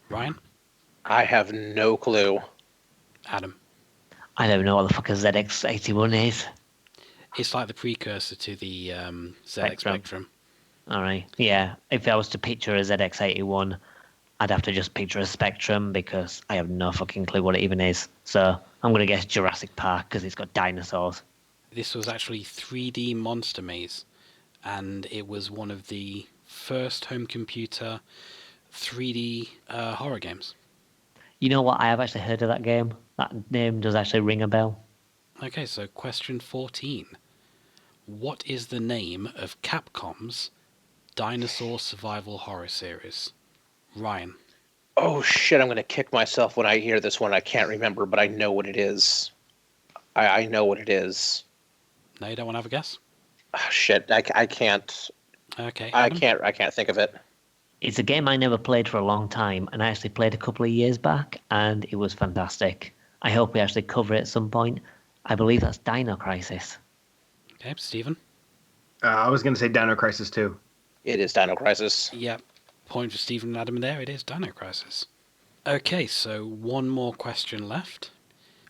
[SPEAKER 1] Ryan.
[SPEAKER 2] I have no clue.
[SPEAKER 1] Adam.
[SPEAKER 3] I don't know what the fuck a ZX81 is.
[SPEAKER 1] It's like the precursor to the ZX Spectrum.
[SPEAKER 3] All right. Yeah. If I was to picture a ZX81, I'd have to just picture a Spectrum because I have no fucking clue what it even is. So I'm going to guess Jurassic Park because it's got dinosaurs.
[SPEAKER 1] This was actually 3D Monster Maze, and it was one of the first home computer 3D horror games.
[SPEAKER 3] You know what? I have actually heard of that game. That name does actually ring a bell.
[SPEAKER 1] Okay, so question 14. What is the name of Capcom's dinosaur survival horror series? Ryan.
[SPEAKER 2] Oh shit, I'm gonna kick myself when I hear this one. I can't remember, but I know what it is. I know what it is.
[SPEAKER 1] No, you don't want to have a guess?
[SPEAKER 2] Ah, shit, I can't.
[SPEAKER 1] Okay,
[SPEAKER 2] I
[SPEAKER 1] Adam?
[SPEAKER 2] can't think of it.
[SPEAKER 3] It's a game I never played for a long time, and I actually played a couple of years back, and it was fantastic. I hope we actually cover it at some point. I believe that's Dino Crisis.
[SPEAKER 1] Okay, Stephen?
[SPEAKER 4] I was going to say Dino Crisis 2.
[SPEAKER 2] It is Dino Crisis.
[SPEAKER 1] Yep. Point for Stephen and Adam there. It is Dino Crisis. Okay, so one more question left.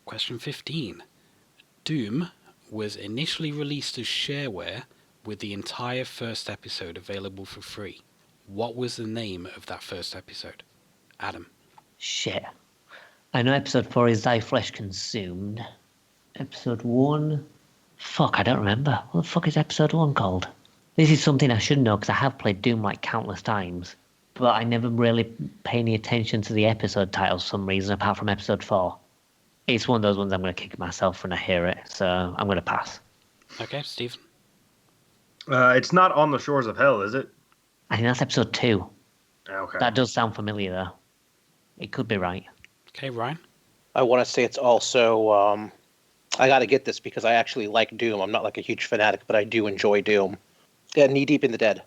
[SPEAKER 1] Question 15. Doom was initially released as shareware with the entire first episode available for free. What was the name of that first episode? Adam.
[SPEAKER 3] Shit. I know episode 4 is Thy Flesh Consumed. Episode 1... Fuck, I don't remember. What the fuck is episode 1 called? This is something I should know because I have played Doom like countless times. But I never really pay any attention to the episode titles for some reason apart from episode 4. It's one of those ones I'm going to kick myself when I hear it, so I'm going to pass.
[SPEAKER 1] Okay, Stephen.
[SPEAKER 4] It's not On the Shores of Hell, is it?
[SPEAKER 3] I think that's episode 2.
[SPEAKER 4] Okay.
[SPEAKER 3] That does sound familiar, though. It could be right.
[SPEAKER 1] Okay, Ryan.
[SPEAKER 2] I want to say it's also. I got to get this because I actually like Doom. I'm not like a huge fanatic, but I do enjoy Doom. Yeah, Knee Deep in the Dead.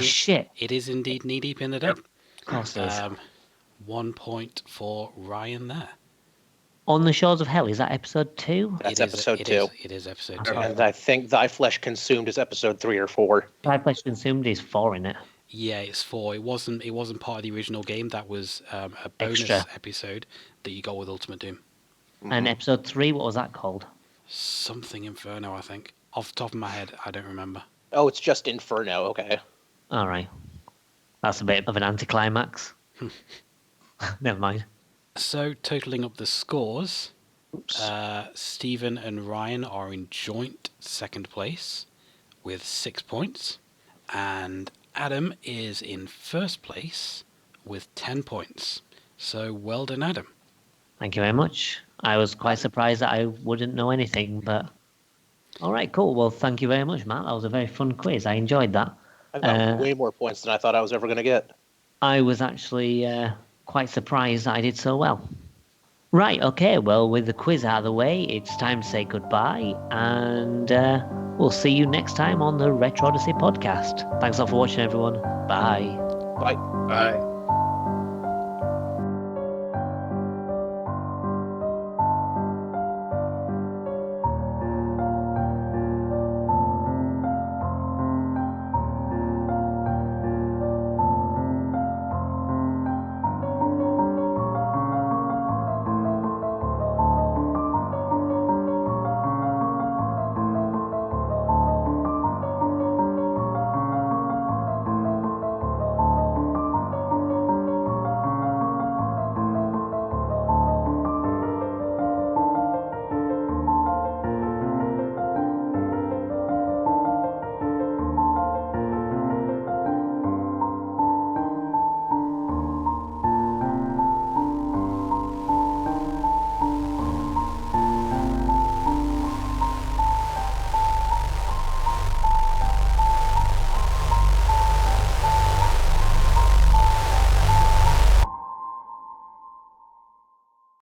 [SPEAKER 3] Shit.
[SPEAKER 1] It is indeed Knee Deep in the Dead.
[SPEAKER 3] Of course it is.
[SPEAKER 1] 1 point for Ryan there.
[SPEAKER 3] On the Shores of Hell, is that episode 2?
[SPEAKER 2] That's
[SPEAKER 1] It is-
[SPEAKER 2] episode
[SPEAKER 1] it
[SPEAKER 2] 2.
[SPEAKER 1] is- it is episode 2.
[SPEAKER 2] And I think Thy Flesh Consumed is episode 3 or 4.
[SPEAKER 3] Thy Flesh Consumed is 4 in it.
[SPEAKER 1] Yeah, it's 4. It wasn't part of the original game. That was a bonus
[SPEAKER 3] Extra.
[SPEAKER 1] episode that you got with Ultimate Doom.
[SPEAKER 3] And episode 3, what was that called?
[SPEAKER 1] Something Inferno, I think. Off the top of my head, I don't remember.
[SPEAKER 2] Oh, it's just Inferno. Okay.
[SPEAKER 3] Alright. That's a bit of an anticlimax. Never mind.
[SPEAKER 1] So, totaling up the scores,
[SPEAKER 2] Oops.
[SPEAKER 1] Stephen and Ryan are in joint second place with 6 points, and Adam is in first place with 10 points. So, well done, Adam.
[SPEAKER 3] Thank you very much. I was quite surprised that I wouldn't know anything, but all right, cool. Well, thank you very much, Matt. That was a very fun quiz. I enjoyed that.
[SPEAKER 2] I got way more points than I thought I was ever going to get.
[SPEAKER 3] I was actually quite surprised I did so well. Right, okay, well, with the quiz out of the way, it's time to say goodbye, and we'll see you next time on the Retro Odyssey podcast. Thanks a lot for watching, everyone. Bye.
[SPEAKER 2] Bye.
[SPEAKER 4] Bye.